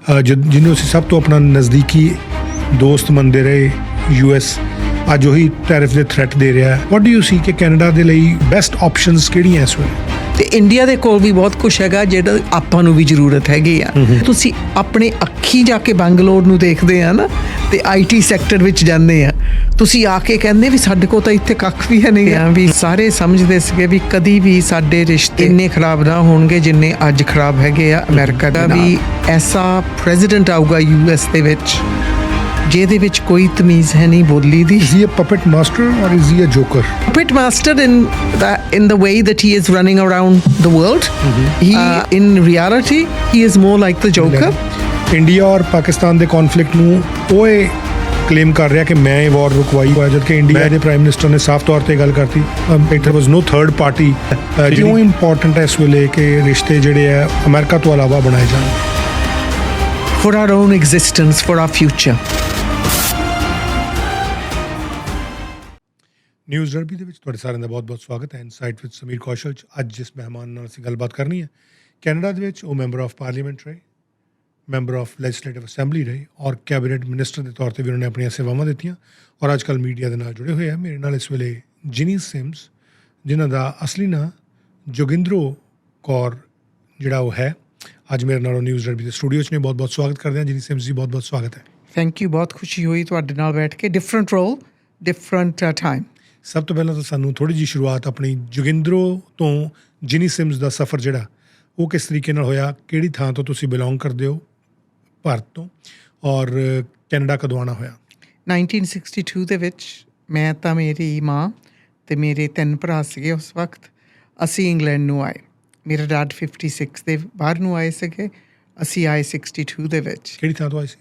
ਜਿਹਨੂੰ ਅਸੀਂ ਸਭ ਤੋਂ ਆਪਣਾ ਨਜ਼ਦੀਕੀ ਦੋਸਤ ਮੰਨਦੇ ਰਹੇ US, ਅੱਜ ਉਹੀ ਟੈਰਿਫ ਦੇ ਥ੍ਰੈਟ ਦੇ ਰਿਹਾ। ਵਾਟ ਡੂ ਯੂ ਸੀ ਕਿ ਕੈਨੇਡਾ ਦੇ ਲਈ ਬੈਸਟ ਆਪਸ਼ਨਸ ਕਿਹੜੀਆਂ ਇਸ ਵੇਲੇ? ਤੇ ਇੰਡੀਆ ਦੇ ਕੋਲ ਵੀ ਬਹੁਤ ਕੁਛ ਹੈਗਾ ਜਿਹੜਾ ਆਪਾਂ ਨੂੰ ਵੀ ਜ਼ਰੂਰਤ ਹੈਗੀ ਆ। ਤੁਸੀਂ ਆਪਣੇ ਅੱਖੀ ਜਾ ਕੇ ਬੰਗਲੌਰ ਨੂੰ ਦੇਖਦੇ ਆ ਨਾ, ਤੇ IT ਸੈਕਟਰ ਵਿੱਚ ਜਾਂਦੇ ਆ, ਤੁਸੀਂ ਆ ਕੇ ਕਹਿੰਦੇ ਵੀ ਸਾਡੇ ਕੋਲ ਤਾਂ ਇੱਥੇ ਕੱਖ ਵੀ ਹੈ ਨਹੀਂ ਆ। ਵੀ ਸਾਰੇ ਸਮਝਦੇ ਸੀਗੇ ਵੀ ਕਦੀ ਵੀ ਸਾਡੇ ਰਿਸ਼ਤੇ ਇੰਨੇ ਖਰਾਬ ਨਾ ਹੋਣਗੇ ਜਿੰਨੇ ਅੱਜ ਖਰਾਬ ਹੈਗੇ ਆ ਅਮਰੀਕਾ ਦਾ। ਵੀ ਐਸਾ ਪ੍ਰੈਜ਼ੀਡੈਂਟ ਆਊਗਾ US ਦੇ ਵਿੱਚ ਜਿਹਦੇ ਵਿੱਚ ਕੋਈ ਤਮੀਜ਼ ਹੈ ਨਹੀਂ ਬੋਲੀ ਦੀ। Is he a puppet master or is he a joker? Puppet master in the way that he is running around the world. In reality, he is more like the joker. India ਔਰ ਪਾਕਿਸਤਾਨ ਦੇ ਕੌਨਫਲਿਕਟ ਨੂੰ ਉਹ ਇਹ claim ਕਰ ਰਿਹਾ ਕਿ ਮੈਂ ਇਹ ਵਾਰ ਰੁਕਵਾਈ ਹੋਇਆ, ਜਦਕਿ ਇੰਡੀਆ ਦੇ ਪ੍ਰਾਈਮ ਮਿਨਿਸਟਰ ਨੇ ਸਾਫ਼ ਤੌਰ ਤੇ ਗੱਲ ਕਰਤੀ there was no third party। ਕਿਉਂ ਇੰਪੋਰਟੈਂਟ ਹੈ ਇਸ ਵੇਲੇ ਕਿ ਰਿਸ਼ਤੇ ਜਿਹੜੇ ਆ ਅਮਰੀਕਾ ਤੋਂ ਇਲਾਵਾ ਬਣਾਏ ਜਾਣ? For our own existence, for our future. News Derby ਦੇ ਵਿੱਚ ਤੁਹਾਡੇ ਸਾਰਿਆਂ ਦਾ ਬਹੁਤ-ਬਹੁਤ ਸਵਾਗਤ ਹੈ। ਇਨਸਾਈਟ ਵਿਦ ਸਮੀਰ ਕੌਸ਼ਲ 'ਚ ਅੱਜ ਜਿਸ ਮਹਿਮਾਨ ਨਾਲ ਅਸੀਂ ਗੱਲਬਾਤ ਕਰਨੀ ਹੈ, ਕੈਨੇਡਾ ਦੇ ਵਿੱਚ ਉਹ ਮੈਂਬਰ ਆਫ ਪਾਰਲੀਮੈਂਟ ਰਹੇ, ਮੈਂਬਰ ਆਫ ਲੈਜਿਸਲੇਟਿਵ ਅਸੈਂਬਲੀ ਰਹੇ ਔਰ ਕੈਬਨਿਟ ਮਿਨਿਸਟਰ ਦੇ ਤੌਰ 'ਤੇ ਵੀ ਉਹਨਾਂ ਨੇ ਆਪਣੀਆਂ ਸੇਵਾਵਾਂ ਦਿੱਤੀਆਂ ਔਰ ਅੱਜ ਕੱਲ੍ਹ ਮੀਡੀਆ ਦੇ ਨਾਲ ਜੁੜੇ ਹੋਏ ਆ। ਮੇਰੇ ਨਾਲ ਇਸ ਵੇਲੇ ਜਿਨੀ ਸਿਮਸ, ਜਿਨ੍ਹਾਂ ਦਾ ਅਸਲੀ ਨਾਂ ਜੋਗਿੰਦਰੋ ਕੌਰ ਜਿਹੜਾ ਉਹ ਹੈ, ਅੱਜ ਮੇਰੇ ਨਾਲ ਨਿਊਜ਼ ਡਰਬੀ ਦੇ ਸਟੂਡੀਓ 'ਚ ਨੇ। ਬਹੁਤ-ਬਹੁਤ ਸਵਾਗਤ ਕਰਦੇ ਹਾਂ ਜਿਨੀ ਸਿਮਸ ਜੀ, ਬਹੁਤ-ਬਹੁਤ ਸਵਾਗਤ ਹੈ। ਥੈਂਕ ਯੂ, ਬਹੁਤ ਖੁਸ਼ੀ ਹੋਈ ਤੁਹਾਡੇ ਨਾਲ ਬੈਠ ਕੇ। Different role, different time. ਸਭ ਤੋਂ ਪਹਿਲਾਂ ਤਾਂ ਸਾਨੂੰ ਥੋੜ੍ਹੀ ਜਿਹੀ ਸ਼ੁਰੂਆਤ ਆਪਣੀ ਜੋਗਿੰਦਰੋ ਤੋਂ ਜਿਨੀ ਸਿਮਸ ਦਾ ਸਫ਼ਰ ਜਿਹੜਾ ਉਹ ਕਿਸ ਤਰੀਕੇ ਨਾਲ ਹੋਇਆ, ਕਿਹੜੀ ਥਾਂ ਤੋਂ ਤੁਸੀਂ ਬਿਲੋਂਗ ਕਰਦੇ ਹੋ ਭਾਰਤ ਤੋਂ, ਔਰ ਕੈਨੇਡਾ ਕਦੋਂ ਆਉਣਾ ਹੋਇਆ? 1962 ਦੇ ਵਿੱਚ ਮੈਂ ਤਾਂ ਮੇਰੀ ਮਾਂ ਅਤੇ ਮੇਰੇ 3 ਭਰਾ ਸੀਗੇ ਉਸ ਵਕਤ। ਅਸੀਂ ਇੰਗਲੈਂਡ ਨੂੰ ਆਏ। ਮੇਰਾ ਡੈਡ 56 ਦੇ ਬਾਹਰ ਨੂੰ ਆਏ ਸੀਗੇ, ਅਸੀਂ ਆਏ 62 ਦੇ ਵਿੱਚ। ਕਿਹੜੀ ਥਾਂ ਤੋਂ ਆਏ ਸੀ?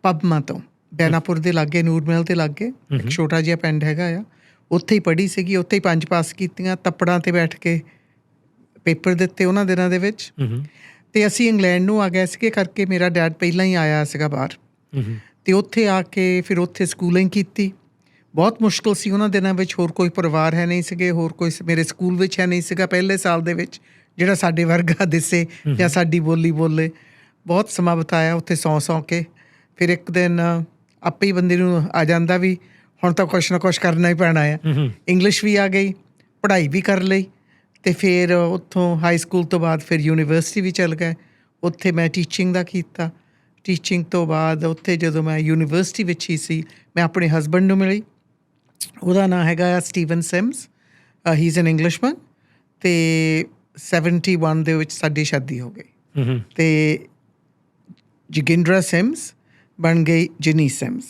ਪਬਮਾ ਤੋਂ, ਬੈਨਾਪੁਰ ਦੇ ਲਾਗੇ, ਨੂਰਮਹਿਲ ਦੇ ਲਾਗੇ ਇੱਕ ਛੋਟਾ ਜਿਹਾ ਪਿੰਡ ਹੈਗਾ ਆ, ਉੱਥੇ ਹੀ ਪੜ੍ਹੀ ਸੀਗੀ, ਉੱਥੇ ਹੀ 5 ਪਾਸ ਕੀਤੀਆਂ, ਤੱਪੜਾਂ 'ਤੇ ਬੈਠ ਕੇ ਪੇਪਰ ਦਿੱਤੇ ਉਹਨਾਂ ਦਿਨਾਂ ਦੇ ਵਿੱਚ। ਅਤੇ ਅਸੀਂ ਇੰਗਲੈਂਡ ਨੂੰ ਆ ਗਏ ਸੀਗੇ ਕਰਕੇ ਮੇਰਾ ਡੈਡ ਪਹਿਲਾਂ ਹੀ ਆਇਆ ਸੀਗਾ ਬਾਹਰ, ਅਤੇ ਉੱਥੇ ਆ ਕੇ ਫਿਰ ਉੱਥੇ ਸਕੂਲਿੰਗ ਕੀਤੀ। ਬਹੁਤ ਮੁਸ਼ਕਿਲ ਸੀ ਉਹਨਾਂ ਦਿਨਾਂ ਵਿੱਚ, ਹੋਰ ਕੋਈ ਪਰਿਵਾਰ ਹੈ ਨਹੀਂ ਸੀਗੇ, ਹੋਰ ਕੋਈ ਮੇਰੇ ਸਕੂਲ ਵਿੱਚ ਹੈ ਨਹੀਂ ਸੀਗਾ ਪਹਿਲੇ ਸਾਲ ਦੇ ਵਿੱਚ ਜਿਹੜਾ ਸਾਡੇ ਵਰਗਾ ਦਿਸੇ ਜਾਂ ਸਾਡੀ ਬੋਲੀ ਬੋਲੇ। ਬਹੁਤ ਸਮਾਂ ਬਿਤਾਇਆ ਉੱਥੇ ਸੌਂ ਕੇ। ਫਿਰ ਇੱਕ ਦਿਨ ਆਪੇ ਹੀ ਬੰਦੇ ਨੂੰ ਆ ਜਾਂਦਾ ਵੀ ਹੁਣ ਤਾਂ ਕੁਛ ਨਾ ਕੁਛ ਕਰਨਾ ਹੀ ਪੈਣਾ ਆ। ਇੰਗਲਿਸ਼ ਵੀ ਆ ਗਈ, ਪੜ੍ਹਾਈ ਵੀ ਕਰ ਲਈ, ਅਤੇ ਫਿਰ ਉੱਥੋਂ ਹਾਈ ਸਕੂਲ ਤੋਂ ਬਾਅਦ ਫਿਰ ਯੂਨੀਵਰਸਿਟੀ ਵੀ ਚੱਲ ਗਏ। ਉੱਥੇ ਮੈਂ ਟੀਚਿੰਗ ਦਾ ਕੀਤਾ। ਟੀਚਿੰਗ ਤੋਂ ਬਾਅਦ ਉੱਥੇ ਜਦੋਂ ਮੈਂ ਯੂਨੀਵਰਸਿਟੀ ਵਿੱਚ ਹੀ ਸੀ, ਮੈਂ ਆਪਣੇ ਹਸਬੈਂਡ ਨੂੰ ਮਿਲੀ। ਉਹਦਾ ਨਾਂ ਹੈਗਾ ਆ Steven Sims, he is an Englishman. ਅਤੇ 71 ਦੇ ਵਿੱਚ ਸਾਡੀ ਸ਼ਾਦੀ ਹੋ ਗਈ ਅਤੇ ਜੋਗਿੰਦਰਾ ਸਿਮਸ ਬਣ ਗਈ ਜਿਨੀ ਸਿਮਸ।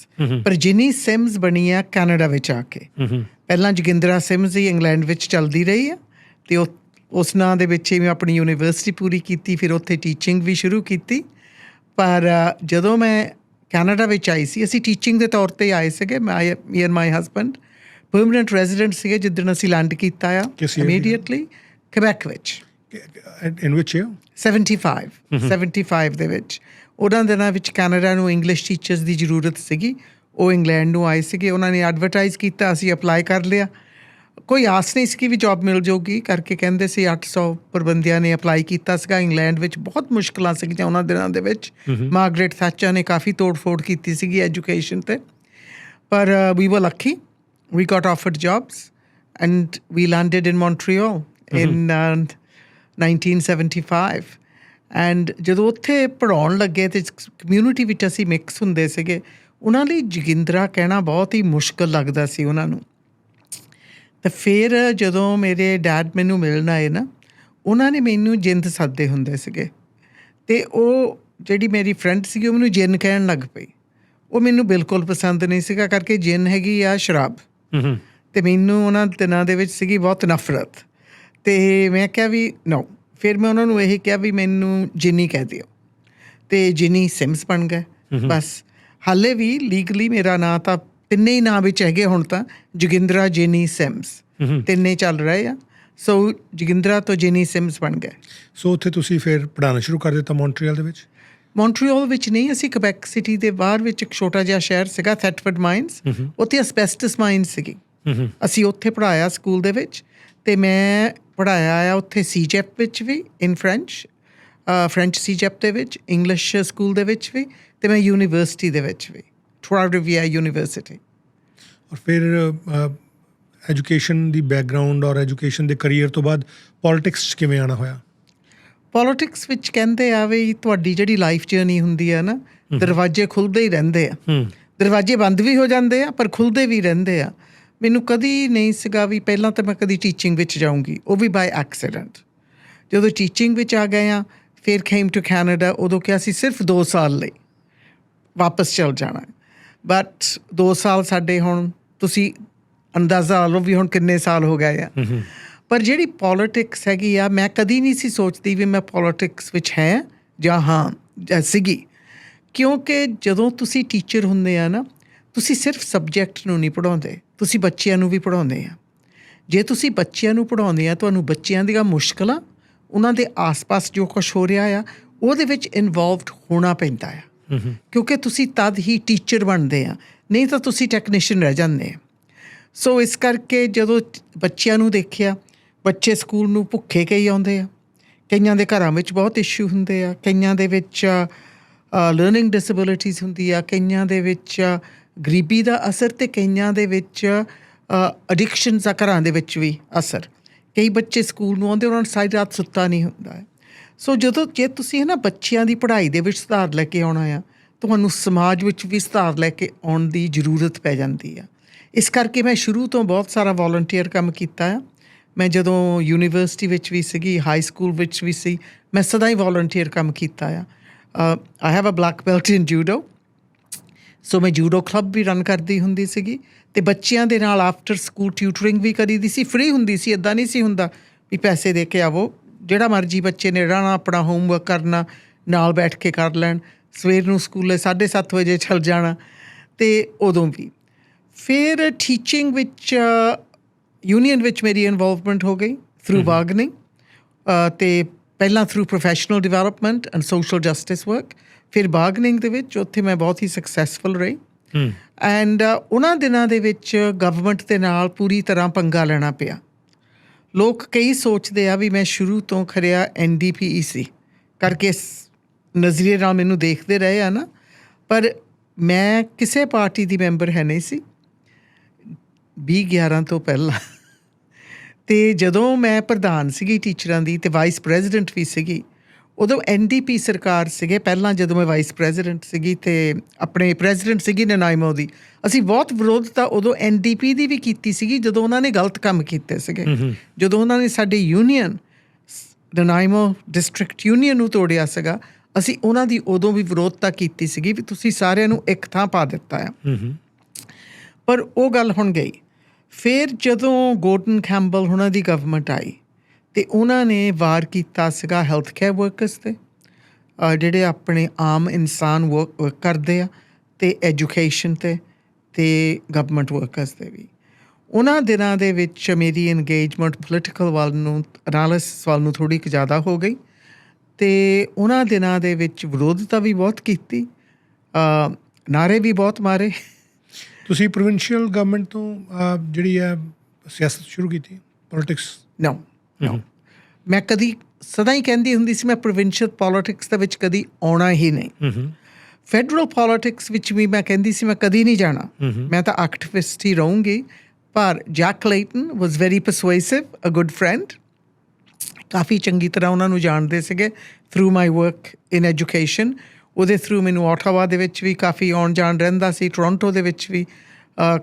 ਪਰ ਜਿਨੀ ਸਿਮਸ ਬਣੀ ਆ ਕੈਨੇਡਾ ਵਿੱਚ ਆ ਕੇ। ਪਹਿਲਾਂ ਜੋਗਿੰਦਰਾ ਸਿਮਸ ਹੀ ਇੰਗਲੈਂਡ ਵਿੱਚ ਚੱਲਦੀ ਰਹੀ ਆ, ਅਤੇ ਉਸ ਨਾਂ ਦੇ ਵਿੱਚ ਹੀ ਮੈਂ ਆਪਣੀ ਯੂਨੀਵਰਸਿਟੀ ਪੂਰੀ ਕੀਤੀ, ਫਿਰ ਉੱਥੇ ਟੀਚਿੰਗ ਵੀ ਸ਼ੁਰੂ ਕੀਤੀ। ਪਰ ਜਦੋਂ ਮੈਂ ਕੈਨੇਡਾ ਵਿੱਚ ਆਈ ਸੀ, ਅਸੀਂ ਟੀਚਿੰਗ ਦੇ ਤੌਰ 'ਤੇ ਆਏ ਸੀਗੇ। Me and my husband permanent resident ਸੀਗੇ ਜਿੱਦਣ ਅਸੀਂ ਲੈਂਡ ਕੀਤਾ ਆ ਇਮੀਡੀਏਟਲੀ ਕਵੈਕ ਵਿੱਚ। ਇਨ ਵਿਚ 75 ਦੇ ਵਿੱਚ। ਉਹਨਾਂ ਦਿਨਾਂ ਵਿੱਚ ਕੈਨੇਡਾ ਨੂੰ ਇੰਗਲਿਸ਼ ਟੀਚਰਸ ਦੀ ਜ਼ਰੂਰਤ ਸੀਗੀ। ਉਹ ਇੰਗਲੈਂਡ ਨੂੰ ਆਏ ਸੀਗੇ, ਉਹਨਾਂ ਨੇ ਐਡਵਰਟਾਈਜ਼ ਕੀਤਾ, ਅਸੀਂ ਅਪਲਾਈ ਕਰ ਲਿਆ। ਕੋਈ ਆਸ ਨਹੀਂ ਸੀ ਵੀ ਜੋਬ ਮਿਲ ਜਾਊਗੀ ਕਰਕੇ, ਕਹਿੰਦੇ ਸੀ 800 ਪਰ ਬੰਦਿਆਂ ਨੇ ਅਪਲਾਈ ਕੀਤਾ ਸੀਗਾ। ਇੰਗਲੈਂਡ ਵਿੱਚ ਬਹੁਤ ਮੁਸ਼ਕਿਲਾਂ ਸੀਗੀਆਂ ਉਹਨਾਂ ਦਿਨਾਂ ਦੇ ਵਿੱਚ। ਮਾਰਗਰੇਟ ਥੈਚਰ ਨੇ ਕਾਫੀ ਤੋੜ ਫੋੜ ਕੀਤੀ ਸੀਗੀ ਐਜੂਕੇਸ਼ਨ 'ਤੇ, ਪਰ we were lucky, we got offered jobs and we landed in Montreal in 1975। And ਜਦੋਂ ਉੱਥੇ ਪੜ੍ਹਾਉਣ ਲੱਗੇ ਅਤੇ ਕਮਿਊਨਿਟੀ ਵਿੱਚ ਅਸੀਂ ਮਿਕਸ ਹੁੰਦੇ ਸੀਗੇ, ਉਹਨਾਂ ਲਈ ਜੋਗਿੰਦਰਾ ਕਹਿਣਾ ਬਹੁਤ ਹੀ ਮੁਸ਼ਕਿਲ ਲੱਗਦਾ ਸੀ ਉਹਨਾਂ ਨੂੰ। ਅਤੇ ਫਿਰ ਜਦੋਂ ਮੇਰੇ ਡੈਡ ਮੈਨੂੰ ਮਿਲਣ ਆਏ ਨਾ, ਉਹਨਾਂ ਨੇ ਮੈਨੂੰ ਜਿੰਦ ਸੱਦਦੇ ਹੁੰਦੇ ਸੀਗੇ, ਅਤੇ ਉਹ ਜਿਹੜੀ ਮੇਰੀ ਫਰੈਂਡ ਸੀਗੀ ਉਹ ਮੈਨੂੰ ਜਿੰਨ ਕਹਿਣ ਲੱਗ ਪਈ। ਉਹ ਮੈਨੂੰ ਬਿਲਕੁਲ ਪਸੰਦ ਨਹੀਂ ਸੀਗਾ ਕਰਕੇ ਜਿੰਨ ਹੈਗੀ ਆ ਸ਼ਰਾਬ, ਅਤੇ ਮੈਨੂੰ ਉਹਨਾਂ ਦਿਨਾਂ ਦੇ ਵਿੱਚ ਸੀਗੀ ਬਹੁਤ ਨਫ਼ਰਤ। ਅਤੇ ਮੈਂ ਕਿਹਾ ਵੀ ਨੋ। ਫਿਰ ਮੈਂ ਉਹਨਾਂ ਨੂੰ ਇਹ ਕਿਹਾ ਵੀ ਮੈਨੂੰ ਜਿਨੀ ਕਹਿ ਦਿਓ, ਅਤੇ ਜਿਨੀ ਸਿਮਸ ਬਣ ਗਏ ਬਸ। ਹਾਲੇ ਵੀ ਲੀਗਲੀ ਮੇਰਾ ਨਾਂ ਤਾਂ ਤਿੰਨੇ ਹੀ ਨਾਂ ਵਿੱਚ ਹੈਗੇ ਹੁਣ ਤਾਂ, ਜੋਗਿੰਦਰਾ ਜਿਨੀ ਸਿਮਸ ਤਿੰਨੇ ਚੱਲ ਰਹੇ ਆ। ਸੋ ਜੋਗਿੰਦਰਾ ਤੋਂ ਜਿਨੀ ਸਿਮਸ ਬਣ ਗਏ। ਸੋ ਉੱਥੇ ਤੁਸੀਂ ਫਿਰ ਪੜ੍ਹਾਉਣਾ ਸ਼ੁਰੂ ਕਰ ਦਿੱਤਾ ਮੌਂਟਰੀਅਲ ਦੇ ਵਿੱਚ? ਮੌਂਟਰੀਅਲ ਵਿੱਚ ਨਹੀਂ, ਅਸੀਂ ਕਬੈਕ ਸਿਟੀ ਦੇ ਬਾਹਰ ਵਿੱਚ ਇੱਕ ਛੋਟਾ ਜਿਹਾ ਸ਼ਹਿਰ ਸੀਗਾ ਥੈਟਫੋਰਡ ਮਾਈਨਸ, ਉੱਥੇ ਅਸਬੈਸਟਸ ਮਾਈਨ ਸੀਗੀ। ਅਸੀਂ ਉੱਥੇ ਪੜ੍ਹਾਇਆ ਸਕੂਲ ਦੇ ਵਿੱਚ, ਅਤੇ ਮੈਂ ਪੜ੍ਹਾਇਆ ਆ ਉੱਥੇ CJEP ਵਿੱਚ ਵੀ ਇਨ ਫਰੈਂਚ, ਫਰੈਂਚ ਸੀਜੈਪ ਦੇ ਵਿੱਚ, ਇੰਗਲਿਸ਼ ਸਕੂਲ ਦੇ ਵਿੱਚ ਵੀ, ਅਤੇ ਮੈਂ ਯੂਨੀਵਰਸਿਟੀ ਦੇ ਵਿੱਚ ਵੀ, ਟਰਾਡੋਵੀਆ ਯੂਨੀਵਰਸਿਟੀ। ਔਰ ਫਿਰ ਐਜੂਕੇਸ਼ਨ ਦੀ ਬੈਕਗਰਾਊਂਡ ਔਰ ਐਜੂਕੇਸ਼ਨ ਦੇ ਕਰੀਅਰ ਤੋਂ ਬਾਅਦ ਪੋਲੀਟਿਕਸ 'ਚ ਕਿਵੇਂ ਆਉਣਾ ਹੋਇਆ? ਪੋਲੀਟਿਕਸ ਵਿੱਚ ਕਹਿੰਦੇ ਆ ਵੀ ਤੁਹਾਡੀ ਜਿਹੜੀ ਲਾਈਫ ਜਰਨੀ ਹੁੰਦੀ ਆ ਨਾ, ਦਰਵਾਜ਼ੇ ਖੁੱਲ੍ਹਦੇ ਹੀ ਰਹਿੰਦੇ ਆ, ਦਰਵਾਜ਼ੇ ਬੰਦ ਵੀ ਹੋ ਜਾਂਦੇ ਆ ਪਰ ਖੁੱਲ੍ਹਦੇ ਵੀ ਰਹਿੰਦੇ ਆ। ਮੈਨੂੰ ਕਦੀ ਨਹੀਂ ਸੀਗਾ ਵੀ ਪਹਿਲਾਂ ਤਾਂ ਮੈਂ ਕਦੀ ਟੀਚਿੰਗ ਵਿੱਚ ਜਾਊਂਗੀ, ਉਹ ਵੀ ਬਾਏ ਐਕਸੀਡੈਂਟ। ਜਦੋਂ ਟੀਚਿੰਗ ਵਿੱਚ ਆ ਗਏ ਆ, ਫਿਰ ਕੇਮ ਟੂ ਕੈਨੇਡਾ, ਉਦੋਂ ਕਿਹਾ ਸੀ ਸਿਰਫ 2 ਸਾਲ ਲਈ ਵਾਪਸ ਚਲ ਜਾਣਾ, ਬਟ 2 ਸਾਲ ਸਾਡੇ ਹੁਣ ਤੁਸੀਂ ਅੰਦਾਜ਼ਾ ਲਾ ਲਓ ਵੀ ਹੁਣ ਕਿੰਨੇ ਸਾਲ ਹੋ ਗਏ ਆ। ਪਰ ਜਿਹੜੀ ਪੋਲੀਟਿਕਸ ਹੈਗੀ ਆ, ਮੈਂ ਕਦੀ ਨਹੀਂ ਸੀ ਸੋਚਦੀ ਵੀ ਮੈਂ ਪੋਲੀਟਿਕਸ ਵਿੱਚ ਹੈ ਜਾਂ ਹਾਂ ਸੀਗੀ, ਕਿਉਂਕਿ ਜਦੋਂ ਤੁਸੀਂ ਟੀਚਰ ਹੁੰਦੇ ਆ ਨਾ, ਤੁਸੀਂ ਸਿਰਫ ਸਬਜੈਕਟ ਨੂੰ ਨਹੀਂ ਪੜ੍ਹਾਉਂਦੇ, ਤੁਸੀਂ ਬੱਚਿਆਂ ਨੂੰ ਵੀ ਪੜ੍ਹਾਉਂਦੇ ਆ। ਜੇ ਤੁਸੀਂ ਬੱਚਿਆਂ ਨੂੰ ਪੜ੍ਹਾਉਂਦੇ ਆ, ਤੁਹਾਨੂੰ ਬੱਚਿਆਂ ਦੀਆਂ ਮੁਸ਼ਕਲਾਂ, ਉਹਨਾਂ ਦੇ ਆਸ-ਪਾਸ ਜੋ ਕੁਛ ਹੋ ਰਿਹਾ ਆ, ਉਹਦੇ ਵਿੱਚ ਇਨਵੋਲਵਡ ਹੋਣਾ ਪੈਂਦਾ ਆ, ਕਿਉਂਕਿ ਤੁਸੀਂ ਤਦ ਹੀ ਟੀਚਰ ਬਣਦੇ ਆ, ਨਹੀਂ ਤਾਂ ਤੁਸੀਂ ਟੈਕਨੀਸ਼ੀਅਨ ਰਹਿ ਜਾਂਦੇ ਆ। ਸੋ ਇਸ ਕਰਕੇ ਜਦੋਂ ਬੱਚਿਆਂ ਨੂੰ ਦੇਖਿਆ, ਬੱਚੇ ਸਕੂਲ ਨੂੰ ਭੁੱਖੇ ਕਈ ਆਉਂਦੇ ਆ, ਕਈਆਂ ਦੇ ਘਰਾਂ ਵਿੱਚ ਬਹੁਤ ਇਸ਼ੂ ਹੁੰਦੇ ਆ, ਕਈਆਂ ਦੇ ਵਿੱਚ ਲਰਨਿੰਗ ਡਿਸੇਬਿਲਿਟੀਜ਼ ਹੁੰਦੀ ਆ, ਕਈਆਂ ਦੇ ਵਿੱਚ ਗਰੀਬੀ ਦਾ ਅਸਰ, ਅਤੇ ਕਈਆਂ ਦੇ ਵਿੱਚ ਅਡਿਕਸ਼ਨਸ ਆ, ਘਰਾਂ ਦੇ ਵਿੱਚ ਵੀ ਅਸਰ। ਕਈ ਬੱਚੇ ਸਕੂਲ ਨੂੰ ਆਉਂਦੇ, ਉਹਨਾਂ ਨੂੰ ਸਾਰੀ ਰਾਤ ਸੁੱਤਾ ਨਹੀਂ ਹੁੰਦਾ ਹੈ। ਸੋ ਜੇ ਤੁਸੀਂ ਨਾ ਬੱਚਿਆਂ ਦੀ ਪੜ੍ਹਾਈ ਦੇ ਵਿੱਚ ਸੁਧਾਰ ਲੈ ਕੇ ਆਉਣਾ ਆ, ਤੁਹਾਨੂੰ ਸਮਾਜ ਵਿੱਚ ਵੀ ਸੁਧਾਰ ਲੈ ਕੇ ਆਉਣ ਦੀ ਜ਼ਰੂਰਤ ਪੈ ਜਾਂਦੀ ਆ। ਇਸ ਕਰਕੇ ਮੈਂ ਸ਼ੁਰੂ ਤੋਂ ਬਹੁਤ ਸਾਰਾ ਵੋਲੰਟੀਅਰ ਕੰਮ ਕੀਤਾ ਆ। ਮੈਂ ਜਦੋਂ ਯੂਨੀਵਰਸਿਟੀ ਵਿੱਚ ਵੀ ਸੀਗੀ, ਹਾਈ ਸਕੂਲ ਵਿੱਚ ਵੀ ਸੀ, ਮੈਂ ਸਦਾ ਹੀ ਵੋਲੰਟੀਅਰ ਕੰਮ ਕੀਤਾ ਆ। I have a black belt in judo, so ਮੈਂ ਜੂਡੋ ਕਲੱਬ ਵੀ ਰਨ ਕਰਦੀ ਹੁੰਦੀ ਸੀਗੀ, ਅਤੇ ਬੱਚਿਆਂ ਦੇ ਨਾਲ ਆਫਟਰ ਸਕੂਲ ਟਿਊਟਰਿੰਗ ਵੀ ਕਰੀ ਦੀ ਸੀ, ਫ੍ਰੀ ਹੁੰਦੀ ਸੀ, ਇੱਦਾਂ ਨਹੀਂ ਸੀ ਹੁੰਦਾ ਵੀ ਪੈਸੇ ਦੇ ਕੇ ਆਵੋ, ਜਿਹੜਾ ਮਰਜ਼ੀ ਬੱਚੇ ਨੇ ਰਹਿਣਾ, ਆਪਣਾ ਹੋਮਵਰਕ ਕਰਨਾ, ਨਾਲ ਬੈਠ ਕੇ ਕਰ ਲੈਣ, ਸਵੇਰ ਨੂੰ ਸਕੂਲੇ 7:30 ਵਜੇ ਚੱਲ ਜਾਣਾ। ਅਤੇ ਉਦੋਂ ਵੀ ਫਿਰ ਟੀਚਿੰਗ ਵਿੱਚ ਯੂਨੀਅਨ ਵਿੱਚ ਮੇਰੀ ਇਨਵੋਲਵਮੈਂਟ ਹੋ ਗਈ ਥਰੂ ਬਾਰਗਨਿੰਗ, ਅਤੇ ਪਹਿਲਾਂ through professional development and social justice work, ਫਿਰ ਬਾਰਗਨਿੰਗ ਦੇ ਵਿੱਚ ਉੱਥੇ ਮੈਂ ਬਹੁਤ ਹੀ ਸਕਸੈਸਫੁਲ ਰਹੀ। ਐਂਡ ਉਹਨਾਂ ਦਿਨਾਂ ਦੇ ਵਿੱਚ ਗਵਰਨਮੈਂਟ ਦੇ ਨਾਲ ਪੂਰੀ ਤਰ੍ਹਾਂ ਪੰਗਾ ਲੈਣਾ ਪਿਆ। ਲੋਕ ਕਈ ਸੋਚਦੇ ਆ ਵੀ ਮੈਂ ਸ਼ੁਰੂ ਤੋਂ ਖਰਿਆ NDPEC ਕਰਕੇ ਨਜ਼ਰੀਏ ਨਾਲ ਮੈਨੂੰ ਦੇਖਦੇ ਰਹੇ ਆ ਨਾ, ਪਰ ਮੈਂ ਕਿਸੇ ਪਾਰਟੀ ਦੀ ਮੈਂਬਰ ਹੈ ਨਹੀਂ ਸੀ 2011 ਤੋਂ ਪਹਿਲਾਂ। ਅਤੇ ਜਦੋਂ ਮੈਂ ਪ੍ਰਧਾਨ ਸੀਗੀ ਟੀਚਰਾਂ ਦੀ ਅਤੇ ਵਾਈਸ ਪ੍ਰੈਜ਼ੀਡੈਂਟ ਵੀ ਸੀਗੀ, ਉਦੋਂ NDP ਸਰਕਾਰ ਸੀਗੇ ਪਹਿਲਾਂ, ਜਦੋਂ ਮੈਂ ਵਾਈਸ ਪ੍ਰੈਜ਼ੀਡੈਂਟ ਸੀਗੀ ਅਤੇ ਆਪਣੇ ਪ੍ਰੈਜ਼ੀਡੈਂਟ ਸੀਗੀ ਨਨਾਇਮੋ ਦੀ, ਅਸੀਂ ਬਹੁਤ ਵਿਰੋਧਤਾ ਉਦੋਂ NDP ਦੀ ਵੀ ਕੀਤੀ ਸੀਗੀ, ਜਦੋਂ ਉਹਨਾਂ ਨੇ ਗਲਤ ਕੰਮ ਕੀਤੇ ਸੀਗੇ। ਜਦੋਂ ਉਹਨਾਂ ਨੇ ਸਾਡੀ ਯੂਨੀਅਨ, ਨਨਾਇਮੋ ਡਿਸਟ੍ਰਿਕਟ ਯੂਨੀਅਨ ਨੂੰ ਤੋੜਿਆ ਸੀਗਾ, ਅਸੀਂ ਉਹਨਾਂ ਦੀ ਉਦੋਂ ਵੀ ਵਿਰੋਧਤਾ ਕੀਤੀ ਸੀਗੀ ਵੀ ਤੁਸੀਂ ਸਾਰਿਆਂ ਨੂੰ ਇੱਕ ਥਾਂ ਪਾ ਦਿੱਤਾ ਆ। ਪਰ ਉਹ ਗੱਲ ਹੁਣ ਗਈ। ਫਿਰ ਜਦੋਂ ਗੋਰਡਨ ਕੈਂਪਬੈਲ ਉਹਨਾਂ ਦੀ ਗਵਰਨਮੈਂਟ ਆਈ, ਅਤੇ ਉਹਨਾਂ ਨੇ ਵਾਰ ਕੀਤਾ ਸੀਗਾ ਹੈਲਥ ਕੇਅਰ ਵਰਕਰਸ 'ਤੇ, ਜਿਹੜੇ ਆਪਣੇ ਆਮ ਇਨਸਾਨ ਵਰਕ ਕਰਦੇ ਆ, ਅਤੇ ਐਜੂਕੇਸ਼ਨ 'ਤੇ, ਅਤੇ ਗਵਰਨਮੈਂਟ ਵਰਕਰਸ 'ਤੇ ਵੀ। ਉਹਨਾਂ ਦਿਨਾਂ ਦੇ ਵਿੱਚ ਮੇਰੀ ਇੰਗੇਜਮੈਂਟ ਪੋਲੀਟੀਕਲ ਵੱਲ ਨੂੰ, ਐਨਾਲਿਸਿਸ ਵੱਲ ਨੂੰ ਥੋੜ੍ਹੀ ਕੁ ਜ਼ਿਆਦਾ ਹੋ ਗਈ, ਅਤੇ ਉਹਨਾਂ ਦਿਨਾਂ ਦੇ ਵਿੱਚ ਵਿਰੋਧਤਾ ਵੀ ਬਹੁਤ ਕੀਤੀ, ਨਾਅਰੇ ਵੀ ਬਹੁਤ ਮਾਰੇ। ਤੁਸੀਂ ਪ੍ਰੋਵਿੰਸ਼ੀਅਲ ਗਵਰਨਮੈਂਟ ਤੋਂ ਜਿਹੜੀ ਹੈ ਸਿਆਸਤ ਸ਼ੁਰੂ ਕੀਤੀ, ਪੋਲੀਟਿਕਸ? ਨੋ, ਮੈਂ ਕਦੀ ਸਦਾ ਹੀ ਕਹਿੰਦੀ ਹੁੰਦੀ ਸੀ ਮੈਂ ਪ੍ਰੋਵਿੰਸ਼ੀਅਲ ਪੋਲੀਟਿਕਸ ਦੇ ਵਿੱਚ ਕਦੀ ਆਉਣਾ ਹੀ ਨਹੀਂ। ਫੈਡਰਲ ਪੋਲੀਟਿਕਸ ਵਿੱਚ ਵੀ ਮੈਂ ਕਹਿੰਦੀ ਸੀ ਮੈਂ ਕਦੀ ਨਹੀਂ ਜਾਣਾ, ਮੈਂ ਤਾਂ ਐਕਟਿਵਿਸਟ ਹੀ ਰਹੂੰਗੀ। ਪਰ Jack Layton was very persuasive, a good friend, ਕਾਫੀ ਚੰਗੀ ਤਰ੍ਹਾਂ ਉਹਨਾਂ ਨੂੰ ਜਾਣਦੇ ਸੀਗੇ through my work in education. ਉਹਦੇ ਥਰੂ ਮੈਨੂੰ ਓਟਾਵਾ ਦੇ ਵਿੱਚ ਵੀ ਕਾਫੀ ਆਉਣ ਜਾਣ ਰਹਿੰਦਾ ਸੀ, ਟੋਰੰਟੋ ਦੇ ਵਿੱਚ ਵੀ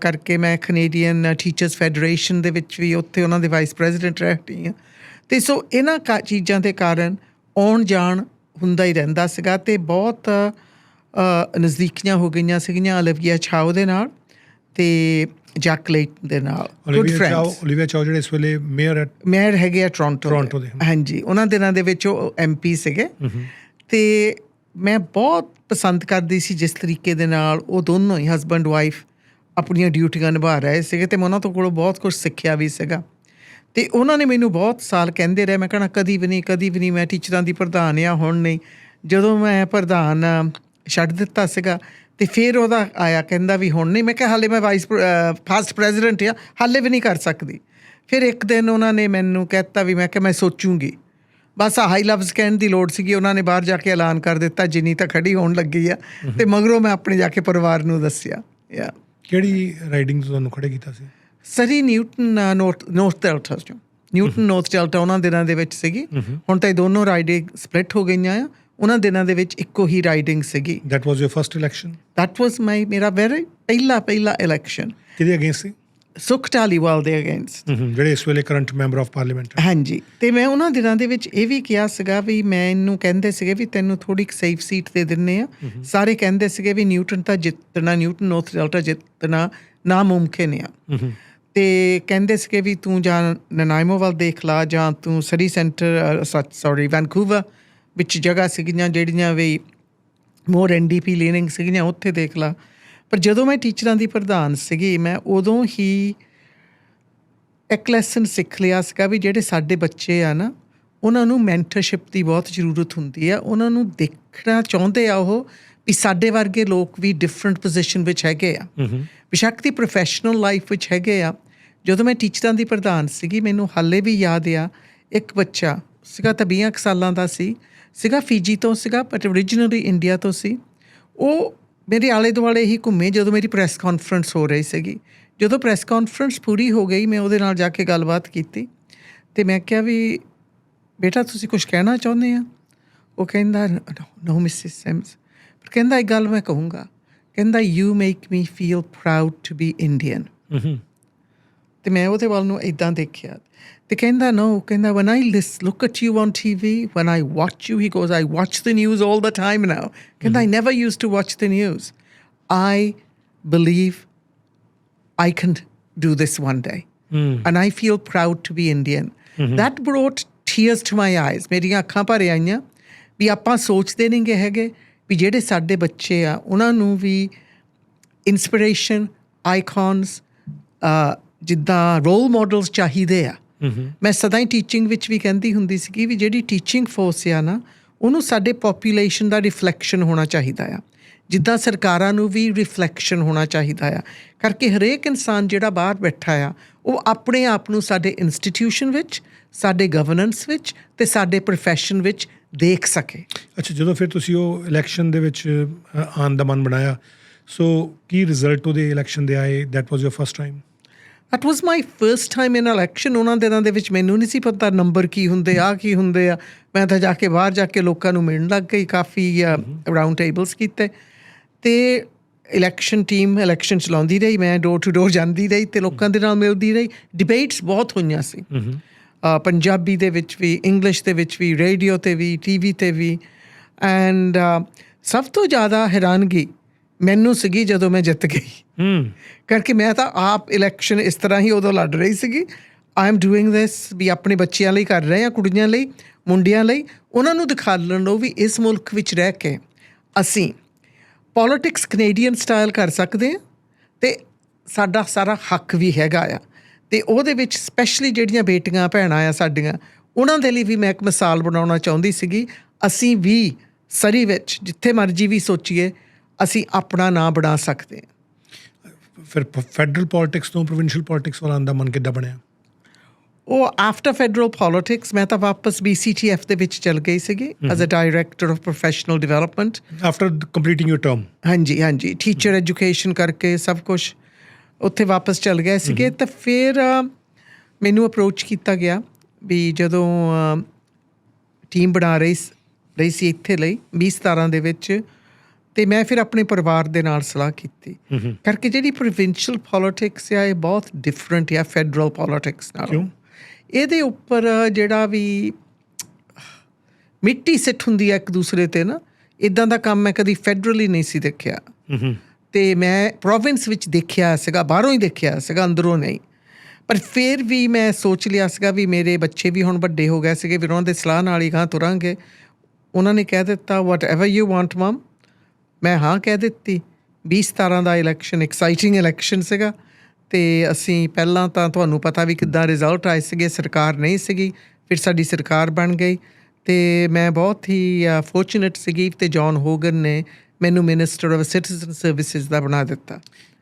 ਕਰਕੇ ਮੈਂ ਕੈਨੇਡੀਅਨ ਟੀਚਰਸ ਫੈਡਰੇਸ਼ਨ ਦੇ ਵਿੱਚ ਵੀ ਉੱਥੇ ਉਹਨਾਂ ਦੇ ਵਾਈਸ ਪ੍ਰੈਜ਼ੀਡੈਂਟ ਰਹੀ ਹਾਂ। ਅਤੇ ਸੋ ਇਹਨਾਂ ਚੀਜ਼ਾਂ ਦੇ ਕਾਰਨ ਆਉਣ ਜਾਣ ਹੁੰਦਾ ਹੀ ਰਹਿੰਦਾ ਸੀਗਾ, ਅਤੇ ਬਹੁਤ ਨਜ਼ਦੀਕੀਆਂ ਹੋ ਗਈਆਂ ਸੀਗੀਆਂ ਓਲੀਵੀਆ ਚਾਓ ਦੇ ਨਾਲ ਅਤੇ ਜੈਕ ਲੇਟਨ ਦੇ ਨਾਲ। ਓਲੀਵੀਆ ਚਾਓ ਜਿਹੜੇ ਇਸ ਵੇਲੇ ਮੇਅਰ ਹੈਗੇ ਆ ਟੋਰੰਟੋ ਦੇ। ਹਾਂਜੀ, ਉਹਨਾਂ ਦਿਨਾਂ ਦੇ ਵਿੱਚ ਉਹ MP ਸੀਗੇ, ਅਤੇ ਮੈਂ ਬਹੁਤ ਪਸੰਦ ਕਰਦੀ ਸੀ ਜਿਸ ਤਰੀਕੇ ਦੇ ਨਾਲ ਉਹ ਦੋਨੋਂ ਹੀ ਹਸਬੈਂਡ ਵਾਈਫ ਆਪਣੀਆਂ ਡਿਊਟੀਆਂ ਨਿਭਾ ਰਹੇ ਸੀਗੇ, ਅਤੇ ਮੈਂ ਉਹਨਾਂ ਤੋਂ ਕੋਲੋਂ ਬਹੁਤ ਕੁਛ ਸਿੱਖਿਆ ਵੀ ਸੀਗਾ। ਅਤੇ ਉਹਨਾਂ ਨੇ ਮੈਨੂੰ ਬਹੁਤ ਸਾਲ ਕਹਿੰਦੇ ਰਹੇ, ਮੈਂ ਕਹਿਣਾ ਕਦੀ ਵੀ ਨਹੀਂ, ਮੈਂ ਟੀਚਰਾਂ ਦੀ ਪ੍ਰਧਾਨ ਆ, ਹੁਣ ਨਹੀਂ। ਜਦੋਂ ਮੈਂ ਪ੍ਰਧਾਨ ਛੱਡ ਦਿੱਤਾ ਸੀਗਾ, ਅਤੇ ਫਿਰ ਉਹਦਾ ਆਇਆ ਕਹਿੰਦਾ ਵੀ ਹੁਣ ਨਹੀਂ। ਮੈਂ ਕਿਹਾ ਹਾਲੇ ਮੈਂ ਫਾਸਟ ਪ੍ਰੈਜ਼ੀਡੈਂਟ ਆ, ਹਾਲੇ ਵੀ ਨਹੀਂ ਕਰ ਸਕਦੀ। ਫਿਰ ਇੱਕ ਦਿਨ ਉਹਨਾਂ ਨੇ ਮੈਨੂੰ ਕਹਿ ਦਿੱਤਾ ਵੀ, ਮੈਂ ਕਿਹਾ ਮੈਂ ਸੋਚੂੰਗੀ। ਬਸ ਆਹੀ ਲਫ਼ਜ਼ ਕਹਿਣ ਦੀ ਲੋੜ ਸੀਗੀ, ਉਹਨਾਂ ਨੇ ਬਾਹਰ ਜਾ ਕੇ ਐਲਾਨ ਕਰ ਦਿੱਤਾ ਜਿੰਨੀ ਤਾਂ ਖੜੀ ਹੋਣ ਲੱਗੀ ਆ। ਤੇ ਮਗਰੋਂ ਮੈਂ ਆਪਣੇ ਜਾ ਕੇ ਪਰਿਵਾਰ ਨੂੰ ਦੱਸਿਆ। ਯਾ ਕਿਹੜੀ ਰਾਈਡਿੰਗ ਤੁਹਾਨੂੰ ਖੜੇ ਕੀਤਾ ਸੀ? ਸਰੀ ਨਿਊਟਨ ਨੌਰਥ ਡੈਲਟਾ 'ਚੋਂ, ਨਿਊਟਨ ਨੌਰਥ ਡੈਲਟਾ ਉਹਨਾਂ ਦਿਨਾਂ ਦੇ ਵਿੱਚ ਸੀਗੀ। ਹੁਣ ਤਾਂ ਇਹ ਦੋਨੋਂ ਰਾਈਡਿੰਗ ਸਪਲਿਟ ਹੋ ਗਈਆਂ ਆ। ਉਹਨਾਂ ਦਿਨਾਂ ਦੇ ਵਿੱਚ ਇੱਕੋ ਹੀ ਰਾਈਡਿੰਗ ਸੀਗੀ। That was your first election? That was ਮੇਰਾ ਪਹਿਲਾ ਇਲੈਕਸ਼ਨ। ਕਿਹਦੇ ਅਗੇਂਸਟ ਸੀ? ਸੁਖ ਧਾਲੀਵਾਲ ਦੇ ਅਗੇਂਸਟ, ਜਿਹੜੇ ਇਸ ਵੇਲੇ ਕਰੰਟ ਮੈਂਬਰ ਆਫ ਪਾਰਲੀਮੈਂਟ। ਹਾਂਜੀ। ਤੇ ਮੈਂ ਉਹਨਾਂ ਦਿਨਾਂ ਦੇ ਵਿੱਚ ਇਹ ਵੀ ਕਿਹਾ ਸੀਗਾ ਵੀ ਮੈਨੂੰ ਕਹਿੰਦੇ ਸੀਗੇ ਵੀ ਤੈਨੂੰ ਥੋੜ੍ਹੀ ਸੇਫ ਸੀਟ ਦੇ ਦਿੰਦੇ ਆ। ਸਾਰੇ ਕਹਿੰਦੇ ਸੀਗੇ ਵੀ ਨਿਊਟਨ ਤਾਂ ਜਿੱਤਣਾ, ਨਿਊਟਨ ਨੌਰਥ ਡੈਲਟਾ ਜਿੱਤਣਾ ਨਾਮੁਮਕਿਨ ਆ। ਤੇ ਕਹਿੰਦੇ ਸੀਗੇ ਵੀ ਤੂੰ ਜਾਂ ਨਨਾਇਮੋ ਵੱਲ ਦੇਖ ਲਾ ਜਾਂ ਤੂੰ ਸਰੀ ਸੈਂਟਰ ਵੈਨਕੂਵਰ ਵਿੱਚ ਜਗ੍ਹਾ ਸੀਗੀਆਂ ਜਿਹੜੀਆਂ ਵੀ ਮੋਰ NDP ਲੀਨਿੰਗ ਸੀਗੀਆਂ, ਉੱਥੇ ਦੇਖ ਲਾ। ਪਰ ਜਦੋਂ ਮੈਂ ਟੀਚਰਾਂ ਦੀ ਪ੍ਰਧਾਨ ਸੀਗੀ, ਮੈਂ ਉਦੋਂ ਹੀ ਇੱਕ ਲੈਸਨ ਸਿੱਖ ਲਿਆ ਸੀਗਾ ਵੀ ਜਿਹੜੇ ਸਾਡੇ ਬੱਚੇ ਆ ਨਾ, ਉਹਨਾਂ ਨੂੰ ਮੈਂਟਰਸ਼ਿਪ ਦੀ ਬਹੁਤ ਜ਼ਰੂਰਤ ਹੁੰਦੀ ਆ। ਉਹਨਾਂ ਨੂੰ ਦੇਖਣਾ ਚਾਹੁੰਦੇ ਆ ਉਹ ਵੀ ਸਾਡੇ ਵਰਗੇ ਲੋਕ ਵੀ ਡਿਫਰੈਂਟ ਪੋਜੀਸ਼ਨ ਵਿੱਚ ਹੈਗੇ ਆ, ਬੇਸ਼ੱਕ ਦੀ ਪ੍ਰੋਫੈਸ਼ਨਲ ਲਾਈਫ ਵਿੱਚ ਹੈਗੇ ਆ। ਜਦੋਂ ਮੈਂ ਟੀਚਰਾਂ ਦੀ ਪ੍ਰਧਾਨ ਸੀਗੀ, ਮੈਨੂੰ ਹਾਲੇ ਵੀ ਯਾਦ ਆ, ਇੱਕ ਬੱਚਾ ਸੀਗਾ ਤਾਂ 20 ਕੁ ਸਾਲਾਂ ਦਾ ਸੀਗਾ ਫੀਜੀ ਤੋਂ ਸੀਗਾ, ਬਟ ਓਰੀਜਨਲੀ ਇੰਡੀਆ ਤੋਂ ਸੀ। ਉਹ ਮੇਰੇ ਆਲੇ ਦੁਆਲੇ ਹੀ ਘੁੰਮੇ ਜਦੋਂ ਮੇਰੀ ਪ੍ਰੈਸ ਕਾਨਫਰੰਸ ਹੋ ਰਹੀ ਸੀਗੀ। ਜਦੋਂ ਪ੍ਰੈਸ ਕਾਨਫਰੰਸ ਪੂਰੀ ਹੋ ਗਈ, ਮੈਂ ਉਹਦੇ ਨਾਲ ਜਾ ਕੇ ਗੱਲਬਾਤ ਕੀਤੀ ਅਤੇ ਮੈਂ ਕਿਹਾ ਵੀ ਬੇਟਾ ਤੁਸੀਂ ਕੁਛ ਕਹਿਣਾ ਚਾਹੁੰਦੇ ਆ? ਉਹ ਕਹਿੰਦਾ ਨੋ ਮਿਸਿਸ ਸੈਮਸ, ਪਰ ਕਹਿੰਦਾ ਇੱਕ ਗੱਲ ਮੈਂ ਕਹੂੰਗਾ, ਕਹਿੰਦਾ you make me feel proud to be Indian. ਅਤੇ ਮੈਂ ਉਹਦੇ ਵੱਲ ਨੂੰ ਇੱਦਾਂ ਦੇਖਿਆ ਅਤੇ ਕਹਿੰਦਾ ਨੋ, ਕਹਿੰਦਾ when I look at you on TV, when I watch you, he goes, I watch the news all the time now. ਕਹਿੰਦਾ I never used to watch the news. I believe I can do this one day. And I feel proud to be Indian. That brought tears to my eyes. ਮੇਰੀਆਂ ਅੱਖਾਂ ਭਰ ਆਈਆਂ ਵੀ ਆਪਾਂ ਸੋਚਦੇ ਨਹੀਂ ਗੇ ਹੈਗੇ ਵੀ ਜਿਹੜੇ ਸਾਡੇ ਬੱਚੇ ਆ ਉਹਨਾਂ ਨੂੰ ਵੀ ਇੰਸਪੀਰੇਸ਼ਨ, ਆਈਕਨਸ, ਜਿੱਦਾਂ ਰੋਲ ਮਾਡਲਸ ਚਾਹੀਦੇ ਆ। ਮੈਂ ਸਦਾ ਹੀ ਟੀਚਿੰਗ ਵਿੱਚ ਵੀ ਕਹਿੰਦੀ ਹੁੰਦੀ ਸੀਗੀ ਵੀ ਜਿਹੜੀ ਟੀਚਿੰਗ ਫੋਰਸ ਆ ਨਾ, ਉਹਨੂੰ ਸਾਡੇ ਪੋਪੂਲੇਸ਼ਨ ਦਾ ਰਿਫਲੈਕਸ਼ਨ ਹੋਣਾ ਚਾਹੀਦਾ ਆ, ਜਿੱਦਾਂ ਸਰਕਾਰਾਂ ਨੂੰ ਵੀ ਰਿਫਲੈਕਸ਼ਨ ਹੋਣਾ ਚਾਹੀਦਾ ਆ। ਕਰਕੇ ਹਰੇਕ ਇਨਸਾਨ ਜਿਹੜਾ ਬਾਹਰ ਬੈਠਾ ਆ, ਉਹ ਆਪਣੇ ਆਪ ਨੂੰ ਸਾਡੇ ਇੰਸਟੀਟਿਊਸ਼ਨ ਵਿੱਚ, ਸਾਡੇ ਗਵਰਨੈਂਸ ਵਿੱਚ ਅਤੇ ਸਾਡੇ ਪ੍ਰੋਫੈਸ਼ਨ ਵਿੱਚ ਦੇਖ ਸਕੇ। ਅੱਛਾ, ਜਦੋਂ ਫਿਰ ਤੁਸੀਂ ਉਹ ਇਲੈਕਸ਼ਨ ਦੇ ਵਿੱਚ ਆਉਣ ਦਾ ਮਨ ਬਣਾਇਆ, ਸੋ ਕੀ ਰਿਜ਼ਲਟ ਉਹਦੇ ਇਲੈਕਸ਼ਨ ਦੇ ਆਏ? That was your first time? That was my first time in election. ਉਹਨਾਂ ਦਿਨਾਂ ਦੇ ਵਿੱਚ ਮੈਨੂੰ ਨਹੀਂ ਸੀ ਪਤਾ ਨੰਬਰ ਕੀ ਹੁੰਦੇ ਆ, ਕੀ ਹੁੰਦੇ ਆ। ਮੈਂ ਤਾਂ ਜਾ ਕੇ ਬਾਹਰ ਜਾ ਕੇ ਲੋਕਾਂ ਨੂੰ ਮਿਲਣ ਲੱਗ ਗਈ, ਕਾਫੀ ਰਾਊਂਡ ਟੇਬਲਸ ਕੀਤੇ ਅਤੇ ਇਲੈਕਸ਼ਨ ਟੀਮ ਇਲੈਕਸ਼ਨ ਚਲਾਉਂਦੀ ਰਹੀ। ਮੈਂ ਡੋਰ ਟੂ ਡੋਰ ਜਾਂਦੀ ਰਹੀ ਅਤੇ ਲੋਕਾਂ ਦੇ ਨਾਲ ਮਿਲਦੀ ਰਹੀ। ਡਿਬੇਟਸ ਬਹੁਤ ਹੋਈਆਂ ਸੀ, ਪੰਜਾਬੀ ਦੇ ਵਿੱਚ ਵੀ, ਇੰਗਲਿਸ਼ ਦੇ ਵਿੱਚ ਵੀ, ਰੇਡੀਓ 'ਤੇ ਵੀ, TV 'ਤੇ ਵੀ। ਐਂਡ ਸਭ ਤੋਂ ਜ਼ਿਆਦਾ ਹੈਰਾਨਗੀ ਮੈਨੂੰ ਸੀਗੀ ਜਦੋਂ ਮੈਂ ਜਿੱਤ ਗਈ। ਕਰਕੇ ਮੈਂ ਤਾਂ ਆਪ ਇਲੈਕਸ਼ਨ ਇਸ ਤਰ੍ਹਾਂ ਹੀ ਉਦੋਂ ਲੜ ਰਹੀ ਸੀਗੀ। ਆਈ ਐਮ ਡੂਇੰਗ ਦਿਸ ਵੀ ਆਪਣੇ ਬੱਚਿਆਂ ਲਈ ਕਰ ਰਹੇ ਹਾਂ, ਕੁੜੀਆਂ ਲਈ, ਮੁੰਡਿਆਂ ਲਈ। ਉਹਨਾਂ ਨੂੰ ਦਿਖਾਉਣ ਲਓ ਵੀ ਇਸ ਮੁਲਕ ਵਿੱਚ ਰਹਿ ਕੇ ਅਸੀਂ ਪੋਲੀਟਿਕਸ ਕੈਨੇਡੀਅਨ ਸਟਾਈਲ ਕਰ ਸਕਦੇ ਹਾਂ ਅਤੇ ਸਾਡਾ ਸਾਰਾ ਹੱਕ ਵੀ ਹੈਗਾ ਆ। ਅਤੇ ਉਹਦੇ ਵਿੱਚ ਸਪੈਸ਼ਲੀ ਜਿਹੜੀਆਂ ਬੇਟੀਆਂ ਭੈਣਾਂ ਆ ਸਾਡੀਆਂ, ਉਹਨਾਂ ਦੇ ਲਈ ਵੀ ਮੈਂ ਇੱਕ ਮਿਸਾਲ ਬਣਾਉਣਾ ਚਾਹੁੰਦੀ ਸੀਗੀ। ਅਸੀਂ ਵੀ ਸਰੀ ਵਿੱਚ ਜਿੱਥੇ ਮਰਜ਼ੀ ਵੀ ਸੋਚੀਏ, ਅਸੀਂ ਆਪਣਾ ਨਾਂ ਬਣਾ ਸਕਦੇ ਹਾਂ। ਫਿਰ ਫੈਡਰਲ ਪੋਲੀਟਿਕਸ ਤੋਂ ਪ੍ਰੋਵਿੰਸ਼ੀਅਲ ਪੋਲੀਟਿਕਸ ਵੱਲ ਆਉਣ ਦਾ ਮਨ ਕਿੱਦਾਂ ਬਣਿਆ? ਉਹ ਆਫਟਰ ਫੈਡਰਲ ਪੋਲੀਟਿਕਸ ਮੈਂ ਤਾਂ ਵਾਪਸ BCTF ਦੇ ਵਿੱਚ ਚਲ ਗਈ ਸੀਗੀ as a director of professional development. After completing your term? ਹਾਂਜੀ, ਟੀਚਰ ਐਜੂਕੇਸ਼ਨ ਕਰਕੇ ਸਭ ਕੁਛ ਉੱਥੇ ਵਾਪਸ ਚਲ ਗਏ ਸੀਗੇ। ਤਾਂ ਫਿਰ ਮੈਨੂੰ ਅਪਰੋਚ ਕੀਤਾ ਗਿਆ ਵੀ ਜਦੋਂ ਟੀਮ ਬਣਾ ਰਹੀ ਸੀ ਇੱਥੇ ਲਈ 2017 ਦੇ ਵਿੱਚ, ਅਤੇ ਮੈਂ ਫਿਰ ਆਪਣੇ ਪਰਿਵਾਰ ਦੇ ਨਾਲ ਸਲਾਹ ਕੀਤੀ। ਕਰਕੇ ਜਿਹੜੀ ਪ੍ਰੋਵਿੰਸ਼ੀਅਲ ਪੋਲੀਟਿਕਸ ਆ, ਇਹ ਬਹੁਤ ਡਿਫਰੈਂਟ ਆ ਫੈਡਰਲ ਪੋਲੀਟਿਕਸ ਨਾਲ। ਇਹਦੇ ਉੱਪਰ ਜਿਹੜਾ ਵੀ ਮਿੱਟੀ ਸਿੱਟ ਹੁੰਦੀ ਆ ਇੱਕ ਦੂਸਰੇ 'ਤੇ ਨਾ, ਇੱਦਾਂ ਦਾ ਕੰਮ ਮੈਂ ਕਦੀ ਫੈਡਰਲੀ ਨਹੀਂ ਸੀ ਦੇਖਿਆ। ਅਤੇ ਮੈਂ ਪ੍ਰੋਵਿੰਸ ਵਿੱਚ ਦੇਖਿਆ ਸੀਗਾ, ਬਾਹਰੋਂ ਹੀ ਦੇਖਿਆ ਸੀਗਾ, ਅੰਦਰੋਂ ਨਹੀਂ। ਪਰ ਫਿਰ ਵੀ ਮੈਂ ਸੋਚ ਲਿਆ ਸੀਗਾ ਵੀ ਮੇਰੇ ਬੱਚੇ ਵੀ ਹੁਣ ਵੱਡੇ ਹੋ ਗਏ ਸੀਗੇ, ਫਿਰ ਉਹਨਾਂ ਦੇ ਸਲਾਹ ਨਾਲ ਹੀ ਗਾਂ ਤੁਰਾਂਗੇ। ਉਹਨਾਂ ਨੇ ਕਹਿ ਦਿੱਤਾ ਵਾਟ ਐਵਰ ਯੂ ਵਾਂਟ ਮਮ। ਮੈਂ ਹਾਂ ਕਹਿ ਦਿੱਤੀ। 2017 ਦਾ ਇਲੈਕਸ਼ਨ ਐਕਸਾਈਟਿੰਗ ਇਲੈਕਸ਼ਨ ਸੀਗਾ ਅਤੇ ਅਸੀਂ ਪਹਿਲਾਂ ਤਾਂ ਤੁਹਾਨੂੰ ਪਤਾ ਵੀ ਕਿੱਦਾਂ ਰਿਜ਼ਲਟ ਆਏ ਸੀਗੇ, ਸਰਕਾਰ ਨਹੀਂ ਸੀਗੀ, ਫਿਰ ਸਾਡੀ ਸਰਕਾਰ ਬਣ ਗਈ ਅਤੇ ਮੈਂ ਬਹੁਤ ਹੀ ਫੋਰਚੂਨੇਟ ਸੀਗੀ ਅਤੇ ਜੌਨ ਹੋਗਨ ਨੇ ਮੈਨੂੰ ਮਿਨਿਸਟਰ ਆਫ ਸਿਟੀਜ਼ਨ ਸਰਵਿਸਿਜ਼ ਦਾ ਬਣਾ ਦਿੱਤਾ।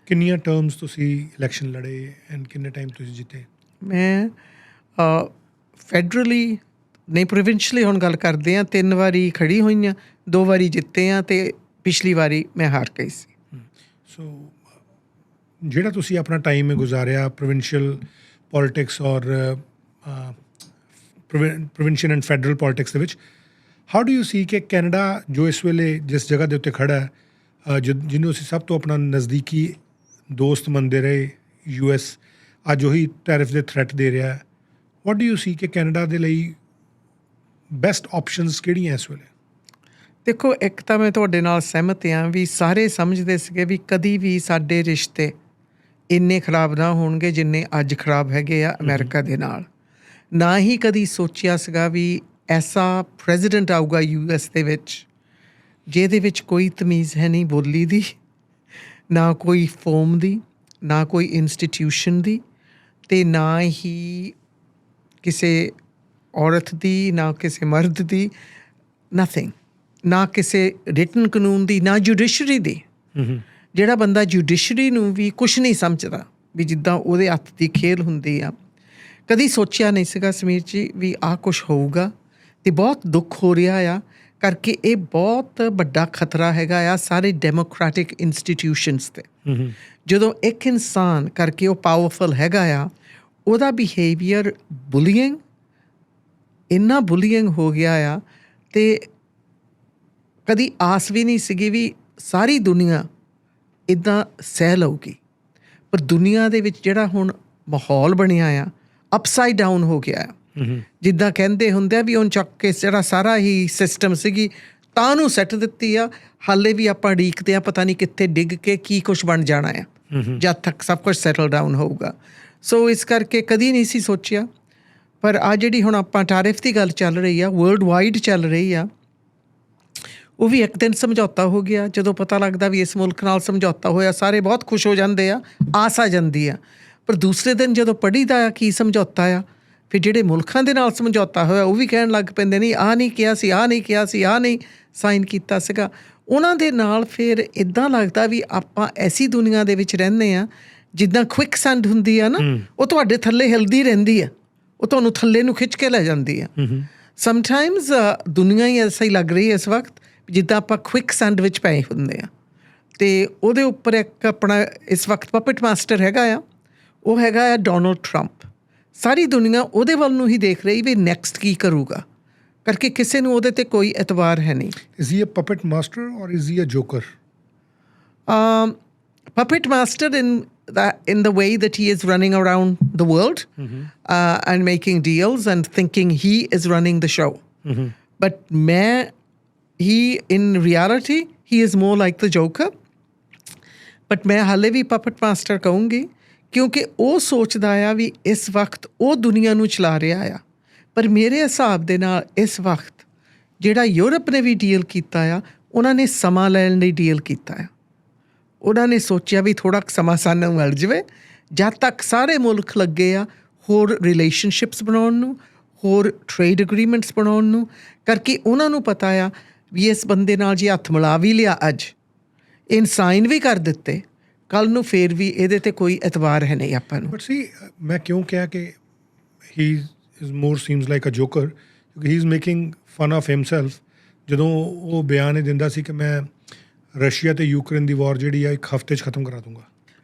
ਕਿੰਨੀਆਂ ਟਰਮਸ ਤੁਸੀਂ ਇਲੈਕਸ਼ਨ ਲੜੇ ਐਂਡ ਕਿੰਨੇ ਟਾਈਮ ਤੁਸੀਂ ਜਿੱਤੇ? ਮੈਂ ਫੈਡਰਲੀ ਨਹੀਂ ਪ੍ਰੋਵਿੰਸ਼ਲੀ ਹੁਣ ਗੱਲ ਕਰਦੇ ਹਾਂ 3 ਵਾਰੀ ਖੜੀ ਹੋਈਆਂ 2 ਵਾਰੀ ਜਿੱਤੇ ਆ ਅਤੇ ਪਿਛਲੀ ਵਾਰੀ ਮੈਂ ਹਾਰ ਗਈ ਸੀ। ਸੋ ਜਿਹੜਾ ਤੁਸੀਂ ਆਪਣਾ ਟਾਈਮ ਗੁਜ਼ਾਰਿਆ ਪ੍ਰੋਵਿੰਸ਼ੀਅਲ ਪੋਲੀਟਿਕਸ ਔਰ ਪ੍ਰੋਵਿੰਸ਼ੀਅਲ ਐਂਡ ਫੈਡਰਲ ਪੋਲੀਟਿਕਸ ਦੇ ਵਿੱਚ, ਹਾਊ ਡੂ ਯੂ ਸੀ ਕਿ ਕੈਨੇਡਾ ਜੋ ਇਸ ਵੇਲੇ ਜਿਸ ਜਗ੍ਹਾ ਦੇ ਉੱਤੇ ਖੜਾ ਹੈ, ਜਿਹਨੂੰ ਅਸੀਂ ਸਭ ਤੋਂ ਆਪਣਾ ਨਜ਼ਦੀਕੀ ਦੋਸਤ ਮੰਨਦੇ ਰਹੇ, US ਅੱਜ ਉਹੀ ਟੈਰਿਫ ਦੇ ਥ੍ਰੈਟ ਦੇ ਰਿਹਾ ਹੈ, ਵਾਟ ਡੂ ਯੂ ਸੀ ਕਿ ਕੈਨੇਡਾ ਦੇ ਲਈ ਬੈਸਟ ਆਪਸ਼ਨਸ ਕਿਹੜੀਆਂ ਇਸ ਵੇਲੇ? ਦੇਖੋ, ਇੱਕ ਤਾਂ ਮੈਂ ਤੁਹਾਡੇ ਨਾਲ ਸਹਿਮਤ ਹਾਂ ਵੀ ਸਾਰੇ ਸਮਝਦੇ ਸੀਗੇ ਵੀ ਕਦੀ ਵੀ ਸਾਡੇ ਰਿਸ਼ਤੇ ਇੰਨੇ ਖਰਾਬ ਨਾ ਹੋਣਗੇ ਜਿੰਨੇ ਅੱਜ ਖਰਾਬ ਹੈਗੇ ਆ ਅਮਰੀਕਾ ਦੇ ਨਾਲ। ਨਾ ਹੀ ਕਦੀ ਸੋਚਿਆ ਸੀਗਾ ਵੀ ਐਸਾ ਪ੍ਰੈਜ਼ੀਡੈਂਟ ਆਊਗਾ US ਦੇ ਵਿੱਚ ਜਿਹਦੇ ਵਿੱਚ ਕੋਈ ਤਮੀਜ਼ ਹੈ ਨਹੀਂ ਬੋਲੀ ਦੀ, ਨਾ ਕੋਈ ਫੋਮ ਦੀ, ਨਾ ਕੋਈ ਇੰਸਟੀਟਿਊਸ਼ਨ ਦੀ, ਅਤੇ ਨਾ ਹੀ ਕਿਸੇ ਔਰਤ ਦੀ, ਨਾ ਕਿਸੇ ਮਰਦ ਦੀ, ਨਥਿੰਗ, ਨਾ ਕਿਸੇ ਰਿਟਨ ਕਾਨੂੰਨ ਦੀ, ਨਾ ਜੁਡੀਸ਼ਰੀ ਦੀ। ਜਿਹੜਾ ਬੰਦਾ ਜੁਡੀਸ਼ਰੀ ਨੂੰ ਵੀ ਕੁਛ ਨਹੀਂ ਸਮਝਦਾ ਵੀ ਜਿੱਦਾਂ ਉਹਦੇ ਹੱਥ ਦੀ ਖੇਲ ਹੁੰਦੀ ਆ, ਕਦੀ ਸੋਚਿਆ ਨਹੀਂ ਸੀਗਾ ਸਮੀਰ ਜੀ ਵੀ ਆਹ ਕੁਛ ਹੋਊਗਾ। ਅਤੇ ਬਹੁਤ ਦੁੱਖ ਹੋ ਰਿਹਾ ਆ ਕਰਕੇ ਇਹ ਬਹੁਤ ਵੱਡਾ ਖਤਰਾ ਹੈਗਾ ਆ ਸਾਰੇ ਡੈਮੋਕ੍ਰੈਟਿਕ ਇੰਸਟੀਟਿਊਸ਼ਨਸ 'ਤੇ। ਜਦੋਂ ਇੱਕ ਇਨਸਾਨ ਕਰਕੇ ਉਹ ਪਾਵਰਫੁਲ ਹੈਗਾ ਆ, ਉਹਦਾ ਬਿਹੇਵੀਅਰ ਬੁਲੀਇੰਗ, ਇੰਨਾ ਬੁਲੀਇੰਗ ਹੋ ਗਿਆ ਆ, ਅਤੇ ਕਦੀ ਆਸ ਵੀ ਨਹੀਂ ਸੀਗੀ ਵੀ ਸਾਰੀ ਦੁਨੀਆ ਇੱਦਾਂ ਸਹਿ ਲਊਗੀ। ਪਰ ਦੁਨੀਆ ਦੇ ਵਿੱਚ ਜਿਹੜਾ ਹੁਣ ਮਾਹੌਲ ਬਣਿਆ ਆ, ਅਪਸਾਈਡ ਡਾਊਨ ਹੋ ਗਿਆ ਆ। ਜਿੱਦਾਂ ਕਹਿੰਦੇ ਹੁੰਦੇ ਆ ਵੀ ਉਹਨੂੰ ਚੱਕ ਕੇ ਜਿਹੜਾ ਸਾਰਾ ਹੀ ਸਿਸਟਮ ਸੀਗੀ ਤਾਂ ਉਹਨੂੰ ਸੈੱਟ ਦਿੱਤੀ ਆ, ਹਾਲੇ ਵੀ ਆਪਾਂ ਉਡੀਕਦੇ ਹਾਂ ਪਤਾ ਨਹੀਂ ਕਿੱਥੇ ਡਿੱਗ ਕੇ ਕੀ ਕੁਛ ਬਣ ਜਾਣਾ ਆ ਜਦ ਤੱਕ ਸਭ ਕੁਛ ਸੈਟਲ ਡਾਊਨ ਹੋਊਗਾ। ਸੋ ਇਸ ਕਰਕੇ ਕਦੀ ਨਹੀਂ ਸੀ ਸੋਚਿਆ। ਪਰ ਆ ਜਿਹੜੀ ਹੁਣ ਆਪਾਂ ਟੈਰਿਫ ਦੀ ਗੱਲ ਚੱਲ ਰਹੀ ਆ, ਵਰਲਡ ਵਾਈਡ ਚੱਲ ਰਹੀ ਆ, ਉਹ ਵੀ ਇੱਕ ਦਿਨ ਸਮਝੌਤਾ ਹੋ ਗਿਆ। ਜਦੋਂ ਪਤਾ ਲੱਗਦਾ ਵੀ ਇਸ ਮੁਲਕ ਨਾਲ ਸਮਝੌਤਾ ਹੋਇਆ, ਸਾਰੇ ਬਹੁਤ ਖੁਸ਼ ਹੋ ਜਾਂਦੇ ਆ, ਆਸ ਆ ਜਾਂਦੀ ਆ। ਪਰ ਦੂਸਰੇ ਦਿਨ ਜਦੋਂ ਪੜ੍ਹੀਦਾ ਆ ਕੀ ਸਮਝੌਤਾ ਆ, ਫਿਰ ਜਿਹੜੇ ਮੁਲਕਾਂ ਦੇ ਨਾਲ ਸਮਝੌਤਾ ਹੋਇਆ ਉਹ ਵੀ ਕਹਿਣ ਲੱਗ ਪੈਂਦੇ ਨਹੀਂ ਆਹ ਨਹੀਂ ਕਿਹਾ ਸੀ, ਆਹ ਨਹੀਂ ਕਿਹਾ ਸੀ, ਆਹ ਨਹੀਂ ਸਾਈਨ ਕੀਤਾ ਸੀਗਾ। ਉਹਨਾਂ ਦੇ ਨਾਲ ਫਿਰ ਇੱਦਾਂ ਲੱਗਦਾ ਵੀ ਆਪਾਂ ਐਸੀ ਦੁਨੀਆ ਦੇ ਵਿੱਚ ਰਹਿੰਦੇ ਹਾਂ ਜਿੱਦਾਂ ਕੁਇਕ ਸੈਂਡ ਹੁੰਦੀ ਆ ਨਾ, ਉਹ ਤੁਹਾਡੇ ਥੱਲੇ ਹਿਲਦੀ ਰਹਿੰਦੀ ਆ, ਉਹ ਤੁਹਾਨੂੰ ਥੱਲੇ ਨੂੰ ਖਿੱਚ ਕੇ ਲੈ ਜਾਂਦੀ ਆ। ਸਮਟਾਈਮਜ਼ ਦੁਨੀਆ ਹੀ ਐਸਾ ਹੀ ਲੱਗ ਰਹੀ ਹੈ ਇਸ ਵਕਤ ਜਿੱਦਾਂ ਆਪਾਂ ਕੁਇਕ ਸੈਂਡ ਵਿੱਚ ਪਏ ਹੁੰਦੇ ਆ। ਅਤੇ ਉਹਦੇ ਉੱਪਰ ਇੱਕ ਆਪਣਾ ਇਸ ਵਕਤ ਪਪਟ ਮਾਸਟਰ ਹੈਗਾ ਆ, ਉਹ ਹੈਗਾ ਆ ਡੋਨਲਡ ਟਰੰਪ। ਸਾਰੀ ਦੁਨੀਆ ਉਹਦੇ ਵੱਲ ਨੂੰ ਹੀ ਦੇਖ ਰਹੀ ਵੀ ਨੈਕਸਟ ਕੀ ਕਰੂਗਾ, ਕਰਕੇ ਕਿਸੇ ਨੂੰ ਉਹਦੇ 'ਤੇ ਕੋਈ ਐਤਬਾਰ ਹੈ ਨਹੀਂ। Is he a puppet master or is he a joker? Puppet master in the way that he is running around the world and making deals and thinking he is running the show. But in reality he is more like the joker. But ਮੈਂ ਹਾਲੇ ਵੀ puppet master ਕਹੂੰਗੀ ਕਿਉਂਕਿ ਉਹ ਸੋਚਦਾ ਆ ਵੀ ਇਸ ਵਕਤ ਉਹ ਦੁਨੀਆ ਨੂੰ ਚਲਾ ਰਿਹਾ ਆ। ਪਰ ਮੇਰੇ ਹਿਸਾਬ ਦੇ ਨਾਲ ਇਸ ਵਕਤ ਜਿਹੜਾ ਯੂਰਪ ਨੇ ਵੀ ਡੀਲ ਕੀਤਾ ਆ, ਉਹਨਾਂ ਨੇ ਸਮਾਂ ਲੈਣ ਲਈ ਡੀਲ ਕੀਤਾ ਆ। ਉਹਨਾਂ ਨੇ ਸੋਚਿਆ ਵੀ ਥੋੜ੍ਹਾ ਸਮਾਂ ਸਾਨੂੰ ਮਿਲ ਜਾਵੇ, ਜਦ ਤੱਕ ਸਾਰੇ ਮੁਲਕ ਲੱਗੇ ਆ ਹੋਰ ਰਿਲੇਸ਼ਨਸ਼ਿਪਸ ਬਣਾਉਣ ਨੂੰ, ਹੋਰ ਟਰੇਡ ਅਗਰੀਮੈਂਟਸ ਬਣਾਉਣ ਨੂੰ, ਕਰਕੇ ਉਹਨਾਂ ਨੂੰ ਪਤਾ ਆ ਵੀ ਇਸ ਬੰਦੇ ਨਾਲ ਜੇ ਹੱਥ ਮਿਲਾ ਵੀ ਲਿਆ ਅੱਜ, ਇਹ ਸਾਈਨ ਵੀ ਕਰ ਦਿੱਤੇ, ਕੱਲ੍ਹ ਨੂੰ ਫਿਰ ਵੀ ਇਹਦੇ 'ਤੇ ਕੋਈ ਐਤਬਾਰ ਹੈ ਨਹੀਂ ਆਪਾਂ ਨੂੰ। ਬਟ ਸੀ ਮੈਂ ਕਿਉਂ ਕਿਹਾ ਕਿ he is more seems like a joker, ਕਿਉਂਕਿ he is making fun of himself. ਜਦੋਂ ਉਹ ਬਿਆਨ ਇਹ ਦਿੰਦਾ ਸੀ ਕਿ ਮੈਂ ਰਸ਼ੀਆ ਅਤੇ ਯੂਕਰੇਨ ਦੀ ਵਾਰ ਜਿਹੜੀ ਆ 1 ਹਫ਼ਤੇ 'ਚ ਖਤਮ ਕਰਾ ਦੂੰਗਾ,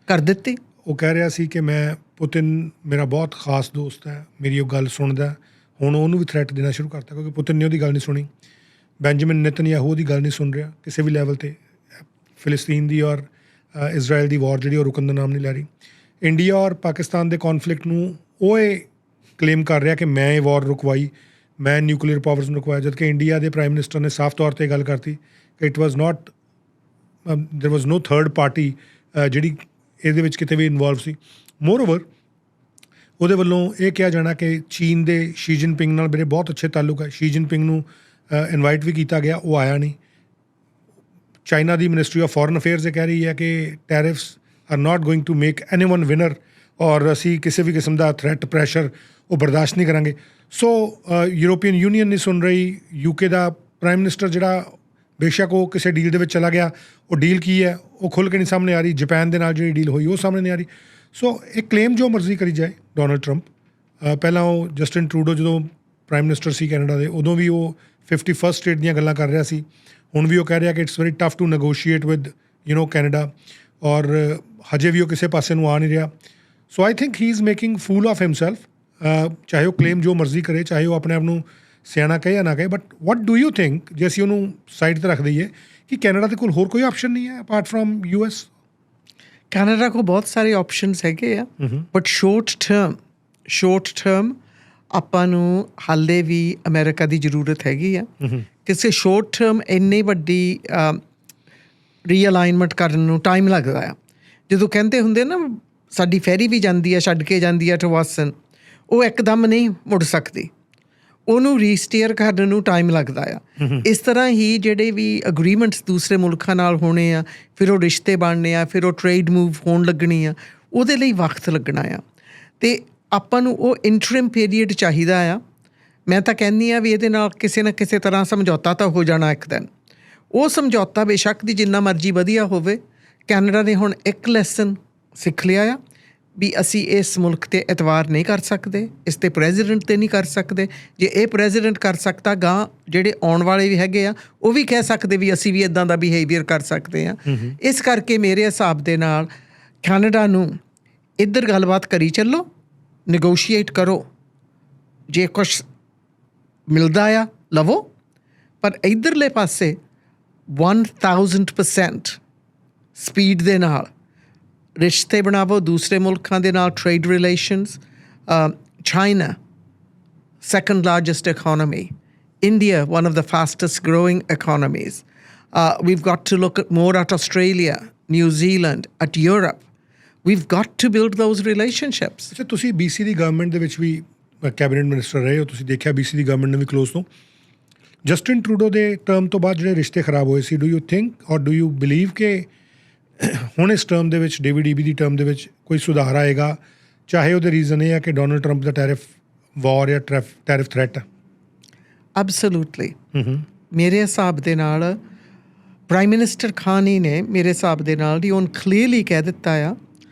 ਕਰ ਦਿੱਤੀ। ਉਹ ਕਹਿ ਰਿਹਾ ਸੀ ਕਿ ਮੈਂ ਪੁਤਿਨ ਮੇਰਾ ਬਹੁਤ ਖਾਸ ਦੋਸਤ ਹੈ, ਮੇਰੀ ਉਹ ਗੱਲ ਸੁਣਦਾ। ਹੁਣ ਉਹਨੂੰ ਵੀ ਥ੍ਰੈਟ ਦੇਣਾ ਸ਼ੁਰੂ ਕਰਤਾ ਕਿਉਂਕਿ ਪੁਤਿਨ ਨੇ ਉਹਦੀ ਗੱਲ ਨਹੀਂ ਸੁਣੀ, ਬੈਂਜਾਮਿਨ ਨੇਤਨਯਾਹੂ ਦੀ ਗੱਲ ਨਹੀਂ ਸੁਣ ਰਿਹਾ ਕਿਸੇ ਵੀ ਲੈਵਲ 'ਤੇ। ਫਿਲਿਸਤੀਨ ਦੀ ਔਰ ਇਜ਼ਰਾਈਲ ਦੀ ਵਾਰ ਜਿਹੜੀ ਉਹ ਰੁਕਣ ਦਾ ਨਾਮ ਨਹੀਂ ਲੈ ਰਹੀ। ਇੰਡੀਆ ਔਰ ਪਾਕਿਸਤਾਨ ਦੇ ਕੌਨਫਲਿਕਟ ਨੂੰ ਉਹ ਇਹ ਕਲੇਮ ਕਰ ਰਿਹਾ ਕਿ ਮੈਂ ਇਹ ਵਾਰ ਰੁਕਵਾਈ, ਮੈਂ ਨਿਊਕਲੀਅਰ ਪਾਵਰਸ ਨੂੰ ਰੁਕਵਾਇਆ, ਜਦਕਿ ਇੰਡੀਆ ਦੇ ਪ੍ਰਾਈਮ ਮਿਨਿਸਟਰ ਨੇ ਸਾਫ਼ ਤੌਰ 'ਤੇ ਗੱਲ ਕਰਤੀ ਕਿ ਇਟ ਵਾਜ਼ ਨਾਟ, ਦੇਰ ਵਾਜ਼ ਨੋ ਥਰਡ ਪਾਰਟੀ ਜਿਹੜੀ ਇਹਦੇ ਵਿੱਚ ਕਿਤੇ ਵੀ ਇਨਵੋਲਵ ਸੀ। ਮੋਰ ਓਵਰ ਉਹਦੇ ਵੱਲੋਂ ਇਹ ਕਿਹਾ ਜਾਣਾ ਕਿ ਚੀਨ ਦੇ ਸ਼ੀ ਜਿਨਪਿੰਗ ਨਾਲ ਮੇਰੇ ਬਹੁਤ ਅੱਛੇ ਤਾਲੁਕ ਹੈ, ਸ਼ੀ ਜਿਨਪਿੰਗ ਨੂੰ ਇਨਵਾਈਟ ਵੀ ਕੀਤਾ ਗਿਆ, ਉਹ ਆਇਆ ਨਹੀਂ। ਚਾਈਨਾ ਦੀ ਮਿਨਿਸਟਰੀ ਆਫ ਫੋਰਨ ਅਫੇਅਰਸ ਇਹ ਕਹਿ ਰਹੀ ਹੈ ਕਿ tariffs are not going to make anyone winner, ਔਰ ਅਸੀਂ ਕਿਸੇ ਵੀ ਕਿਸਮ ਦਾ ਥ੍ਰੈਟ ਪ੍ਰੈਸ਼ਰ ਉਹ ਬਰਦਾਸ਼ਤ ਨਹੀਂ ਕਰਾਂਗੇ। ਸੋ ਯੂਰੋਪੀਅਨ ਯੂਨੀਅਨ ਨਹੀਂ ਸੁਣ ਰਹੀ, UK ਦਾ ਪ੍ਰਾਈਮ ਮਿਨਿਸਟਰ ਜਿਹੜਾ ਬੇਸ਼ੱਕ ਉਹ ਕਿਸੇ ਡੀਲ ਦੇ ਵਿੱਚ ਚਲਾ ਗਿਆ, ਉਹ ਡੀਲ ਕੀ ਹੈ ਉਹ ਖੁੱਲ੍ਹ ਕੇ ਨਹੀਂ ਸਾਹਮਣੇ ਆ ਰਹੀ। ਜਾਪਾਨ ਦੇ ਨਾਲ ਜਿਹੜੀ ਡੀਲ ਹੋਈ ਉਹ ਸਾਹਮਣੇ ਨਹੀਂ ਆ ਰਹੀ। ਸੋ ਇਹ ਕਲੇਮ ਜੋ ਮਰਜ਼ੀ ਕਰੀ ਜਾਏ ਡੋਨਲਡ ਟਰੰਪ, ਪਹਿਲਾਂ ਉਹ ਜਸਟਿਨ ਟਰੂਡੋ ਜਦੋਂ ਪ੍ਰਾਈਮ ਮਿਨਿਸਟਰ ਸੀ ਕੈਨੇਡਾ ਦੇ, ਉਦੋਂ ਵੀ ਉਹ 51st ਸਟੇਟ ਦੀਆਂ ਗੱਲਾਂ ਕਰ ਰਿਹਾ ਸੀ। ਹੁਣ ਵੀ ਉਹ ਕਹਿ ਰਿਹਾ ਕਿ it's very tough to negotiate with Canada, ਔਰ ਹਜੇ ਵੀ ਉਹ ਕਿਸੇ ਪਾਸੇ ਨੂੰ ਆ ਨਹੀਂ ਰਿਹਾ। So I think he is making fool of himself. ਚਾਹੇ ਉਹ ਕਲੇਮ ਜੋ ਮਰਜ਼ੀ ਕਰੇ, ਚਾਹੇ ਉਹ ਆਪਣੇ ਆਪ ਨੂੰ ਸਿਆਣਾ ਕਹੇ ਜਾਂ ਨਾ ਕਹੇ, but what do you think, ਜੇ ਅਸੀਂ ਉਹਨੂੰ ਸਾਈਡ 'ਤੇ ਰੱਖ ਦਈਏ, ਕਿ ਕੈਨੇਡਾ ਦੇ ਕੋਲ ਹੋਰ ਕੋਈ ਆਪਸ਼ਨ ਨਹੀਂ ਹੈ ਅਪਾਰਟ ਫਰੋਮ US? ਕੈਨੇਡਾ ਕੋਲ ਬਹੁਤ ਸਾਰੇ ਆਪਸ਼ਨਸ ਹੈਗੇ ਆ, ਬਟ ਸ਼ੋਰਟ ਟਰਮ ਆਪਾਂ ਨੂੰ ਹਾਲੇ ਵੀ ਅਮਰੀਕਾ ਦੀ ਜ਼ਰੂਰਤ ਹੈਗੀ ਆ। ਕਿਸੇ ਸ਼ੋਰਟ ਟਰਮ ਇੰਨੀ ਵੱਡੀ ਰੀਅਲਾਈਨਮੈਂਟ ਕਰਨ ਨੂੰ ਟਾਈਮ ਲੱਗਦਾ ਆ। ਜਦੋਂ ਕਹਿੰਦੇ ਹੁੰਦੇ ਨਾ ਸਾਡੀ ਫੈਰੀ ਵੀ ਜਾਂਦੀ ਆ, ਛੱਡ ਕੇ ਜਾਂਦੀ ਆ ਟਵਾਸਨ, ਉਹ ਇੱਕਦਮ ਨਹੀਂ ਮੁੜ ਸਕਦੀ, ਉਹਨੂੰ ਰੀਸਟੇਅਰ ਕਰਨ ਨੂੰ ਟਾਈਮ ਲੱਗਦਾ ਆ। ਇਸ ਤਰ੍ਹਾਂ ਹੀ ਜਿਹੜੇ ਵੀ ਅਗਰੀਮੈਂਟਸ ਦੂਸਰੇ ਮੁਲਕਾਂ ਨਾਲ ਹੋਣੇ ਆ, ਫਿਰ ਉਹ ਰਿਸ਼ਤੇ ਬਣਨੇ ਆ, ਫਿਰ ਉਹ ਟਰੇਡ ਮੂਵ ਹੋਣ ਲੱਗਣੀ ਆ, ਉਹਦੇ ਲਈ ਵਕਤ ਲੱਗਣਾ ਆ। ਅਤੇ ਆਪਾਂ ਨੂੰ ਉਹ ਇੰਟਰਿਮ ਪੀਰੀਅਡ ਚਾਹੀਦਾ ਆ। ਮੈਂ ਤਾਂ ਕਹਿੰਦੀ ਹਾਂ ਵੀ ਇਹਦੇ ਨਾਲ ਕਿਸੇ ਨਾ ਕਿਸੇ ਤਰ੍ਹਾਂ ਸਮਝੌਤਾ ਤਾਂ ਹੋ ਜਾਣਾ ਇੱਕ ਦਿਨ। ਉਹ ਸਮਝੌਤਾ ਬੇਸ਼ੱਕ ਦੀ ਜਿੰਨਾ ਮਰਜ਼ੀ ਵਧੀਆ ਹੋਵੇ, ਕੈਨੇਡਾ ਨੇ ਹੁਣ ਇੱਕ ਲੈਸਨ ਸਿੱਖ ਲਿਆ ਆ ਵੀ ਅਸੀਂ ਇਸ ਮੁਲਕ 'ਤੇ ਐਤਵਾਰ ਨਹੀਂ ਕਰ ਸਕਦੇ, ਇਸ 'ਤੇ ਪ੍ਰੈਜ਼ੀਡੈਂਟ 'ਤੇ ਨਹੀਂ ਕਰ ਸਕਦੇ। ਜੇ ਇਹ ਪ੍ਰੈਜ਼ੀਡੈਂਟ ਕਰ ਸਕਦਾ, ਗਾਂ ਜਿਹੜੇ ਆਉਣ ਵਾਲੇ ਵੀ ਹੈਗੇ ਆ ਉਹ ਵੀ ਕਹਿ ਸਕਦੇ ਵੀ ਅਸੀਂ ਵੀ ਇੱਦਾਂ ਦਾ ਬਿਹੇਵੀਅਰ ਕਰ ਸਕਦੇ ਹਾਂ। ਇਸ ਕਰਕੇ ਮੇਰੇ ਹਿਸਾਬ ਦੇ ਨਾਲ ਕੈਨੇਡਾ ਨੂੰ ਇੱਧਰ ਗੱਲਬਾਤ ਕਰੀ ਚੱਲੋ, ਨੈਗੋਸ਼ੀਏਟ ਕਰੋ, ਜੇ ਕੁਛ ਮਿਲਦਾ ਆ ਲਵੋ, ਪਰ ਇੱਧਰਲੇ ਪਾਸੇ 1000% ਸਪੀਡ ਦੇ ਨਾਲ ਰਿਸ਼ਤੇ ਬਣਾਵੋ ਦੂਸਰੇ ਮੁਲਕਾਂ ਦੇ ਨਾਲ, trade relations. China second largest economy, India one of the fastest growing economies. We've got to look more at Australia, New Zealand, at Europe. We've got to build those relationships. ਅੱਛਾ, ਤੁਸੀਂ BC ਦੀ government ਦੇ ਵਿੱਚ ਵੀ cabinet minister ਰਹੇ ਹੋ, ਤੁਸੀਂ ਦੇਖਿਆ BC ਦੀ government ਨੇ ਵੀ close ਤੋਂ। ਜਸਟਿਨ ਟਰੂਡੋ ਦੇ ਟਰਮ ਤੋਂ ਬਾਅਦ ਜਿਹੜੇ ਰਿਸ਼ਤੇ ਖਰਾਬ ਹੋਏ ਸੀ, ਡੂ ਯੂ ਥਿੰਕ ਔਰ ਡੂ ਯੂ ਬਿਲੀਵ ਕਿ ਹੁਣ ਇਸ ਟਰਮ ਦੇ ਵਿੱਚ, ਡੇਵਿਡ ਈਬੀ ਦੀ ਟਰਮ ਦੇ ਵਿੱਚ ਕੋਈ ਸੁਧਾਰ ਆਏਗਾ, ਚਾਹੇ ਉਹਦੇ ਰੀਜ਼ਨ ਇਹ ਹੈ ਕਿ ਡੋਨਲਡ ਟਰੰਪ ਦਾ ਟੈਰਿਫ ਵਾਰ ਜਾਂ ਟੈਰਿਫ ਥ੍ਰੈਟ ਹੈ? ਐਬਸੋਲੂਟਲੀ। ਮੇਰੇ ਹਿਸਾਬ ਦੇ ਨਾਲ ਪ੍ਰਾਈਮ ਮਿਨਿਸਟਰ ਖਾਨ ਹੀ ਨੇ ਮੇਰੇ ਹਿਸਾਬ ਦੇ ਨਾਲ ਵੀ ਹੁਣ ਕਲੀਅਰਲੀ ਕਹਿ ਦਿੱਤਾ ਆ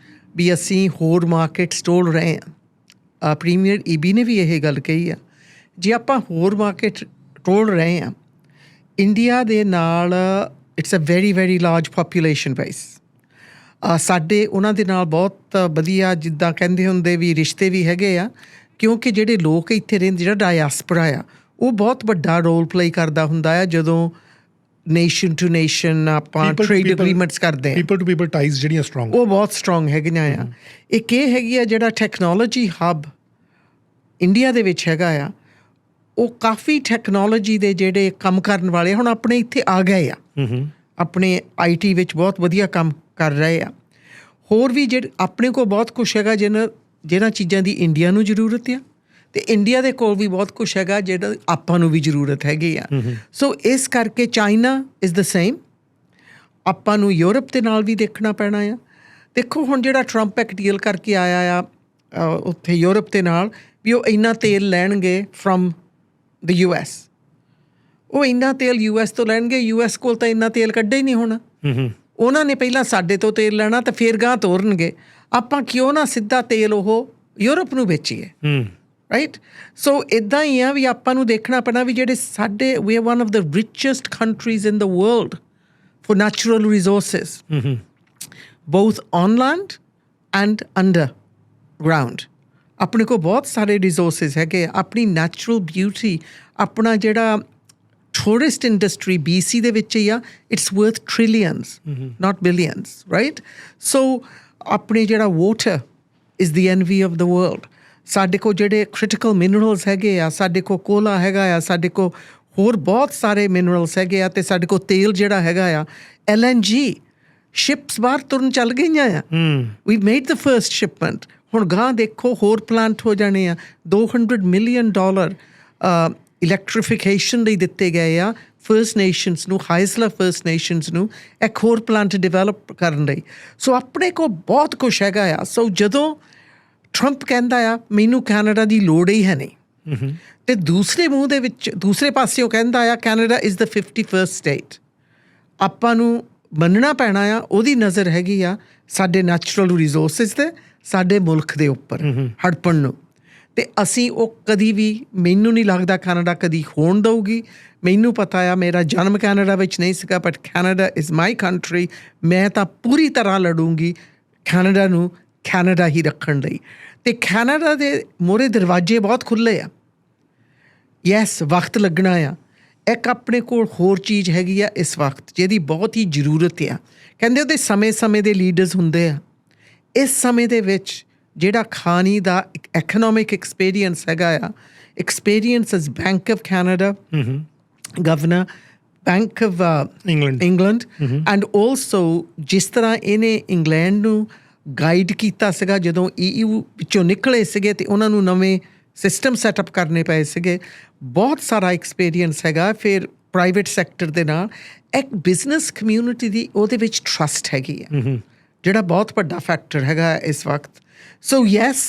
ਵੀ ਅਸੀਂ ਹੋਰ ਮਾਰਕੀਟਸ ਟੋਲ ਰਹੇ ਹਾਂ। ਪ੍ਰੀਮੀਅਰ ਈਬੀ ਨੇ ਵੀ ਇਹ ਗੱਲ ਕਹੀ ਆ, ਜੇ ਆਪਾਂ ਹੋਰ ਮਾਰਕੀਟ ਟੋਲ ਰਹੇ ਹਾਂ, ਇੰਡੀਆ ਦੇ ਨਾਲ it's a very very large population base, ਸਾਡੇ ਉਹਨਾਂ ਦੇ ਨਾਲ ਬਹੁਤ ਵਧੀਆ ਜਿੱਦਾਂ ਕਹਿੰਦੇ ਹੁੰਦੇ ਵੀ ਰਿਸ਼ਤੇ ਵੀ ਹੈਗੇ ਆ, ਕਿਉਂਕਿ ਜਿਹੜੇ ਲੋਕ ਇੱਥੇ ਰਹਿੰਦੇ, ਜਿਹੜਾ ਡਾਇਆਸਪਰਾ ਆ, ਉਹ ਬਹੁਤ ਵੱਡਾ ਰੋਲ ਪਲੇ ਕਰਦਾ ਹੁੰਦਾ ਆ ਜਦੋਂ ਨੇਸ਼ਨ ਟੂ ਨੇਸ਼ਨ ਆਪਾਂ ਟਰੇਡ ਅਗਰੀਮੈਂਟਸ ਕਰਦੇ ਹਾਂ। ਪੀਪਲ ਟੂ ਪੀਪਲ ਟਾਈਜ਼ ਜਿਹੜੀਆਂ ਸਟਰੋਂਗ, ਉਹ ਬਹੁਤ ਸਟਰੋਂਗ ਹੈਗੀਆਂ ਆ। ਇੱਕ ਇਹ ਹੈਗੀ ਆ ਜਿਹੜਾ ਟੈਕਨੋਲੋਜੀ ਹੱਬ ਇੰਡੀਆ ਦੇ ਵਿੱਚ ਹੈਗਾ ਆ, ਉਹ ਕਾਫੀ ਟੈਕਨੋਲੋਜੀ ਦੇ ਜਿਹੜੇ ਕੰਮ ਕਰਨ ਵਾਲੇ ਹੁਣ ਆਪਣੇ ਇੱਥੇ ਆ ਗਏ ਆ, ਆਪਣੇ IT ਵਿੱਚ ਬਹੁਤ ਵਧੀਆ ਕੰਮ ਕਰ ਰਹੇ ਆ। ਹੋਰ ਵੀ ਜਿਹੜੇ ਆਪਣੇ ਕੋਲ ਬਹੁਤ ਕੁਛ ਹੈਗਾ ਜਿਹਨਾਂ ਚੀਜ਼ਾਂ ਦੀ ਇੰਡੀਆ ਨੂੰ ਜ਼ਰੂਰਤ ਆ, ਅਤੇ ਇੰਡੀਆ ਦੇ ਕੋਲ ਵੀ ਬਹੁਤ ਕੁਛ ਹੈਗਾ ਜਿਹੜਾ ਆਪਾਂ ਨੂੰ ਵੀ ਜ਼ਰੂਰਤ ਹੈਗੀ ਆ। ਸੋ ਇਸ ਕਰਕੇ ਚਾਈਨਾ ਇਜ਼ ਦ ਸੇਮ, ਆਪਾਂ ਨੂੰ ਯੂਰਪ ਦੇ ਨਾਲ ਵੀ ਦੇਖਣਾ ਪੈਣਾ ਆ। ਦੇਖੋ ਹੁਣ ਜਿਹੜਾ ਟਰੰਪ ਇੱਕ ਡੀਲ ਕਰਕੇ ਆਇਆ ਆ ਉੱਥੇ ਯੂਰਪ ਦੇ ਨਾਲ ਵੀ ਉਹ ਇੰਨਾ ਤੇਲ ਲੈਣਗੇ ਫਰੋਮ ਦ US, ਉਹ ਇੰਨਾ ਤੇਲ US ਤੋਂ ਲੈਣਗੇ। US ਕੋਲ ਤਾਂ ਇੰਨਾ ਤੇਲ ਕੱਢਿਆ ਹੀ ਨਹੀਂ ਹੋਣਾ, ਉਹਨਾਂ ਨੇ ਪਹਿਲਾਂ ਸਾਡੇ ਤੋਂ ਤੇਲ ਲੈਣਾ ਤੇ ਫਿਰ ਗਾਂਹ ਤੋਰਨਗੇ। ਆਪਾਂ ਕਿਉਂ ਨਾ ਸਿੱਧਾ ਤੇਲ ਉਹ ਯੂਰਪ ਨੂੰ ਵੇਚੀਏ, ਰਾਈਟ? ਸੋ ਇੱਦਾਂ ਹੀ ਆ ਵੀ ਆਪਾਂ ਨੂੰ ਦੇਖਣਾ ਪੈਣਾ ਵੀ ਜਿਹੜੇ ਸਾਡੇ we are one of the richest countries in the world for natural resources, both on land and underground. ਆਪਣੇ ਕੋਲ ਬਹੁਤ ਸਾਰੇ ਰਿਸੋਰਸਿਸ ਹੈਗੇ, ਆਪਣੀ ਨੈਚੁਰਲ ਬਿਊਟੀ, ਆਪਣਾ ਜਿਹੜਾ ਟੂਰਿਸਟ ਇੰਡਸਟਰੀ BC ਦੇ ਵਿੱਚ ਹੀ ਆ, it's worth trillions not billions, right? So ਆਪਣੇ ਜਿਹੜਾ water is the envy of the world. ਸਾਡੇ ਕੋਲ ਜਿਹੜੇ ਕ੍ਰਿਟੀਕਲ ਮਿਨਰਲਸ ਹੈਗੇ ਆ, ਸਾਡੇ ਕੋਲ ਕੋਲਾ ਹੈਗਾ ਆ, ਸਾਡੇ ਕੋਲ ਹੋਰ ਬਹੁਤ ਸਾਰੇ ਮਿਨਰਲਸ ਹੈਗੇ ਆ, ਅਤੇ ਸਾਡੇ ਕੋਲ ਤੇਲ ਜਿਹੜਾ ਹੈਗਾ ਆ LNG ਸ਼ਿਪਸ ਬਾਹਰ ਤੁਰਨ ਚੱਲ ਗਈਆਂ ਆ। ਵੀ ਮੇਡ ਦ ਫਰਸਟ ਸ਼ਿਪਮੈਂਟ। ਹੁਣ ਗਾਂ ਦੇਖੋ ਹੋਰ ਪਲਾਂਟ ਹੋ ਜਾਣੇ ਆ। $200 ਮਿਲੀਅਨ ਇਲੈਕਟ੍ਰੀਫਿਕੇਸ਼ਨ ਲਈ ਦਿੱਤੇ ਗਏ ਆ ਫਰਸਟ ਨੇਸ਼ਨਸ ਨੂੰ, ਹਾਈਸਲਾ ਫਰਸਟ ਨੇਸ਼ਨਸ ਨੂੰ, ਇੱਕ ਹੋਰ ਪਲਾਂਟ ਡਿਵੈਲਪ ਕਰਨ ਲਈ। ਸੋ ਆਪਣੇ ਕੋਲ ਬਹੁਤ ਕੁਛ ਹੈਗਾ ਆ। ਸੋ ਜਦੋਂ ਟਰੰਪ ਕਹਿੰਦਾ ਆ ਮੈਨੂੰ ਕੈਨੇਡਾ ਦੀ ਲੋੜ ਹੀ ਹੈ ਨਹੀਂ, ਅਤੇ ਦੂਸਰੇ ਮੂੰਹ ਦੇ ਵਿੱਚ ਦੂਸਰੇ ਪਾਸਿਓਂ ਕਹਿੰਦਾ ਆ Canada is the 51st state, ਆਪਾਂ ਨੂੰ ਮੰਨਣਾ ਪੈਣਾ ਆ ਉਹਦੀ ਨਜ਼ਰ ਹੈਗੀ ਆ ਸਾਡੇ ਨੈਚੁਰਲ ਰਿਸੋਰਸਿਸ 'ਤੇ, ਸਾਡੇ ਮੁਲਕ ਦੇ ਉੱਪਰ ਹੜਪਣ ਨੂੰ। ਤੇ ਅਸੀਂ ਉਹ ਕਦੀ ਵੀ, ਮੈਨੂੰ ਨਹੀਂ ਲੱਗਦਾ ਕੈਨੇਡਾ ਕਦੀ ਹੋਣ ਦਊਗੀ। ਮੈਨੂੰ ਪਤਾ ਆ ਮੇਰਾ ਜਨਮ ਕੈਨੇਡਾ ਵਿੱਚ ਨਹੀਂ ਸੀਗਾ, but Canada is my country. ਮੈਂ ਤਾਂ ਪੂਰੀ ਤਰ੍ਹਾਂ ਲੜੂੰਗੀ ਕੈਨੇਡਾ ਨੂੰ ਕੈਨੇਡਾ ਹੀ ਰੱਖਣ ਲਈ। ਅਤੇ ਕੈਨੇਡਾ ਦੇ ਮੂਹਰੇ ਦਰਵਾਜ਼ੇ ਬਹੁਤ ਖੁੱਲ੍ਹੇ ਆ। ਯੈਸ, ਵਕਤ ਲੱਗਣਾ ਆ। ਇੱਕ ਆਪਣੇ ਕੋਲ ਹੋਰ ਚੀਜ਼ ਹੈਗੀ ਆ ਇਸ ਵਕਤ ਜਿਹਦੀ ਬਹੁਤ ਹੀ ਜ਼ਰੂਰਤ ਆ। ਕਹਿੰਦੇ ਉਹਦੇ ਸਮੇਂ-ਸਮੇਂ ਦੇ ਲੀਡਰਸ ਹੁੰਦੇ ਆ। ਇਸ ਸਮੇਂ ਦੇ ਵਿੱਚ ਜਿਹੜਾ ਖਾਣੀ ਦਾ ਐਕਨੋਮਿਕ ਐਕਸਪੀਰੀਅੰਸ ਹੈਗਾ ਆ, experience as bank of Canada governor, bank of England and also ਜਿਸ ਤਰ੍ਹਾਂ ਇਹਨੇ ਇੰਗਲੈਂਡ ਨੂੰ ਗਾਈਡ ਕੀਤਾ ਸੀਗਾ ਜਦੋਂ EU ਵਿੱਚੋਂ ਨਿਕਲੇ ਸੀਗੇ ਅਤੇ ਉਹਨਾਂ ਨੂੰ ਨਵੇਂ ਸਿਸਟਮ ਸੈਟਅਪ ਕਰਨੇ ਪਏ ਸੀਗੇ। ਬਹੁਤ ਸਾਰਾ ਐਕਸਪੀਰੀਅੰਸ ਹੈਗਾ। ਫਿਰ ਪ੍ਰਾਈਵੇਟ ਸੈਕਟਰ ਦੇ ਨਾਲ ਇੱਕ ਬਿਜ਼ਨਸ ਕਮਿਊਨਿਟੀ ਦੀ ਉਹਦੇ ਵਿੱਚ ਟਰਸਟ ਹੈਗੀ ਆ, ਜਿਹੜਾ ਬਹੁਤ ਵੱਡਾ ਫੈਕਟਰ ਹੈਗਾ ਇਸ ਵਕਤ। So yes,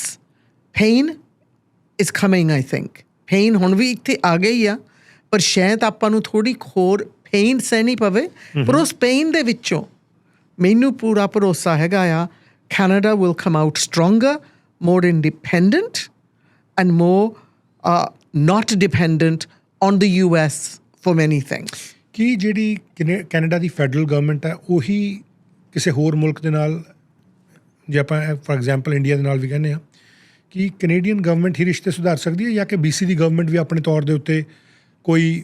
pain is coming. I think pain ਹੁਣ ਵੀ ਇੱਥੇ ਆ ਗਈ ਆ, ਪਰ ਸ਼ਾਇਦ ਆਪਾਂ ਨੂੰ ਥੋੜ੍ਹੀ ਹੋਰ ਪੇਨ ਸਹਿਣੀ ਪਵੇ। ਪਰ ਉਸ ਪੇਨ ਦੇ ਵਿੱਚੋਂ ਮੈਨੂੰ ਪੂਰਾ ਭਰੋਸਾ ਹੈਗਾ ਆ Canada will come out stronger, more independent and more not dependent on the US for many things. ਕੀ ਜਿਹੜੀ ਕੈਨੇਡਾ ਦੀ ਫੈਡਰਲ ਗਵਰਨਮੈਂਟ ਹੈ ਉਹੀ ਕਿਸੇ ਹੋਰ ਮੁਲਕ ਦੇ ਨਾਲ, ਜੇ ਆਪਾਂ ਫॉर ਐਗਜ਼ਾਮਪਲ ਇੰਡੀਆ ਦੇ ਨਾਲ ਵੀ ਕਹਿੰਦੇ ਹਾਂ, ਕਿ ਕੈਨੇਡੀਅਨ ਗਵਰਨਮੈਂਟ ਹੀ ਰਿਸ਼ਤੇ ਸੁਧਾਰ ਸਕਦੀ ਹੈ, ਜਾਂ ਕਿ BC ਦੀ ਗਵਰਨਮੈਂਟ ਵੀ ਆਪਣੇ ਤੌਰ ਦੇ ਉੱਤੇ ਕੋਈ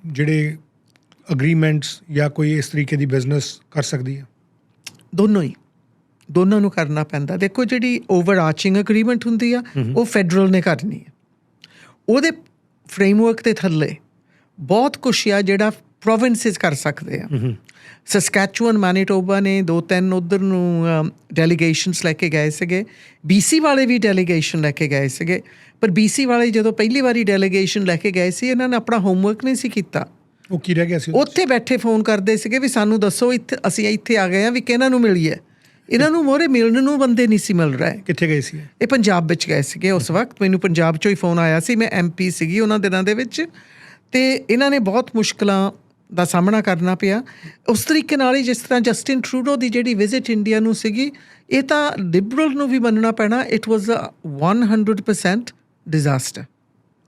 ਜਿਹੜੇ ਅਗਰੀਮੈਂਟਸ ਜਾਂ ਕੋਈ ਇਸ ਤਰੀਕੇ ਦੀ ਬਿਜ਼ਨਸ ਕਰ ਸਕਦੀ ਹੈ? ਦੋਨਾਂ ਨੂੰ ਕਰਨਾ ਪੈਂਦਾ। ਦੇਖੋ, ਜਿਹੜੀ ਓਵਰ ਆਰਚਿੰਗ ਅਗਰੀਮੈਂਟ ਹੁੰਦੀ ਆ ਉਹ ਫੈਡਰਲ ਨੇ ਕਰਨੀ ਹੈ। ਉਹਦੇ ਫਰੇਮਵਰਕ ਦੇ ਥੱਲੇ ਬਹੁਤ ਕੁਛ ਆ ਜਿਹੜਾ ਪ੍ਰੋਵਿੰਸਿਸ ਕਰ ਸਕਦੇ ਆ। ਸਸਕੈਚੁਅਨ, ਮੈਨੀਟੋਬਾ ਨੇ 2-3 ਉੱਧਰ ਨੂੰ ਡੈਲੀਗੇਸ਼ਨਸ ਲੈ ਕੇ ਗਏ ਸੀਗੇ। BC ਵਾਲੇ ਵੀ ਡੈਲੀਗੇਸ਼ਨ ਲੈ ਕੇ ਗਏ ਸੀਗੇ। ਪਰ BC ਵਾਲੇ ਜਦੋਂ ਪਹਿਲੀ ਵਾਰੀ ਡੈਲੀਗੇਸ਼ਨ ਲੈ ਕੇ ਗਏ ਸੀ, ਇਹਨਾਂ ਨੇ ਆਪਣਾ ਹੋਮਵਰਕ ਨਹੀਂ ਸੀ ਕੀਤਾ। ਉਹ ਕੀ ਰਹਿ ਗਿਆ ਸੀ? ਉੱਥੇ ਬੈਠੇ ਫੋਨ ਕਰਦੇ ਸੀਗੇ ਵੀ ਸਾਨੂੰ ਦੱਸੋ ਇੱਥੇ ਅਸੀਂ ਇੱਥੇ ਆ ਗਏ ਹਾਂ ਵੀ ਕਿਹਨਾਂ ਨੂੰ ਮਿਲੀਏ। ਇਹਨਾਂ ਨੂੰ ਮੋਹਰੇ ਮਿਲਣ ਨੂੰ ਬੰਦੇ ਨਹੀਂ ਸੀ ਮਿਲ ਰਹੇ। ਕਿੱਥੇ ਗਏ ਸੀ ਇਹ? ਪੰਜਾਬ ਵਿੱਚ ਗਏ ਸੀਗੇ ਉਸ ਵਕਤ। ਮੈਨੂੰ ਪੰਜਾਬ 'ਚੋਂ ਹੀ ਫੋਨ ਆਇਆ ਸੀ। ਮੈਂ MP ਸੀਗੀ ਉਹਨਾਂ ਦਿਨਾਂ ਦੇ ਵਿੱਚ, ਅਤੇ ਇਹਨਾਂ ਨੇ ਬਹੁਤ ਮੁਸ਼ਕਿਲਾਂ ਦਾ ਸਾਹਮਣਾ ਕਰਨਾ ਪਿਆ। ਉਸ ਤਰੀਕੇ ਨਾਲ ਹੀ ਜਿਸ ਤਰ੍ਹਾਂ ਜਸਟਿਨ ਟਰੂਡੋ ਦੀ ਜਿਹੜੀ ਵਿਜ਼ਿਟ ਇੰਡੀਆ ਨੂੰ ਸੀਗੀ, ਇਹ ਤਾਂ ਲਿਬਰਲ ਨੂੰ ਵੀ ਮੰਨਣਾ ਪੈਣਾ, ਇਟ ਵਾਜ਼ 100% ਡਿਜ਼ਾਸਟਰ।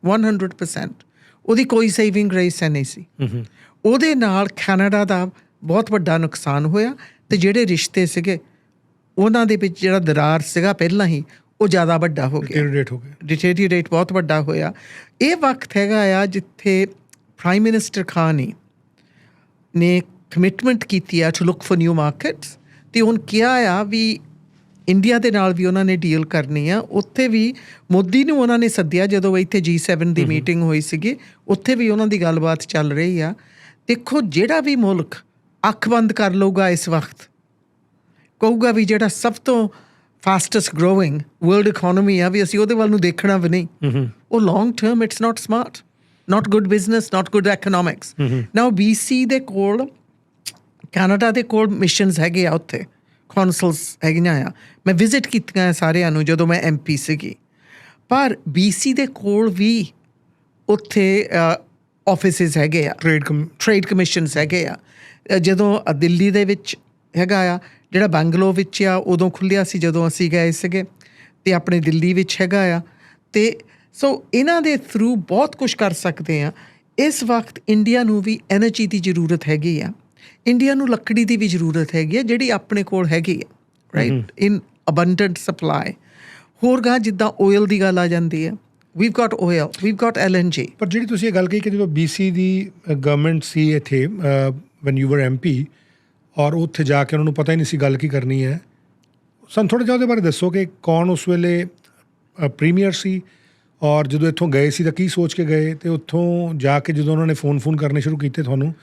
100% ਉਹਦੀ ਕੋਈ ਸੇਵਿੰਗ ਗ੍ਰੇਸ ਨਹੀਂ ਸੀ। ਉਹਦੇ ਨਾਲ ਕੈਨੇਡਾ ਦਾ ਬਹੁਤ ਵੱਡਾ ਨੁਕਸਾਨ ਹੋਇਆ, ਅਤੇ ਜਿਹੜੇ ਰਿਸ਼ਤੇ ਸੀਗੇ ਉਹਨਾਂ ਦੇ ਵਿੱਚ ਜਿਹੜਾ ਦਰਾਰ ਸੀਗਾ ਪਹਿਲਾਂ ਹੀ ਉਹ ਜ਼ਿਆਦਾ ਵੱਡਾ ਹੋ ਗਿਆ, ਡਿਟੇਰੀਓਰੇਟ ਬਹੁਤ ਵੱਡਾ ਹੋਇਆ। ਇਹ ਵਕਤ ਹੈਗਾ ਆ ਜਿੱਥੇ ਪ੍ਰਾਈਮ ਮਿਨਿਸਟਰ ਖਾਨ ਨੇ ਕਮਿਟਮੈਂਟ ਕੀਤੀ ਆ to look for new markets, ਅਤੇ ਹੁਣ ਕਿਹਾ ਆ ਵੀ ਇੰਡੀਆ ਦੇ ਨਾਲ ਵੀ ਉਹਨਾਂ ਨੇ ਡੀਲ ਕਰਨੀ ਆ। ਉੱਥੇ ਵੀ ਮੋਦੀ ਨੂੰ ਉਹਨਾਂ ਨੇ ਸੱਦਿਆ ਜਦੋਂ ਇੱਥੇ G7 ਦੀ ਮੀਟਿੰਗ ਹੋਈ ਸੀਗੀ, ਉੱਥੇ ਵੀ ਉਹਨਾਂ ਦੀ ਗੱਲਬਾਤ ਚੱਲ ਰਹੀ ਆ। ਦੇਖੋ, ਜਿਹੜਾ ਵੀ ਮੁਲਕ ਅੱਖ ਬੰਦ ਕਰ ਲਊਗਾ ਇਸ ਵਕਤ, ਕਹੂਗਾ ਵੀ ਜਿਹੜਾ ਸਭ ਤੋਂ ਫਾਸਟੈਸਟ ਗਰੋਇੰਗ ਵਰਲਡ ਇਕੋਨਮੀ ਆ ਵੀ ਅਸੀਂ ਉਹਦੇ ਵੱਲ ਨੂੰ ਦੇਖਣਾ ਵੀ ਨਹੀਂ, ਉਹ long term it's not smart, not good business, not good economics. Now BC ਦੇ ਕੋਲ, ਕੈਨੇਡਾ ਦੇ ਕੋਲ ਮਿਸ਼ਨਸ ਹੈਗੇ ਆ, ਉੱਥੇ ਕੌਂਸਲਸ ਹੈਗੀਆਂ ਆ। ਮੈਂ ਵਿਜ਼ਿਟ ਕੀਤੀਆਂ ਸਾਰਿਆਂ ਨੂੰ ਜਦੋਂ ਮੈਂ MP ਸੀਗੀ। ਪਰ BC ਦੇ ਕੋਲ ਵੀ ਉੱਥੇ ਆਫਿਸਿਸ ਹੈਗੇ ਆ, ਟ੍ਰੇਡ ਕਮਿਸ਼ਨਸ ਹੈਗੇ ਆ। ਜਦੋਂ ਦਿੱਲੀ ਦੇ ਵਿੱਚ ਹੈਗਾ ਆ, ਜਿਹੜਾ ਬੰਗਲੌਰ ਵਿੱਚ ਆ ਉਦੋਂ ਖੁੱਲ੍ਹਿਆ ਸੀ ਜਦੋਂ ਅਸੀਂ ਗਏ ਸੀਗੇ, ਅਤੇ ਆਪਣੇ ਦਿੱਲੀ ਵਿੱਚ ਹੈਗਾ ਆ। ਅਤੇ ਸੋ ਇਹਨਾਂ ਦੇ ਥਰੂ ਬਹੁਤ ਕੁਛ ਕਰ ਸਕਦੇ ਆ। ਇਸ ਵਕਤ ਇੰਡੀਆ ਨੂੰ ਵੀ ਐਨਰਜੀ ਦੀ ਜ਼ਰੂਰਤ ਹੈਗੀ ਆ। ਇੰਡੀਆ ਨੂੰ ਲੱਕੜੀ ਦੀ ਵੀ ਜ਼ਰੂਰਤ ਹੈਗੀ ਆ, ਜਿਹੜੀ ਆਪਣੇ ਕੋਲ ਹੈਗੀ ਆ, ਰਾਈਟ, ਇਨ ਅਬੰਡੈਂਟ ਸਪਲਾਈ। ਹੋਰ ਗਾ ਜਿੱਦਾਂ ਓਇਲ ਦੀ ਗੱਲ ਆ ਜਾਂਦੀ ਆ, we've got oil, we've got LNG। ਪਰ ਜਿਹੜੀ ਤੁਸੀਂ ਇਹ ਗੱਲ ਕਹੀ ਕਿ ਜਦੋਂ BC ਦੀ ਗਵਰਨਮੈਂਟ ਸੀ ਇੱਥੇ when you were MP, ਔਰ ਉੱਥੇ ਜਾ ਕੇ ਉਹਨਾਂ ਨੂੰ ਪਤਾ ਹੀ ਨਹੀਂ ਸੀ ਗੱਲ ਕੀ ਕਰਨੀ ਹੈ, ਸਾਨੂੰ ਥੋੜ੍ਹਾ ਜਿਹਾ ਉਹਦੇ ਬਾਰੇ ਦੱਸੋ ਕਿ ਕੌਣ ਉਸ ਵੇਲੇ ਪ੍ਰੀਮੀਅਰ ਸੀ, ਔਰ ਜਦੋਂ ਇੱਥੋਂ ਗਏ ਸੀ ਤਾਂ ਕੀ ਸੋਚ ਕੇ ਗਏ, ਅਤੇ ਉੱਥੋਂ ਜਾ ਕੇ ਜਦੋਂ ਉਹਨਾਂ ਨੇ ਫੋਨ ਕਰਨੇ ਸ਼ੁਰੂ ਕੀਤੇ ਤੁਹਾਨੂੰ,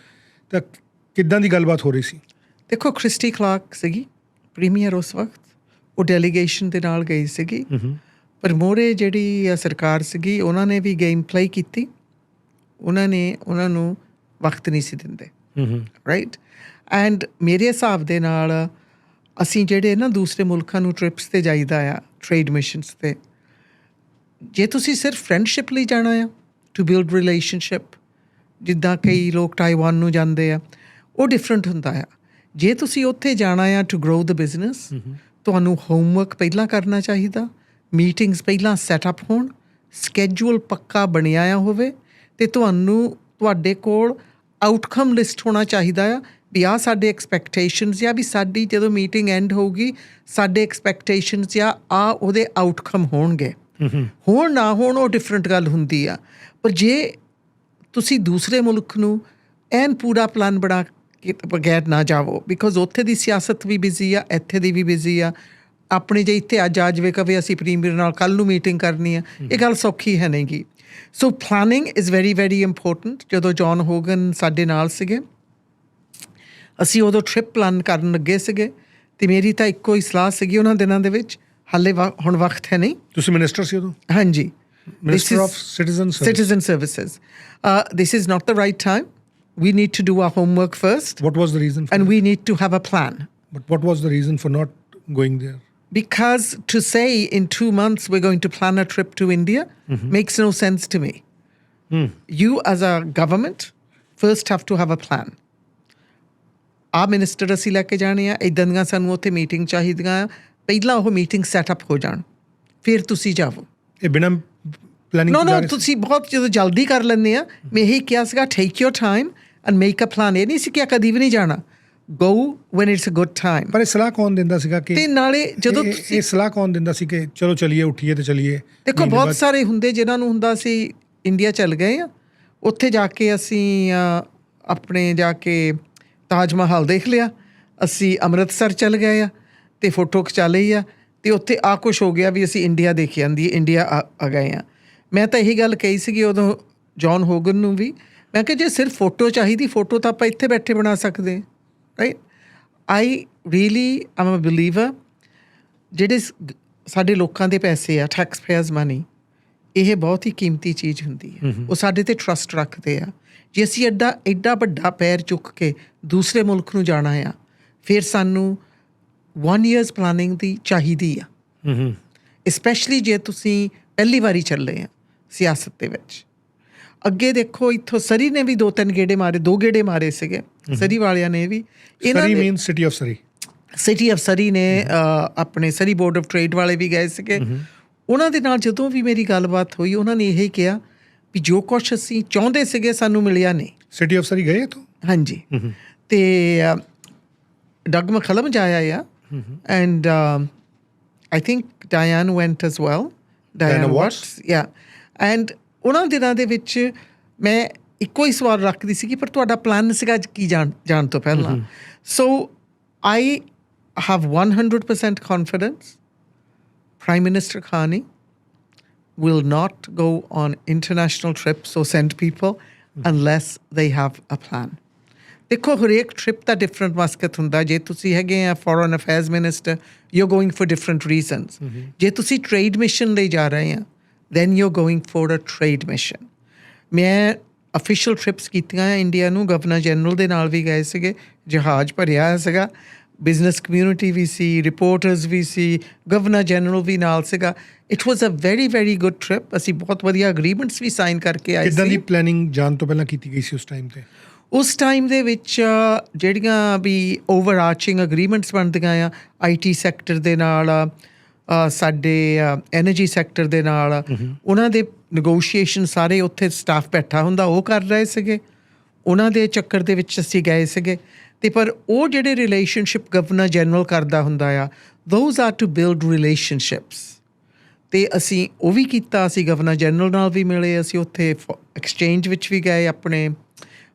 ਤਾਂ ਕਿੱਦਾਂ ਦੀ ਗੱਲਬਾਤ ਹੋ ਰਹੀ ਸੀ? ਦੇਖੋ, ਕ੍ਰਿਸਟੀ ਕਲਾਰਕ ਸੀਗੀ ਪ੍ਰੀਮੀਅਰ ਉਸ ਵਕਤ, ਉਹ ਡੈਲੀਗੇਸ਼ਨ ਦੇ ਨਾਲ ਗਈ ਸੀਗੀ। ਪਰ ਮੋਹਰੇ ਜਿਹੜੀ ਸਰਕਾਰ ਸੀਗੀ ਉਹਨਾਂ ਨੇ ਵੀ ਗੇਮ ਪਲੇ ਕੀਤੀ। ਉਹਨਾਂ ਨੂੰ ਵਕਤ ਨਹੀਂ ਸੀ ਦਿੰਦੇ, ਰਾਈਟ। ਐਂਡ ਮੇਰੇ ਹਿਸਾਬ ਦੇ ਨਾਲ ਅਸੀਂ ਜਿਹੜੇ ਨਾ ਦੂਸਰੇ ਮੁਲਕਾਂ ਨੂੰ ਟ੍ਰਿਪਸ 'ਤੇ ਜਾਈਦਾ ਆ, ਟ੍ਰੇਡ ਮਿਸ਼ਨਸ 'ਤੇ, ਜੇ ਤੁਸੀਂ ਸਿਰਫ ਫਰੈਂਡਸ਼ਿਪ ਲਈ ਜਾਣਾ ਆ, ਟੂ ਬਿਲਡ ਰਿਲੇਸ਼ਨਸ਼ਿਪ, ਜਿੱਦਾਂ ਕਈ ਲੋਕ ਤਾਈਵਾਨ ਨੂੰ ਜਾਂਦੇ ਆ, ਉਹ ਡਿਫਰੈਂਟ ਹੁੰਦਾ ਆ। ਜੇ ਤੁਸੀਂ ਉੱਥੇ ਜਾਣਾ ਆ ਟੂ ਗਰੋ ਦ ਬਿਜ਼ਨਸ, ਤੁਹਾਨੂੰ ਹੋਮਵਰਕ ਪਹਿਲਾਂ ਕਰਨਾ ਚਾਹੀਦਾ, ਮੀਟਿੰਗਸ ਪਹਿਲਾਂ ਸੈਟਅਪ ਹੋਣ, ਸਕੈਜੂਲ ਪੱਕਾ ਬਣਿਆ ਆ ਹੋਵੇ ਅਤੇ ਤੁਹਾਡੇ ਕੋਲ ਆਊਟਕਮ ਲਿਸਟ ਹੋਣਾ ਚਾਹੀਦਾ ਆ ਵੀ ਆਹ ਸਾਡੇ ਐਕਸਪੈਕਟੇਸ਼ਨਸ ਆ, ਵੀ ਸਾਡੀ ਜਦੋਂ ਮੀਟਿੰਗ ਐਂਡ ਹੋਊਗੀ ਸਾਡੇ ਐਕਸਪੈਕਟੇਸ਼ਨਸ ਆ ਉਹਦੇ ਆਊਟਕਮ ਹੋਣਗੇ। ਹੋਣ ਨਾ ਹੋਣ ਉਹ ਡਿਫਰੈਂਟ ਗੱਲ ਹੁੰਦੀ ਆ, ਪਰ ਜੇ ਤੁਸੀਂ ਦੂਸਰੇ ਮੁਲਕ ਨੂੰ ਐਨ ਪੂਰਾ ਪਲਾਨ ਬਣਾ ਕੇ ਬਗੈਰ ਨਾ ਜਾਵੋ, ਬਿਕੋਜ਼ ਉੱਥੇ ਦੀ ਸਿਆਸਤ ਵੀ ਬਿਜ਼ੀ ਆ, ਇੱਥੇ ਦੀ ਵੀ ਬਿਜ਼ੀ ਆ। ਆਪਣੇ ਜੇ ਇੱਥੇ ਅੱਜ ਆ ਜਾਵੇ ਕਵੇ ਅਸੀਂ ਪ੍ਰੀਮੀਅਰ ਨਾਲ ਕੱਲ੍ਹ ਨੂੰ ਮੀਟਿੰਗ ਕਰਨੀ ਆ, ਇਹ ਗੱਲ ਸੌਖੀ ਹੈ ਨਹੀਂ ਗੀ। So planning is very very important. ਜਦੋਂ ਜੌਨ ਹੋਗਨ ਸਾਡੇ ਨਾਲ ਸੀਗੇ, ਅਸੀਂ ਉਦੋਂ ਟ੍ਰਿਪ ਪਲਾਨ ਕਰਨ ਲੱਗੇ ਸੀਗੇ ਅਤੇ ਮੇਰੀ ਤਾਂ ਇੱਕੋ ਹੀ ਸਲਾਹ ਸੀਗੀ ਉਹਨਾਂ ਦਿਨਾਂ ਦੇ ਵਿੱਚ, ਹਾਲੇ ਹੁਣ ਵਕਤ ਹੈ ਨਹੀਂ। ਤੁਸੀਂ ਮਿਨਿਸਟਰ ਸੀ ਉਦੋਂ? ਹਾਂਜੀ, Minister of Citizen Services. This is not the right time. We need to do our homework first. What was the reason for and that? we need to have a plan. But what was the reason for not going there? Because to say in 2 months we're going to plan a trip to India makes no sense to me. You as a government first have to have a plan. ਆ minister ਅਸੀਂ ਲੈ ਕੇ ਜਾਣੇ ਆ, ਇੱਦਾਂ ਦੀਆਂ ਸਾਨੂੰ ਉੱਥੇ meeting ਚਾਹੀਦੀਆਂ ਆ, ਪਹਿਲਾਂ ਉਹ ਮੀਟਿੰਗ ਸੈਟਅਪ ਹੋ ਜਾਣ, ਫਿਰ ਤੁਸੀਂ ਜਾਵੋ। ਇਹ ਬਿਨਾਂ ਪਲੈਨਿੰਗ ਨੋ ਤੁਸੀਂ ਬਹੁਤ ਜਦੋਂ ਜਲਦੀ ਕਰ ਲੈਂਦੇ ਆ। ਮੈਂ ਇਹੀ ਕਿਹਾ ਸੀਗਾ take your time and make a plan. ਇਹ ਨਹੀਂ ਸੀ ਕਿ ਕਦੀ ਵੀ ਨਹੀਂ ਜਾਣਾ, go when it's a good time. ਪਰ ਇਹ ਸਲਾਹ ਕੌਣ ਦਿੰਦਾ ਸੀਗਾ ਕਿ, ਤੇ ਨਾਲੇ ਜਦੋਂ ਇਹ ਸਲਾਹ ਕੌਣ ਦਿੰਦਾ ਸੀ ਕਿ ਚਲੋ ਚਲੀਏ, ਉੱਠੀਏ ਤੇ ਚਲੀਏ? ਦੇਖੋ ਬਹੁਤ ਸਾਰੇ ਹੁੰਦੇ ਜਿਨ੍ਹਾਂ ਨੂੰ ਹੁੰਦਾ ਸੀ ਇੰਡੀਆ ਚੱਲ ਗਏ ਆ, ਉੱਥੇ ਜਾ ਕੇ ਅਸੀਂ ਆਪਣੇ ਜਾ ਕੇ ਤਾਜ ਮਹਿਲ ਦੇਖ ਲਿਆ, ਅਸੀਂ ਅੰਮ੍ਰਿਤਸਰ ਚੱਲ ਗਏ ਆ ਅਤੇ ਫੋਟੋ ਖਿਚਾ ਲਈ ਆ, ਅਤੇ ਉੱਥੇ ਆ ਕੁਛ ਹੋ ਗਿਆ ਵੀ ਅਸੀਂ ਇੰਡੀਆ ਦੇਖ ਆਂਦੀ, ਇੰਡੀਆ ਆ ਗਏ ਆ। ਮੈਂ ਤਾਂ ਇਹੀ ਗੱਲ ਕਹੀ ਸੀਗੀ ਉਦੋਂ ਜੌਨ ਹੋਗਨ ਨੂੰ ਵੀ, ਮੈਂ ਕਿਹਾ ਜੇ ਸਿਰਫ ਫੋਟੋ ਚਾਹੀਦੀ, ਫੋਟੋ ਤਾਂ ਆਪਾਂ ਇੱਥੇ ਬੈਠੇ ਬਣਾ ਸਕਦੇ, right. I really am a believer, ਜਿਹੜੇ ਸਾਡੇ ਲੋਕਾਂ ਦੇ ਪੈਸੇ ਆ, ਟੈਕਸ ਪੇਅਰਸ ਮਨੀ, ਇਹ ਬਹੁਤ ਹੀ ਕੀਮਤੀ ਚੀਜ਼ ਹੁੰਦੀ ਹੈ। ਉਹ ਸਾਡੇ 'ਤੇ ਟਰਸਟ ਰੱਖਦੇ ਆ। ਜੇ ਅਸੀਂ ਐਡਾ ਵੱਡਾ ਪੈਰ ਚੁੱਕ ਕੇ ਦੂਸਰੇ ਮੁਲਕ ਨੂੰ ਜਾਣਾ ਆ, ਫਿਰ ਸਾਨੂੰ 1 year's ਪਲਾਨਿੰਗ ਦੀ ਚਾਹੀਦੀ ਆ, ਸਪੈਸ਼ਲੀ ਜੇ ਤੁਸੀਂ ਪਹਿਲੀ ਵਾਰੀ ਚੱਲੇ ਆ ਸਿਆਸਤ ਦੇ ਵਿੱਚ। ਅੱਗੇ ਦੇਖੋ ਇੱਥੋਂ ਸਰੀ ਨੇ ਵੀ 2 ਗੇੜੇ ਮਾਰੇ ਸੀਗੇ, ਸਰੀ ਵਾਲਿਆਂ ਨੇ ਵੀ। ਸਿਟੀ ਆਫ ਸਰੀ ਨੇ ਆਪਣੇ ਸਰੀ ਬੋਰਡ ਆਫ ਟ੍ਰੇਡ ਵਾਲੇ ਵੀ ਗਏ ਸੀਗੇ। ਉਹਨਾਂ ਦੇ ਨਾਲ ਜਦੋਂ ਵੀ ਮੇਰੀ ਗੱਲਬਾਤ ਹੋਈ, ਉਹਨਾਂ ਨੇ ਇਹੀ ਕਿਹਾ ਵੀ ਜੋ ਕੁਛ ਅਸੀਂ ਚਾਹੁੰਦੇ ਸੀਗੇ ਸਾਨੂੰ ਮਿਲਿਆ ਨਹੀਂ। ਸਿਟੀ ਆਫ ਸਰੀ ਗਏ ਇੱਥੋਂ? ਹਾਂਜੀ। ਅਤੇ ਡਗ ਮਖਲਮ ਜਾਇਆ ਆ, and I think Diane went as well, Diana Watts, yeah. And ਉਹਨਾਂ ਦਿਨਾਂ ਦੇ ਵਿੱਚ ਮੈਂ ਇੱਕੋ ਹੀ ਸਵਾਲ ਰੱਖਦੀ ਸੀਗੀ, ਪਰ ਤੁਹਾਡਾ ਪਲਾਨ ਸੀਗਾ ਕੀ ਜਾਣ ਤੋਂ ਪਹਿਲਾਂ? ਸੋ ਆਈ have 100% confidence Prime Minister Khani will not go on international trips or send people unless they have a plan. ਦੇਖੋ ਹਰੇਕ ਟ੍ਰਿਪ ਦਾ ਡਿਫਰੈਂਟ ਮਕਸਦ ਹੁੰਦਾ। ਜੇ ਤੁਸੀਂ ਹੈਗੇ ਆ foreign affairs minister, you going for different reasons. ਜੇ ਤੁਸੀਂ ਟ੍ਰੇਡ ਮਿਸ਼ਨ ਲਈ ਜਾ ਰਹੇ ਆ, then you going for a trade mission. ਮੈਂ ਅਫੀਸ਼ੀਅਲ ਟ੍ਰਿਪਸ ਕੀਤੀਆਂ ਇੰਡੀਆ ਨੂੰ, ਗਵਰਨਰ ਜਨਰਲ ਦੇ ਨਾਲ ਵੀ ਗਏ ਸੀਗੇ, ਜਹਾਜ਼ ਭਰਿਆ ਸੀਗਾ, ਬਿਜ਼ਨਸ ਕਮਿਊਨਿਟੀ ਵੀ ਸੀ, ਰਿਪੋਰਟਰਸ ਵੀ ਸੀ, ਗਵਰਨਰ ਜਨਰਲ ਵੀ ਨਾਲ ਸੀਗਾ। It was a very very good trip. ਅਸੀਂ ਬਹੁਤ ਵਧੀਆ ਅਗਰੀਮੈਂਟਸ ਵੀ ਸਾਈਨ ਕਰਕੇ ਆਏ ਸੀ। ਕਿੱਦਾਂ ਦੀ ਪਲੈਨਿੰਗ ਜਾਣ ਤੋਂ ਪਹਿਲਾਂ ਕੀਤੀ ਗਈ ਸੀ ਉਸ ਟਾਈਮ 'ਤੇ? ਉਸ ਟਾਈਮ ਦੇ ਵਿੱਚ ਜਿਹੜੀਆਂ ਵੀ ਓਵਰ ਆਰਚਿੰਗ ਅਗਰੀਮੈਂਟਸ ਬਣਦੀਆਂ ਆ, IT ਸੈਕਟਰ ਦੇ ਨਾਲ, ਸਾਡੇ ਐਨਰਜੀ ਸੈਕਟਰ ਦੇ ਨਾਲ, ਉਹਨਾਂ ਦੇ ਨਗੋਸ਼ੀਏਸ਼ਨ ਸਾਰੇ ਉੱਥੇ ਸਟਾਫ ਬੈਠਾ ਹੁੰਦਾ, ਉਹ ਕਰ ਰਹੇ ਸੀਗੇ। ਉਹਨਾਂ ਦੇ ਚੱਕਰ ਦੇ ਵਿੱਚ ਅਸੀਂ ਗਏ ਸੀਗੇ। ਅਤੇ ਪਰ ਉਹ ਜਿਹੜੇ ਰਿਲੇਸ਼ਨਸ਼ਿਪ ਗਵਰਨਰ ਜਨਰਲ ਕਰਦਾ ਹੁੰਦਾ ਆ, those are to build relationships. ਅਤੇ ਅਸੀਂ ਉਹ ਵੀ ਕੀਤਾ, ਅਸੀਂ ਗਵਰਨਰ ਜਨਰਲ ਨਾਲ ਵੀ ਮਿਲੇ, ਅਸੀਂ ਉੱਥੇ ਐਕਸਚੇਂਜ ਵਿੱਚ ਵੀ ਗਏ ਆਪਣੇ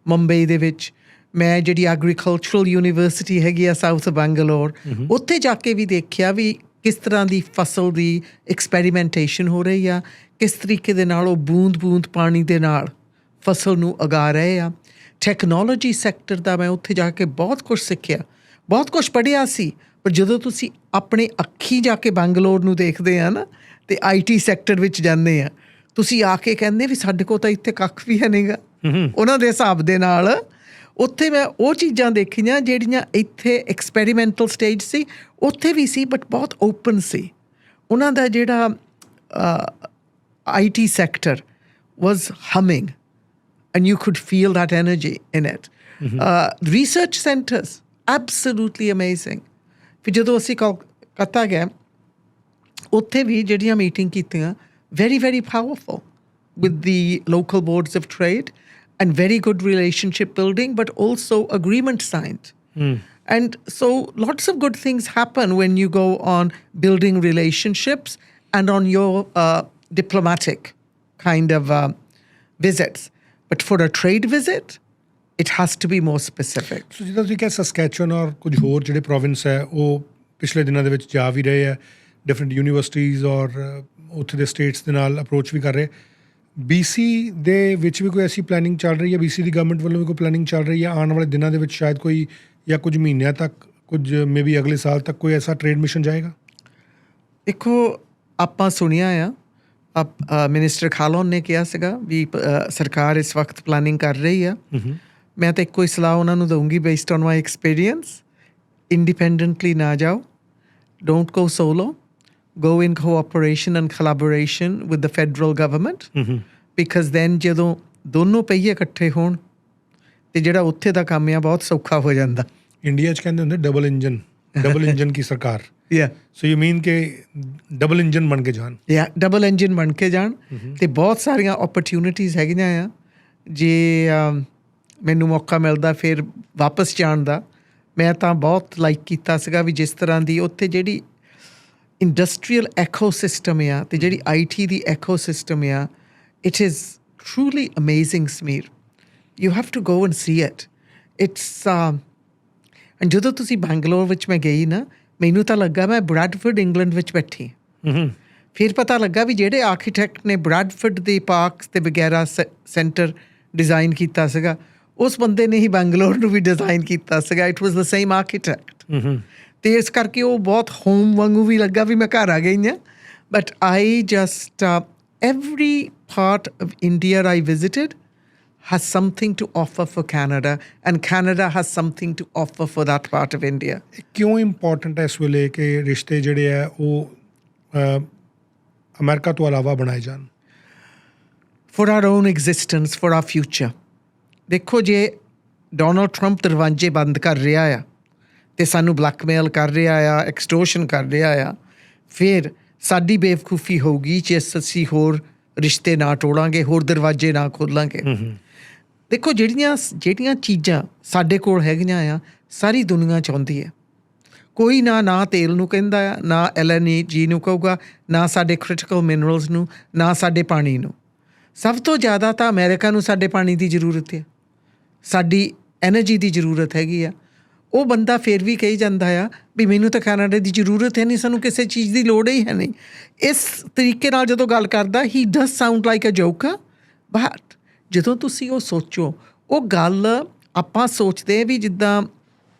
ਮੁੰਬਈ ਦੇ ਵਿੱਚ। ਮੈਂ ਜਿਹੜੀ ਐਗਰੀਕਲਚਰਲ ਯੂਨੀਵਰਸਿਟੀ ਹੈਗੀ ਆ ਸਾਊਥ ਬੰਗਲੌਰ, ਉੱਥੇ ਜਾ ਕੇ ਵੀ ਦੇਖਿਆ ਵੀ ਕਿਸ ਤਰ੍ਹਾਂ ਦੀ ਫਸਲ ਦੀ ਐਕਸਪੈਰੀਮੈਂਟੇਸ਼ਨ ਹੋ ਰਹੀ ਆ, ਕਿਸ ਤਰੀਕੇ ਦੇ ਨਾਲ ਉਹ ਬੂੰਦ ਪਾਣੀ ਦੇ ਨਾਲ ਫਸਲ ਨੂੰ ਉਗਾ ਰਹੇ ਆ। ਟੈਕਨੋਲੋਜੀ ਸੈਕਟਰ ਦਾ ਮੈਂ ਉੱਥੇ ਜਾ ਕੇ ਬਹੁਤ ਕੁਛ ਸਿੱਖਿਆ, ਬਹੁਤ ਕੁਛ ਪੜ੍ਹਿਆ ਸੀ। ਪਰ ਜਦੋਂ ਤੁਸੀਂ ਆਪਣੇ ਅੱਖੀਂ ਜਾ ਕੇ ਬੰਗਲੌਰ ਨੂੰ ਦੇਖਦੇ ਆ ਨਾ, ਅਤੇ IT ਸੈਕਟਰ ਵਿੱਚ ਜਾਂਦੇ ਆ, ਤੁਸੀਂ ਆ ਕੇ ਕਹਿੰਦੇ ਵੀ ਸਾਡੇ ਕੋਲ ਤਾਂ ਇੱਥੇ ਕੱਖ ਵੀ ਹੈ ਨਹੀਂ ਗਾ। ਉਹਨਾਂ ਦੇ ਹਿਸਾਬ ਦੇ ਨਾਲ ਉੱਥੇ ਮੈਂ ਉਹ ਚੀਜ਼ਾਂ ਦੇਖੀਆਂ ਜਿਹੜੀਆਂ ਇੱਥੇ ਐਕਸਪੈਰੀਮੈਂਟਲ ਸਟੇਜ ਸੀ, ਉੱਥੇ ਵੀ ਸੀ, ਬਟ ਬਹੁਤ ਓਪਨ ਸੀ। ਉਹਨਾਂ ਦਾ ਜਿਹੜਾ IT sector was humming and you could feel that energy in it. Research centers, absolutely amazing. ਫਿਰ ਜਦੋਂ ਅਸੀਂ ਕਲਕੱਤਾ ਗਏ, ਉੱਥੇ ਵੀ ਜਿਹੜੀਆਂ ਮੀਟਿੰਗ ਕੀਤੀਆਂ very very powerful with the local boards of trade and very good relationship building, but also agreement signed. And so lots of good things happen when you go on building relationships and on your diplomatic kind of visits. But for a trade visit, it has to be more specific. ਸੋ ਜਿੱਦਾਂ ਤੁਸੀਂ ਕਿਹਾ Saskatchewan ਔਰ ਕੁਝ ਹੋਰ ਜਿਹੜੇ province ਹੈ ਉਹ ਪਿਛਲੇ ਦਿਨਾਂ ਦੇ ਵਿੱਚ ਜਾ ਵੀ ਰਹੇ ਆ, ਡਿਫਰੈਂਟ ਯੂਨੀਵਰਸਿਟੀਜ਼ ਔਰ ਉੱਥੇ ਦੇ ਸਟੇਟਸ ਦੇ ਨਾਲ ਅਪਰੋਚ ਵੀ ਕਰ ਰਹੇ। BC ਦੇ ਵਿੱਚ ਵੀ ਕੋਈ ਐਸੀ ਪਲੈਨਿੰਗ ਚੱਲ ਰਹੀ ਹੈ, BC ਦੀ ਗਵਰਨਮੈਂਟ ਵੱਲੋਂ ਵੀ ਕੋਈ ਪਲੈਨਿੰਗ ਚੱਲ ਰਹੀ ਹੈ ਆਉਣ ਵਾਲੇ ਦਿਨਾਂ ਦੇ ਵਿੱਚ ਸ਼ਾਇਦ ਕੋਈ ਜਾਂ ਕੁਝ ਮਹੀਨਿਆਂ ਤੱਕ, ਕੁਝ ਮੇਬੀ ਅਗਲੇ ਸਾਲ ਤੱਕ ਕੋਈ ਐਸਾ ਟ੍ਰੇਡ ਮਿਸ਼ਨ ਜਾਏਗਾ? ਦੇਖੋ ਆਪਾਂ ਸੁਣਿਆ ਆ ਮਿਨਿਸਟਰ ਖਾਲੋਨ ਨੇ ਕਿਹਾ ਸੀਗਾ ਵੀ ਸਰਕਾਰ ਇਸ ਵਕਤ ਪਲਾਨਿੰਗ ਕਰ ਰਹੀ ਆ। ਮੈਂ ਤਾਂ ਇੱਕੋ ਹੀ ਸਲਾਹ ਉਹਨਾਂ ਨੂੰ ਦਊਂਗੀ based on my experience, independently ਨਾ ਜਾਓ, don't go solo, go in cooperation and collaboration with the federal government, because then ਜਦੋਂ ਦੋਨੋਂ ਪਹੀਏ ਇਕੱਠੇ ਹੋਣ ਤੇ ਜਿਹੜਾ ਉੱਥੇ ਦਾ ਕੰਮ ਆ ਬਹੁਤ ਸੌਖਾ ਹੋ ਜਾਂਦਾ। ਇੰਡੀਆ 'ਚ ਕਹਿੰਦੇ ਹੁੰਦੇ ਡਬਲ ਇੰਜਨ ਕੀ ਸਰਕਾਰ। ਸੋ ਯੂ ਮੀਨ ਕਿ ਡਬਲ ਇੰਜਨ ਬਣ ਕੇ ਜਾਣ। ਡਬਲ ਇੰਜਨ ਬਣ ਕੇ ਜਾਣ ਤੇ ਬਹੁਤ ਸਾਰੀਆਂ ਓਪਰਚੁਨਿਟੀਜ਼ ਹੈਗੀਆਂ ਆ। ਜੇ ਮੈਨੂੰ ਮੌਕਾ ਮਿਲਦਾ ਫਿਰ ਵਾਪਸ ਜਾਣ ਦਾ, ਮੈਂ ਤਾਂ ਬਹੁਤ ਲਾਈਕ ਕੀਤਾ ਸੀਗਾ ਵੀ ਜਿਸ ਤਰ੍ਹਾਂ ਦੀ ਉੱਥੇ ਜਿਹੜੀ ਇੰਡਸਟਰੀਅਲ ਐਕੋਸਿਸਟਮ ਆ ਤੇ ਜਿਹੜੀ IT ਦੀ ਐਕੋਸਿਸਟਮ ਆ, it is truly amazing Sameer. You have to go and see it. It's and ਜਦੋਂ ਤੁਸੀਂ ਬੈਂਗਲੋਰ ਵਿੱਚ ਮੈਂ ਗਈ ਨਾ, ਮੈਨੂੰ ਤਾਂ ਲੱਗਾ ਮੈਂ ਬਰੈਡਫੋਰਡ ਇੰਗਲੈਂਡ ਵਿੱਚ ਬੈਠੀ। ਫਿਰ ਪਤਾ ਲੱਗਾ ਵੀ ਜਿਹੜੇ ਆਰਕੀਟੈਕਟ ਨੇ ਬਰੈਡਫੋਰਡ ਦੇ ਪਾਰਕਸ ਤੇ ਵਗੈਰਾ ਸੈਂਟਰ ਡਿਜ਼ਾਈਨ ਕੀਤਾ ਸੀਗਾ, ਉਸ ਬੰਦੇ ਨੇ ਹੀ ਬੈਂਗਲੋਰ ਨੂੰ ਵੀ ਡਿਜ਼ਾਈਨ ਕੀਤਾ ਸੀਗਾ। It was the same architect. ਅਤੇ ਇਸ ਕਰਕੇ ਉਹ ਬਹੁਤ ਹੋਮ ਵਾਂਗੂ ਵੀ ਲੱਗਾ ਵੀ ਮੈਂ ਘਰ ਆ ਗਈ ਹਾਂ। But I just every part of India I visited has something to offer for Canada, and Canada has something to offer for that part of India. ਕਿਉਂ ਇੰਪੋਰਟੈਂਟ ਹੈ ਇਸ ਵੇਲੇ ਕਿ ਰਿਸ਼ਤੇ ਜਿਹੜੇ ਆ ਉਹ ਅਮਰੀਕਾ ਤੋਂ ਇਲਾਵਾ ਬਣਾਏ ਜਾਣ? For our own existence, for our future. ਦੇਖੋ, ਜੇ ਡੋਨਲਡ ਟਰੰਪ ਦਰਵਾਜ਼ੇ ਬੰਦ ਕਰ ਰਿਹਾ ਆ ਅਤੇ ਸਾਨੂੰ ਬਲੈਕਮੇਲ ਕਰ ਰਿਹਾ ਆ, ਐਕਸਟੋਰਸ਼ਨ ਕਰ ਰਿਹਾ ਆ, ਫਿਰ ਸਾਡੀ ਬੇਵਕੂਫੀ ਹੋਊਗੀ ਜੇ ਅਸੀਂ ਹੋਰ ਰਿਸ਼ਤੇ ਨਾ ਤੋੜਾਂਗੇ, ਹੋਰ ਦਰਵਾਜ਼ੇ ਨਾ ਖੋਲਾਂਗੇ। ਦੇਖੋ, ਜਿਹੜੀਆਂ ਚੀਜ਼ਾਂ ਸਾਡੇ ਕੋਲ ਹੈਗੀਆਂ ਆ, ਸਾਰੀ ਦੁਨੀਆ ਚਾਹੁੰਦੀ ਹੈ। ਕੋਈ ਨਾ ਤੇਲ ਨੂੰ ਕਹਿੰਦਾ ਆ, ਨਾ LNG ਨੂੰ ਕਹੂਗਾ, ਨਾ ਸਾਡੇ ਕ੍ਰਿਟੀਕਲ ਮਿਨਰਲਸ ਨੂੰ, ਨਾ ਸਾਡੇ ਪਾਣੀ ਨੂੰ। ਸਭ ਤੋਂ ਜ਼ਿਆਦਾ ਤਾਂ ਅਮਰੀਕਾ ਨੂੰ ਸਾਡੇ ਪਾਣੀ ਦੀ ਜ਼ਰੂਰਤ ਹੈ, ਸਾਡੀ ਐਨਰਜੀ ਦੀ ਜ਼ਰੂਰਤ ਹੈਗੀ ਆ। ਉਹ ਬੰਦਾ ਫਿਰ ਵੀ ਕਹੀ ਜਾਂਦਾ ਆ ਵੀ ਮੈਨੂੰ ਤਾਂ ਕੈਨੇਡਾ ਦੀ ਜ਼ਰੂਰਤ ਹੈ ਨਹੀਂ, ਸਾਨੂੰ ਕਿਸੇ ਚੀਜ਼ ਦੀ ਲੋੜ ਹੀ ਹੈ ਨਹੀਂ। ਇਸ ਤਰੀਕੇ ਨਾਲ ਜਦੋਂ ਗੱਲ ਕਰਦਾ, he does sound like a joker. But ਜਦੋਂ ਤੁਸੀਂ ਉਹ ਸੋਚੋ, ਉਹ ਗੱਲ ਆਪਾਂ ਸੋਚਦੇ ਵੀ ਜਿੱਦਾਂ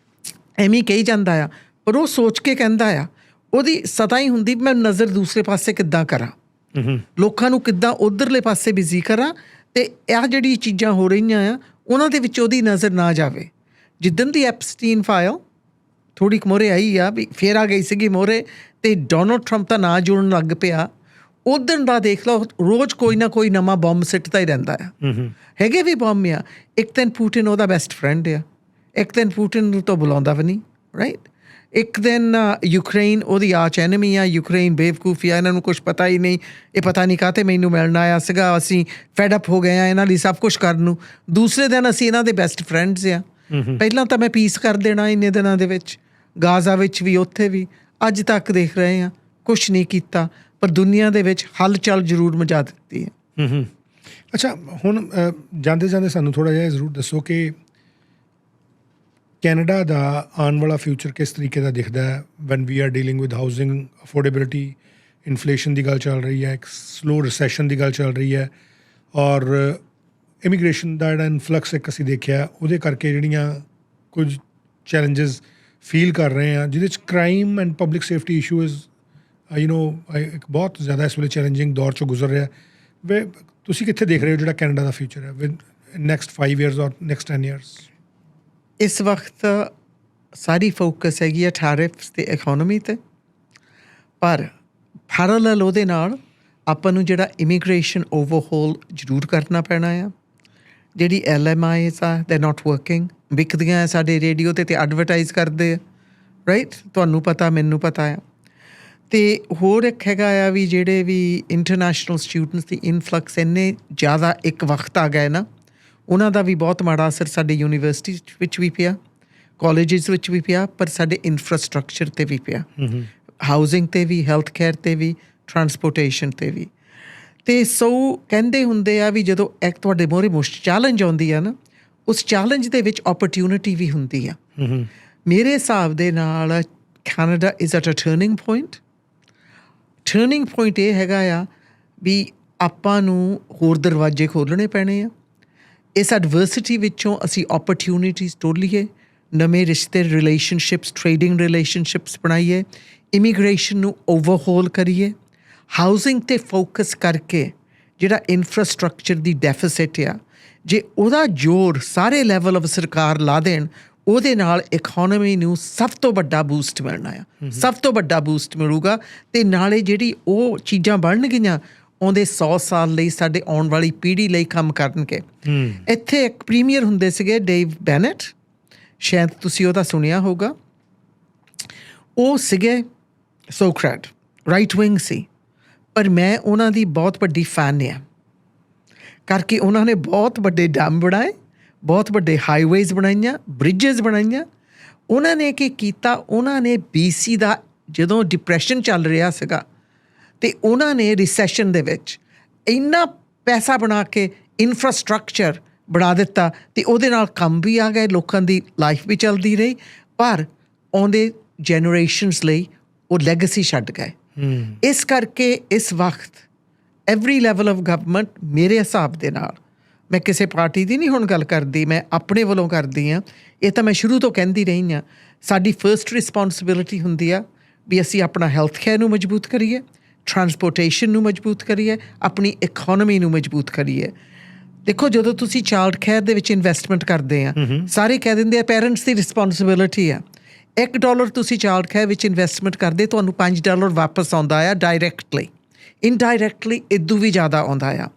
ਐਵੇਂ ਕਹੀ ਜਾਂਦਾ ਆ, ਪਰ ਉਹ ਸੋਚ ਕੇ ਕਹਿੰਦਾ ਆ। ਉਹਦੀ ਸਤਾ ਹੀ ਹੁੰਦੀ ਮੈਂ ਨਜ਼ਰ ਦੂਸਰੇ ਪਾਸੇ ਕਿੱਦਾਂ ਕਰਾਂ, ਲੋਕਾਂ ਨੂੰ ਕਿੱਦਾਂ ਉੱਧਰਲੇ ਪਾਸੇ ਬਿਜ਼ੀ ਕਰਾਂ, ਅਤੇ ਇਹ ਜਿਹੜੀ ਚੀਜ਼ਾਂ ਹੋ ਰਹੀਆਂ ਆ ਉਹਨਾਂ ਦੇ ਵਿੱਚ ਉਹਦੀ ਨਜ਼ਰ ਨਾ ਜਾਵੇ। ਜਿੱਦਣ ਦੀ ਐਪਸਟੀਨ ਫਾਈਲ ਥੋੜ੍ਹੀ ਕੁ ਮੋਹਰੇ ਆਈ ਆ, ਵੀ ਫਿਰ ਆ ਗਈ ਸੀਗੀ ਮੋਹਰੇ, ਅਤੇ ਡੋਨਲਡ ਟਰੰਪ ਦਾ ਨਾਂ ਜੁੜਨ ਲੱਗ ਪਿਆ, ਉੱਧਰ ਦਾ ਦੇਖ ਲਓ ਰੋਜ਼ ਕੋਈ ਨਾ ਕੋਈ ਨਵਾਂ ਬੰਬ ਸਿੱਟਦਾ ਹੀ ਰਹਿੰਦਾ ਆ। ਹੈਗੇ ਵੀ ਬੰਬ ਆ। ਇੱਕ ਦਿਨ ਪੁਟਿਨ ਉਹਦਾ ਬੈਸਟ ਫਰੈਂਡ ਆ, ਇੱਕ ਦਿਨ ਪੁਟਿਨ ਨੂੰ ਤਾਂ ਬੁਲਾਉਂਦਾ ਵੀ ਨਹੀਂ, ਰਾਈਟ। ਇੱਕ ਦਿਨ ਯੂਕਰੇਨ ਉਹਦੀ ਆਰਚ ਐਨਮੀ ਆ, ਯੂਕਰੇਨ ਬੇਵਕੂਫੀ ਆ, ਇਹਨਾਂ ਨੂੰ ਕੁਛ ਪਤਾ ਹੀ ਨਹੀਂ, ਇਹ ਪਤਾ ਨਹੀਂ ਕਾਹਤੇ ਮੈਨੂੰ ਮਿਲਣ ਆਇਆ ਸੀਗਾ, ਅਸੀਂ ਫੈਡ ਅਪ ਹੋ ਗਏ ਹਾਂ ਇਹਨਾਂ ਲਈ ਸਭ ਕੁਛ ਕਰਨ ਨੂੰ। ਦੂਸਰੇ ਦਿਨ ਅਸੀਂ ਇਹਨਾਂ ਦੇ ਬੈਸਟ ਫਰੈਂਡਸ ਆ। ਪਹਿਲਾਂ ਤਾਂ ਮੈਂ ਪੀਸ ਕਰ ਦੇਣਾ ਇੰਨੇ ਦਿਨਾਂ ਦੇ ਵਿੱਚ, ਗਾਜ਼ਾ ਵਿੱਚ ਵੀ ਉੱਥੇ ਵੀ। ਅੱਜ ਤੱਕ ਦੇਖ ਰਹੇ ਹਾਂ ਕੁਛ ਨਹੀਂ ਕੀਤਾ, ਪਰ ਦੁਨੀਆ ਦੇ ਵਿੱਚ ਹਲਚਲ ਜ਼ਰੂਰ ਮਚਾ ਦਿੱਤੀ ਹੈ। ਅੱਛਾ, ਹੁਣ ਜਾਂਦੇ ਜਾਂਦੇ ਸਾਨੂੰ ਥੋੜ੍ਹਾ ਜਿਹਾ ਜ਼ਰੂਰ ਦੱਸੋ ਕਿ ਕੈਨੇਡਾ ਦਾ ਆਉਣ ਵਾਲਾ ਫਿਊਚਰ ਕਿਸ ਤਰੀਕੇ ਦਾ ਦਿਖਦਾ ਹੈ। When we are dealing with housing affordability, inflation ਦੀ ਗੱਲ ਚੱਲ ਰਹੀ ਹੈ, ਇੱਕ ਸਲੋ ਰਿਸੈਸ਼ਨ ਦੀ ਗੱਲ ਚੱਲ ਰਹੀ ਹੈ, ਔਰ ਇਮੀਗ੍ਰੇਸ਼ਨ ਦਾ ਜਿਹੜਾ ਇਨਫਲਕਸ ਇੱਕ ਅਸੀਂ ਦੇਖਿਆ, ਉਹਦੇ ਕਰਕੇ ਜਿਹੜੀਆਂ ਕੁਝ ਚੈਲੰਜਸ ਫੀਲ ਕਰ ਰਹੇ ਹਾਂ, ਜਿਹਦੇ 'ਚ crime and public safety issues ਇੱਕ ਬਹੁਤ ਜ਼ਿਆਦਾ ਇਸ ਵੇਲੇ ਚੈਲੰਜਿੰਗ ਦੌਰ 'ਚੋਂ ਗੁਜ਼ਰ ਰਿਹਾ। ਵੇ ਤੁਸੀਂ ਕਿੱਥੇ ਦੇਖ ਰਹੇ ਹੋ ਜਿਹੜਾ ਕੈਨੇਡਾ ਦਾ ਫਿਊਚਰ ਹੈ ਵਿਦ ਨੈਕਸਟ 5 years ਔਰ ਨੈਕਸਟ 10 years? ਇਸ ਵਕਤ ਸਾਰੀ ਫੋਕਸ ਹੈਗੀ ਆ ਟੈਰਿਫਸ ਅਤੇ ਇਕੋਨਮੀ 'ਤੇ, ਪਰ ਪੈਰਲਲ ਉਹਦੇ ਨਾਲ ਆਪਾਂ ਨੂੰ ਜਿਹੜਾ ਇਮੀਗ੍ਰੇਸ਼ਨ ਓਵਰਹੋਲ ਜ਼ਰੂਰ ਕਰਨਾ ਪੈਣਾ ਆ। ਜਿਹੜੀ LMIs ਆ, ਦੇ ਨਾਟ ਵਰਕਿੰਗ, ਵਿਕਦੀਆਂ ਸਾਡੇ ਰੇਡੀਓ 'ਤੇ ਐਡਵਰਟਾਈਜ਼ ਕਰਦੇ ਆ, ਰਾਈਟ। ਤੁਹਾਨੂੰ ਪਤਾ, ਮੈਨੂੰ ਪਤਾ ਆ। ਅਤੇ ਹੋਰ ਇੱਕ ਹੈਗਾ ਆ ਵੀ ਜਿਹੜੇ ਵੀ ਇੰਟਰਨੈਸ਼ਨਲ ਸਟੂਡੈਂਟਸ ਦੀ ਇਨਫਲਕਸ ਇੰਨੇ ਜ਼ਿਆਦਾ ਇੱਕ ਵਕਤ ਆ ਗਏ ਨਾ, ਉਹਨਾਂ ਦਾ ਵੀ ਬਹੁਤ ਮਾੜਾ ਅਸਰ ਸਾਡੇ ਯੂਨੀਵਰਸਿਟੀ ਵਿੱਚ ਵੀ ਪਿਆ, ਕਾਲਜਿਸ ਵਿੱਚ ਵੀ ਪਿਆ, ਪਰ ਸਾਡੇ ਇਨਫਰਾਸਟਰਕਚਰ 'ਤੇ ਵੀ ਪਿਆ, ਹਾਊਸਿੰਗ 'ਤੇ ਵੀ, ਹੈਲਥ ਕੇਅਰ 'ਤੇ ਵੀ, ਟਰਾਂਸਪੋਰਟੇਸ਼ਨ 'ਤੇ ਵੀ। ਅਤੇ ਸੋ ਕਹਿੰਦੇ ਹੁੰਦੇ ਆ ਵੀ ਜਦੋਂ ਇੱਕ ਤੁਹਾਡੇ ਮੂਹਰੇ ਚੈਲੰਜ ਆਉਂਦੀ ਆ ਨਾ, ਉਸ ਚੈਲੰਜ ਦੇ ਵਿੱਚ ਓਪਰਚੁਨਿਟੀ ਵੀ ਹੁੰਦੀ ਆ। ਮੇਰੇ ਹਿਸਾਬ ਦੇ ਨਾਲ Canada is at a turning point. Turning point ਇਹ ਹੈਗਾ ਆ ਵੀ ਆਪਾਂ ਨੂੰ ਹੋਰ ਦਰਵਾਜ਼ੇ ਖੋਲ੍ਹਣੇ ਪੈਣੇ ਆ। ਇਸ ਐਡਵਰਸਿਟੀ ਵਿੱਚੋਂ ਅਸੀਂ ਓਪਰਚੁਨਿਟੀਜ਼ ਟੋਲੀਏ, ਨਵੇਂ ਰਿਸ਼ਤੇ, ਰਿਲੇਸ਼ਨਸ਼ਿਪਸ, ਟ੍ਰੇਡਿੰਗ ਰਿਲੇਸ਼ਨਸ਼ਿਪਸ ਬਣਾਈਏ, ਇਮੀਗ੍ਰੇਸ਼ਨ ਨੂੰ ਓਵਰਹੋਲ ਕਰੀਏ, ਹਾਊਸਿੰਗ 'ਤੇ ਫੋਕਸ ਕਰਕੇ ਜਿਹੜਾ ਇਨਫਰਾਸਟਰਕਚਰ ਦੀ ਡੈਫੀਸਿਟ ਆ, ਜੇ ਉਹਦਾ ਜ਼ੋਰ ਸਾਰੇ ਲੈਵਲ ਆਫ ਸਰਕਾਰ ਲਾ ਦੇਣ, ਉਹਦੇ ਨਾਲ ਇਕੋਨਮੀ ਨੂੰ ਸਭ ਤੋਂ ਵੱਡਾ ਬੂਸਟ ਮਿਲਣਾ ਆ, ਸਭ ਤੋਂ ਵੱਡਾ ਬੂਸਟ ਮਿਲੂਗਾ। ਅਤੇ ਨਾਲੇ ਜਿਹੜੀ ਉਹ ਚੀਜ਼ਾਂ ਬਣਨਗੀਆਂ ਆਉਂਦੇ 100 ਸਾਲ ਲਈ, ਸਾਡੇ ਆਉਣ ਵਾਲੀ ਪੀੜ੍ਹੀ ਲਈ ਕੰਮ ਕਰਨਗੇ। ਇੱਥੇ ਇੱਕ ਪ੍ਰੀਮੀਅਰ ਹੁੰਦੇ ਸੀਗੇ, ਡੇਵ ਬੈਨਟ, ਸ਼ਾਇਦ ਤੁਸੀਂ ਉਹਦਾ ਸੁਣਿਆ ਹੋਊਗਾ। ਉਹ ਸੀਗੇ ਸੋਕਰੈਟ, ਰਾਈਟ ਵਿੰਗ ਸੀ, ਪਰ ਮੈਂ ਉਹਨਾਂ ਦੀ ਬਹੁਤ ਵੱਡੀ ਫੈਨ ਆ, ਕਰਕੇ ਉਹਨਾਂ ਨੇ ਬਹੁਤ ਵੱਡੇ ਡੈਮ ਬਣਾਏ, ਬਹੁਤ ਵੱਡੇ ਹਾਈਵੇਜ਼ ਬਣਾਈਆਂ, ਬ੍ਰਿਜਸ ਬਣਾਈਆਂ। ਉਹਨਾਂ ਨੇ ਕੀ ਕੀਤਾ, ਉਹਨਾਂ ਨੇ BC ਦਾ ਜਦੋਂ ਡਿਪਰੈਸ਼ਨ ਚੱਲ ਰਿਹਾ ਸੀਗਾ, ਅਤੇ ਉਹਨਾਂ ਨੇ ਰਿਸੈਸ਼ਨ ਦੇ ਵਿੱਚ ਇੰਨਾ ਪੈਸਾ ਬਣਾ ਕੇ ਇਨਫਰਾਸਟਰਕਚਰ ਬਣਾ ਦਿੱਤਾ, ਅਤੇ ਉਹਦੇ ਨਾਲ ਕੰਮ ਵੀ ਆ ਗਏ, ਲੋਕਾਂ ਦੀ ਲਾਈਫ ਵੀ ਚੱਲਦੀ ਰਹੀ, ਪਰ ਆਉਂਦੇ ਜੈਨਰੇਸ਼ਨਸ ਲਈ ਉਹ ਲੈਗੇਸੀ ਛੱਡ ਗਏ। ਇਸ ਕਰਕੇ ਇਸ ਵਕਤ ਐਵਰੀ ਲੈਵਲ ਆਫ ਗਵਰਨਮੈਂਟ, ਮੇਰੇ ਹਿਸਾਬ ਦੇ ਨਾਲ, ਮੈਂ ਕਿਸੇ ਪਾਰਟੀ ਦੀ ਨਹੀਂ ਹੁਣ ਗੱਲ ਕਰਦੀ, ਮੈਂ ਆਪਣੇ ਵੱਲੋਂ ਕਰਦੀ ਹਾਂ, ਇਹ ਤਾਂ ਮੈਂ ਸ਼ੁਰੂ ਤੋਂ ਕਹਿੰਦੀ ਰਹੀ ਹਾਂ, ਸਾਡੀ ਫਰਸਟ ਰਿਸਪੋਂਸਿਬਿਲਿਟੀ ਹੁੰਦੀ ਆ ਵੀ ਅਸੀਂ ਆਪਣਾ ਹੈਲਥ ਕੇਅਰ ਨੂੰ ਮਜ਼ਬੂਤ ਕਰੀਏ, ਟਰਾਂਸਪੋਰਟੇਸ਼ਨ ਨੂੰ ਮਜ਼ਬੂਤ ਕਰੀਏ, ਆਪਣੀ ਇਕੋਨਮੀ ਨੂੰ ਮਜ਼ਬੂਤ ਕਰੀਏ। ਦੇਖੋ, ਜਦੋਂ ਤੁਸੀਂ ਚਾਈਲਡ ਕੇਅਰ ਦੇ ਵਿੱਚ ਇਨਵੈਸਟਮੈਂਟ ਕਰਦੇ ਆ, ਸਾਰੇ ਕਹਿ ਦਿੰਦੇ ਆ ਪੇਰੈਂਟਸ ਦੀ ਰਿਸਪੋਂਸਿਬਿਲਿਟੀ ਆ। $1 ਤੁਸੀਂ ਚਾਈਲਡ ਕੇਅਰ ਵਿੱਚ ਇਨਵੈਸਟਮੈਂਟ ਕਰਦੇ, ਤੁਹਾਨੂੰ $5 ਵਾਪਸ ਆਉਂਦਾ ਆ ਡਾਇਰੈਕਟਲੀ। ਇਨਡਾਇਰੈਕਟਲੀ ਇਦੋਂ ਵੀ ਜ਼ਿਆਦਾ ਆਉਂਦਾ ਆ।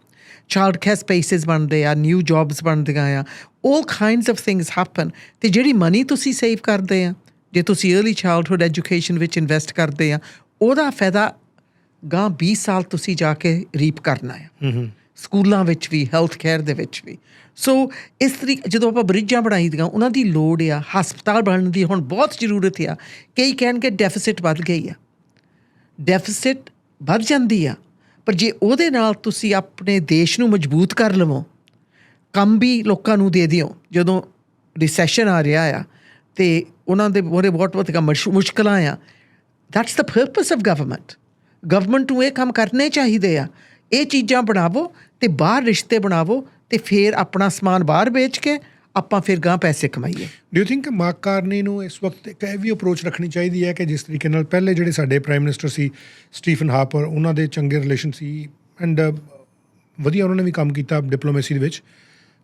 ਚਾਈਲਡ ਕੇਅਰ ਸਪੇਸਿਸ ਬਣਦੇ ਆ, ਨਿਊ ਜੋਬਸ ਬਣਦੀਆਂ ਆ, ਆਲ ਕਾਈਂਡਸ ਆਫ ਥਿੰਗਸ ਹੈਪਨ। ਅਤੇ ਜਿਹੜੀ ਮਨੀ ਤੁਸੀਂ ਸੇਵ ਕਰਦੇ ਆ, ਜੇ ਤੁਸੀਂ ਅਰਲੀ ਚਾਈਲਡਹੁੱਡ ਐਜੂਕੇਸ਼ਨ ਵਿੱਚ ਇਨਵੈਸਟ ਕਰਦੇ ਆ, ਉਹਦਾ ਫਾਇਦਾ ਗਾਂ 20 ਸਾਲ ਤੁਸੀਂ ਜਾ ਕੇ ਰੀਪ ਕਰਨਾ ਆ, ਸਕੂਲਾਂ ਵਿੱਚ ਵੀ, ਹੈਲਥ ਕੇਅਰ ਦੇ ਵਿੱਚ ਵੀ। ਸੋ ਇਸ ਤਰੀਕੇ ਜਦੋਂ ਆਪਾਂ ਬ੍ਰਿਜਾਂ ਬਣਾਈ ਦੀਆਂ, ਉਹਨਾਂ ਦੀ ਲੋੜ ਆ, ਹਸਪਤਾਲ ਬਣਨ ਦੀ ਹੁਣ ਬਹੁਤ ਜ਼ਰੂਰਤ ਆ। ਕਈ ਕਹਿਣਗੇ ਡੈਫੀਸਿਟ ਵੱਧ ਗਈ ਆ, ਡੈਫੀਸਿਟ ਵੱਧ ਜਾਂਦੀ ਆ, ਪਰ ਜੇ ਉਹਦੇ ਨਾਲ ਤੁਸੀਂ ਆਪਣੇ ਦੇਸ਼ ਨੂੰ ਮਜ਼ਬੂਤ ਕਰ ਲਵੋ, ਕੰਮ ਵੀ ਲੋਕਾਂ ਨੂੰ ਦੇ ਦਿਓ, ਜਦੋਂ ਰਿਸੈਸ਼ਨ ਆ ਰਿਹਾ ਆ ਅਤੇ ਉਹਨਾਂ ਦੇ ਮੂਹਰੇ ਬਹੁਤ ਵੱਡੀਆਂ ਮੁਸ਼ਕਿਲਾਂ ਆ, that's the purpose of government. Government ਨੂੰ ਇਹ ਕੰਮ ਕਰਨੇ ਚਾਹੀਦੇ ਆ, ਇਹ ਚੀਜ਼ਾਂ ਬਣਾਵੋ ਅਤੇ ਬਾਹਰ ਰਿਸ਼ਤੇ ਬਣਾਵੋ, ਅਤੇ ਫਿਰ ਆਪਣਾ ਸਮਾਨ ਬਾਹਰ ਵੇਚ ਕੇ ਆਪਾਂ ਫਿਰ ਗਾਂ ਪੈਸੇ ਕਮਾਈਏ। Do you think Mark Carney ਨੂੰ ਇਸ ਵਕਤ ਇੱਕ ਇਹ ਵੀ ਅਪਰੋਚ ਰੱਖਣੀ ਚਾਹੀਦੀ ਹੈ ਕਿ ਜਿਸ ਤਰੀਕੇ ਨਾਲ ਪਹਿਲੇ ਜਿਹੜੇ ਸਾਡੇ ਪ੍ਰਾਈਮ ਮਿਨਿਸਟਰ ਸੀ ਸਟੀਫਨ ਹਾਰਪਰ, ਉਹਨਾਂ ਦੇ ਚੰਗੇ ਰਿਲੇਸ਼ਨ ਸੀ ਐਂਡ ਵਧੀਆ ਉਹਨਾਂ ਨੇ ਵੀ ਕੰਮ ਕੀਤਾ ਡਿਪਲੋਮੇਸੀ ਦੇ ਵਿੱਚ,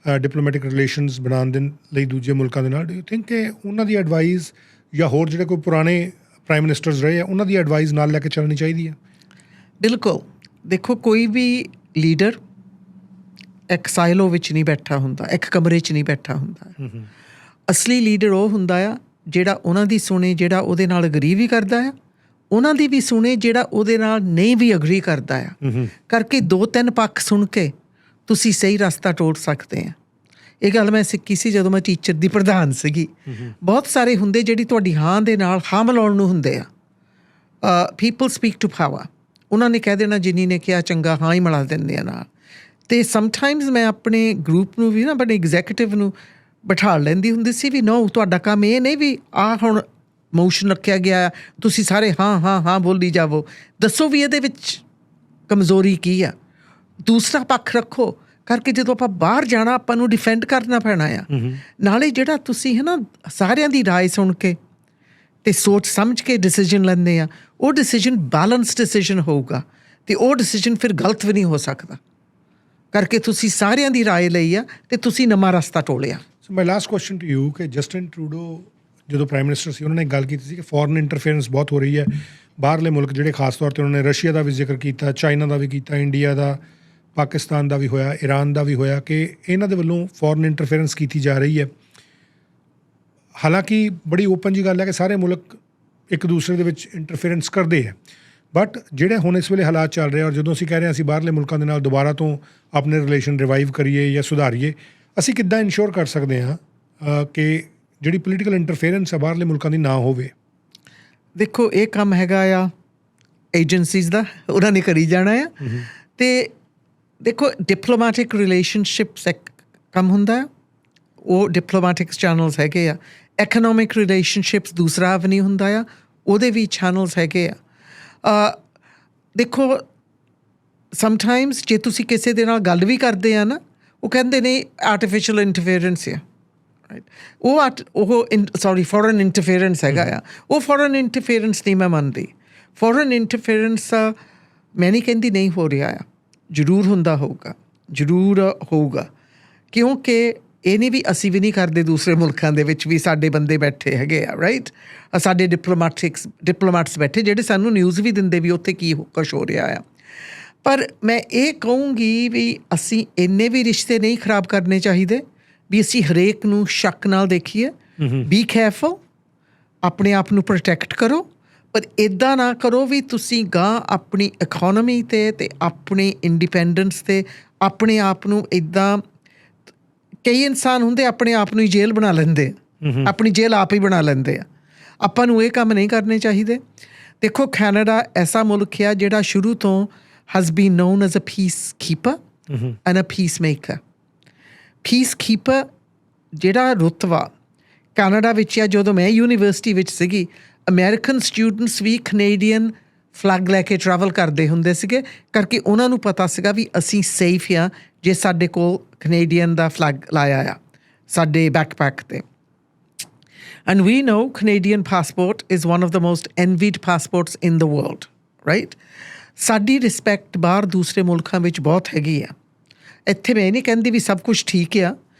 ਡਿਪਲੋਮੈਟਿਕ ਰਿਲੇਸ਼ਨਸ ਬਣਾਉਣ ਦੇ ਲਈ ਦੂਜੇ ਮੁਲਕਾਂ ਦੇ ਨਾਲ। ਡੂ ਯੂ ਥਿੰਕ ਕਿ ਉਹਨਾਂ ਦੀ ਐਡਵਾਈਸ ਜਾਂ ਹੋਰ ਜਿਹੜੇ ਕੋਈ ਪੁਰਾਣੇ ਪ੍ਰਾਈਮ ਮਿਨਿਸਟਰਸ ਰਹੇ ਆ, ਉਹਨਾਂ ਦੀ ਐਡਵਾਈਸ ਨਾਲ ਲੈ ਕੇ ਚੱਲਣੀ ਚਾਹੀਦੀ ਹੈ? ਬਿਲਕੁਲ। ਦੇਖੋ, ਕੋਈ ਵੀ ਲੀਡਰ ਇੱਕ ਸਾਇਲੋ ਵਿੱਚ ਨਹੀਂ ਬੈਠਾ ਹੁੰਦਾ, ਇੱਕ ਕਮਰੇ 'ਚ ਨਹੀਂ ਬੈਠਾ ਹੁੰਦਾ। ਅਸਲੀ ਲੀਡਰ ਉਹ ਹੁੰਦਾ ਆ ਜਿਹੜਾ ਉਹਨਾਂ ਦੀ ਸੁਣੇ, ਜਿਹੜਾ ਉਹਦੇ ਨਾਲ ਅਗਰੀ ਵੀ ਕਰਦਾ ਆ, ਉਹਨਾਂ ਦੀ ਵੀ ਸੁਣੇ ਜਿਹੜਾ ਉਹਦੇ ਨਾਲ ਨਹੀਂ ਵੀ ਅਗਰੀ ਕਰਦਾ ਆ, ਕਰਕੇ 2-3 ਪੱਖ ਸੁਣ ਕੇ ਤੁਸੀਂ ਸਹੀ ਰਸਤਾ ਟੋੜ ਸਕਦੇ ਆ। ਇਹ ਗੱਲ ਮੈਂ ਸਿੱਖੀ ਸੀ ਜਦੋਂ ਮੈਂ ਟੀਚਰ ਦੀ ਪ੍ਰਧਾਨ ਸੀਗੀ। ਬਹੁਤ ਸਾਰੇ ਹੁੰਦੇ ਜਿਹੜੀ ਤੁਹਾਡੀ ਹਾਂ ਦੇ ਨਾਲ ਹਾਂ ਮਿਲਾਉਣ ਨੂੰ ਹੁੰਦੇ ਆ। ਪੀਪਲ ਸਪੀਕ ਟੂ ਪਾਵਰ, ਉਹਨਾਂ ਨੇ ਕਹਿ ਦੇਣਾ ਜਿੰਨੀ ਨੇ ਕਿਹਾ ਚੰਗਾ, ਹਾਂ ਹੀ ਮਿਲਾ ਦਿੰਦੇ ਆ ਨਾਲ। ਅਤੇ ਸਮਟਾਈਮਸ ਮੈਂ ਆਪਣੇ ਗਰੁੱਪ ਨੂੰ ਵੀ ਨਾ, ਆਪਣੇ ਐਗਜ਼ੈਕਟਿਵ ਨੂੰ ਬਿਠਾ ਲੈਂਦੀ ਹੁੰਦੀ ਸੀ ਵੀ ਨੋ, ਤੁਹਾਡਾ ਕੰਮ ਇਹ ਨਹੀਂ ਵੀ ਆਹ ਹੁਣ ਮੋਸ਼ਨ ਰੱਖਿਆ ਗਿਆ, ਤੁਸੀਂ ਸਾਰੇ ਹਾਂ ਹਾਂ ਹਾਂ ਬੋਲੀ ਜਾਵੋ, ਦੱਸੋ ਵੀ ਇਹਦੇ ਵਿੱਚ ਕਮਜ਼ੋਰੀ ਕੀ ਆ, ਦੂਸਰਾ ਪੱਖ ਰੱਖੋ, ਕਰਕੇ ਜਦੋਂ ਆਪਾਂ ਬਾਹਰ ਜਾਣਾ ਆਪਾਂ ਨੂੰ ਡਿਫੈਂਡ ਕਰਨਾ ਪੈਣਾ ਆ। ਨਾਲੇ ਜਿਹੜਾ ਤੁਸੀਂ ਹੈ ਨਾ ਸਾਰਿਆਂ ਦੀ ਰਾਏ ਸੁਣ ਕੇ ਅਤੇ ਸੋਚ ਸਮਝ ਕੇ ਡਿਸੀਜ਼ਨ ਲੈਂਦੇ ਆ, ਉਹ ਡਿਸੀਜ਼ਨ ਬੈਲੈਂਸ ਡਿਸੀਜ਼ਨ ਹੋਊਗਾ, ਅਤੇ ਉਹ ਡਿਸੀਜ਼ਨ ਫਿਰ ਗਲਤ ਵੀ ਨਹੀਂ ਹੋ ਸਕਦਾ। ਕਰਕੇ ਤੁਸੀਂ ਸਾਰਿਆਂ ਦੀ ਰਾਏ ਲਈ ਆ ਅਤੇ ਤੁਸੀਂ ਨਵਾਂ ਰਸਤਾ ਟੋਲਿਆ। ਸੋ ਮਾਈ ਲਾਸਟ ਕੁਐਸਚਨ ਟੂ ਯੂ ਕਿ ਜਸਟਿਨ ਟਰੂਡੋ ਜਦੋਂ ਪ੍ਰਾਈਮ ਮਿਨਿਸਟਰ ਸੀ, ਉਹਨਾਂ ਨੇ ਗੱਲ ਕੀਤੀ ਸੀ ਕਿ ਫੋਰਨ ਇੰਟਰਫੇਰੈਂਸ ਬਹੁਤ ਹੋ ਰਹੀ ਹੈ, ਬਾਹਰਲੇ ਮੁਲਕ ਜਿਹੜੇ ਖਾਸ ਤੌਰ 'ਤੇ ਉਹਨਾਂ ਨੇ ਰਸ਼ੀਆ ਦਾ ਵੀ ਜ਼ਿਕਰ ਕੀਤਾ, ਚਾਈਨਾ ਦਾ ਵੀ ਕੀਤਾ, ਇੰਡੀਆ ਦਾ, ਪਾਕਿਸਤਾਨ ਦਾ ਵੀ ਹੋਇਆ, ਈਰਾਨ ਦਾ ਵੀ ਹੋਇਆ, ਕਿ ਇਹਨਾਂ ਦੇ ਵੱਲੋਂ ਫੋਰਨ ਇੰਟਰਫੇਰੈਂਸ ਕੀਤੀ ਜਾ ਰਹੀ ਹੈ। ਹਾਲਾਂਕਿ ਬੜੀ ਓਪਨ ਜੀ ਗੱਲ ਹੈ ਕਿ ਸਾਰੇ ਮੁਲਕ ਇੱਕ ਦੂਸਰੇ ਦੇ ਵਿੱਚ ਇੰਟਰਫੇਰੈਂਸ ਕਰਦੇ ਹੈ, ਬਟ ਜਿਹੜੇ ਹੁਣ ਇਸ ਵੇਲੇ ਹਾਲਾਤ ਚੱਲ ਰਹੇ ਔਰ ਜਦੋਂ ਅਸੀਂ ਕਹਿ ਰਹੇ ਹਾਂ ਅਸੀਂ ਬਾਹਰਲੇ ਮੁਲਕਾਂ ਦੇ ਨਾਲ ਦੁਬਾਰਾ ਤੋਂ ਆਪਣੇ ਰਿਲੇਸ਼ਨ ਰਿਵਾਈਵ ਕਰੀਏ ਜਾਂ ਸੁਧਾਰੀਏ, ਅਸੀਂ ਕਿੱਦਾਂ ਇਨਸ਼ੋਰ ਕਰ ਸਕਦੇ ਹਾਂ ਕਿ ਜਿਹੜੀ ਪੋਲੀਟੀਕਲ ਇੰਟਰਫੇਰੈਂਸ ਹੈ ਬਾਹਰਲੇ ਮੁਲਕਾਂ ਦੀ ਨਾ ਹੋਵੇ? ਦੇਖੋ, ਇਹ ਕੰਮ ਹੈਗਾ ਆ ਏਜੰਸੀਜ਼ ਦਾ, ਉਹਨਾਂ ਨੇ ਕਰੀ ਜਾਣਾ ਆ। ਅਤੇ ਦੇਖੋ, ਡਿਪਲੋਮੈਟਿਕ ਰਿਲੇਸ਼ਨਸ਼ਿਪਸ ਇੱਕ ਕੰਮ ਹੁੰਦਾ ਆ, ਉਹ ਡਿਪਲੋਮੈਟਿਕਸ ਚੈਨਲਸ ਹੈਗੇ ਆ। ਐਕਨੋਮਿਕ ਰਿਲੇਸ਼ਨਸ਼ਿਪਸ ਦੂਸਰਾ ਐਵਨਿਊ ਹੁੰਦਾ ਆ, ਉਹਦੇ ਵੀ ਚੈਨਲਸ ਹੈਗੇ ਆ। ਦੇਖੋ, ਸਮਟਾਈਮਸ ਜੇ ਤੁਸੀਂ ਕਿਸੇ ਦੇ ਨਾਲ ਗੱਲ ਵੀ ਕਰਦੇ ਆ ਨਾ, ਉਹ ਕਹਿੰਦੇ ਨੇ ਆਰਟੀਫਿਸ਼ੀਅਲ ਇੰਟਰਫੇਰੈਂਸ ਆ, ਫੋਰਨ ਇੰਟਰਫੇਰੈਂਸ ਹੈਗਾ ਆ। ਉਹ ਫੋਰਨ ਇੰਟਰਫੇਰੈਂਸ ਨਹੀਂ ਮੈਂ ਮੰਨਦੀ। ਫੋਰਨ ਇੰਟਰਫੇਰੈਂਸ ਮੈਂ ਨਹੀਂ ਕਹਿੰਦੀ ਨਹੀਂ ਹੋ ਰਿਹਾ ਆ, ਜ਼ਰੂਰ ਹੁੰਦਾ ਹੋਊਗਾ, ਜ਼ਰੂਰ ਹੋਊਗਾ, ਕਿਉਂਕਿ ਇਹ ਨਹੀਂ ਵੀ ਅਸੀਂ ਵੀ ਨਹੀਂ ਕਰਦੇ, ਦੂਸਰੇ ਮੁਲਕਾਂ ਦੇ ਵਿੱਚ ਵੀ ਸਾਡੇ ਬੰਦੇ ਬੈਠੇ ਹੈਗੇ ਆ, ਰਾਈਟ। ਸਾਡੇ ਡਿਪਲੋਮੈਟਸ ਬੈਠੇ ਜਿਹੜੇ ਸਾਨੂੰ ਨਿਊਜ਼ ਵੀ ਦਿੰਦੇ ਵੀ ਉੱਥੇ ਕੀ ਕੁਛ ਹੋ ਰਿਹਾ ਆ। ਪਰ ਮੈਂ ਇਹ ਕਹੂੰਗੀ ਵੀ ਅਸੀਂ ਇੰਨੇ ਵੀ ਰਿਸ਼ਤੇ ਨਹੀਂ ਖਰਾਬ ਕਰਨੇ ਚਾਹੀਦੇ ਵੀ ਅਸੀਂ ਹਰੇਕ ਨੂੰ ਸ਼ੱਕ ਨਾਲ ਦੇਖੀਏ। ਬੀ ਕੇਅਰਫੁਲ, ਆਪਣੇ ਆਪ ਨੂੰ ਪ੍ਰੋਟੈਕਟ ਕਰੋ, ਪਰ ਇੱਦਾਂ ਨਾ ਕਰੋ ਵੀ ਤੁਸੀਂ ਗਾਂ ਆਪਣੀ ਇਕੋਨਮੀ 'ਤੇ ਆਪਣੀ ਇੰਡੀਪੈਂਡੈਂਸ 'ਤੇ ਆਪਣੇ ਆਪ ਨੂੰ ਇੱਦਾਂ। ਕਈ ਇਨਸਾਨ ਹੁੰਦੇ ਆਪਣੇ ਆਪ ਨੂੰ ਹੀ ਜੇਲ੍ਹ ਬਣਾ ਲੈਂਦੇ, ਆਪਣੀ ਜੇਲ੍ਹ ਆਪ ਹੀ ਬਣਾ ਲੈਂਦੇ ਆ। ਆਪਾਂ ਨੂੰ ਇਹ ਕੰਮ ਨਹੀਂ ਕਰਨੇ ਚਾਹੀਦੇ। ਦੇਖੋ, ਕੈਨੇਡਾ ਐਸਾ ਮੁਲਕ ਆ ਜਿਹੜਾ ਸ਼ੁਰੂ ਤੋਂ has been known as a peacekeeper and a peacemaker. Peacekeeper ਜਿਹੜਾ ਰੁਤਬਾ ਕੈਨੇਡਾ ਵਿੱਚ ਆ, ਜਦੋਂ ਮੈਂ ਯੂਨੀਵਰਸਿਟੀ ਵਿੱਚ ਸੀਗੀ, ਅਮੈਰੀਕਨ ਸਟੂਡੈਂਟਸ ਵੀ ਕੈਨੇਡੀਅਨ ਫਲੈਗ ਲੈ ਕੇ ਟਰੈਵਲ ਕਰਦੇ ਹੁੰਦੇ ਸੀਗੇ, ਕਰਕੇ ਉਹਨਾਂ ਨੂੰ ਪਤਾ ਸੀਗਾ ਵੀ ਅਸੀਂ ਸੇਫ ਆ ਜੇ ਸਾਡੇ ਕੋਲ ਕੈਨੇਡੀਅਨ ਦਾ ਫਲੈਗ ਲਾਇਆ ਆ ਸਾਡੇ ਬੈਕਪੈਕ 'ਤੇ। And we know Canadian passport is one of the most envied passports in the world, right. ਸਾਡੀ ਰਿਸਪੈਕਟ ਬਾਹਰ ਦੂਸਰੇ ਮੁਲਕਾਂ ਵਿੱਚ ਬਹੁਤ ਹੈਗੀ ਆ। ਇੱਥੇ ਮੈਂ ਨਹੀਂ ਕਹਿੰਦੀ ਵੀ ਸਭ ਕੁਛ ਠੀਕ ਆ,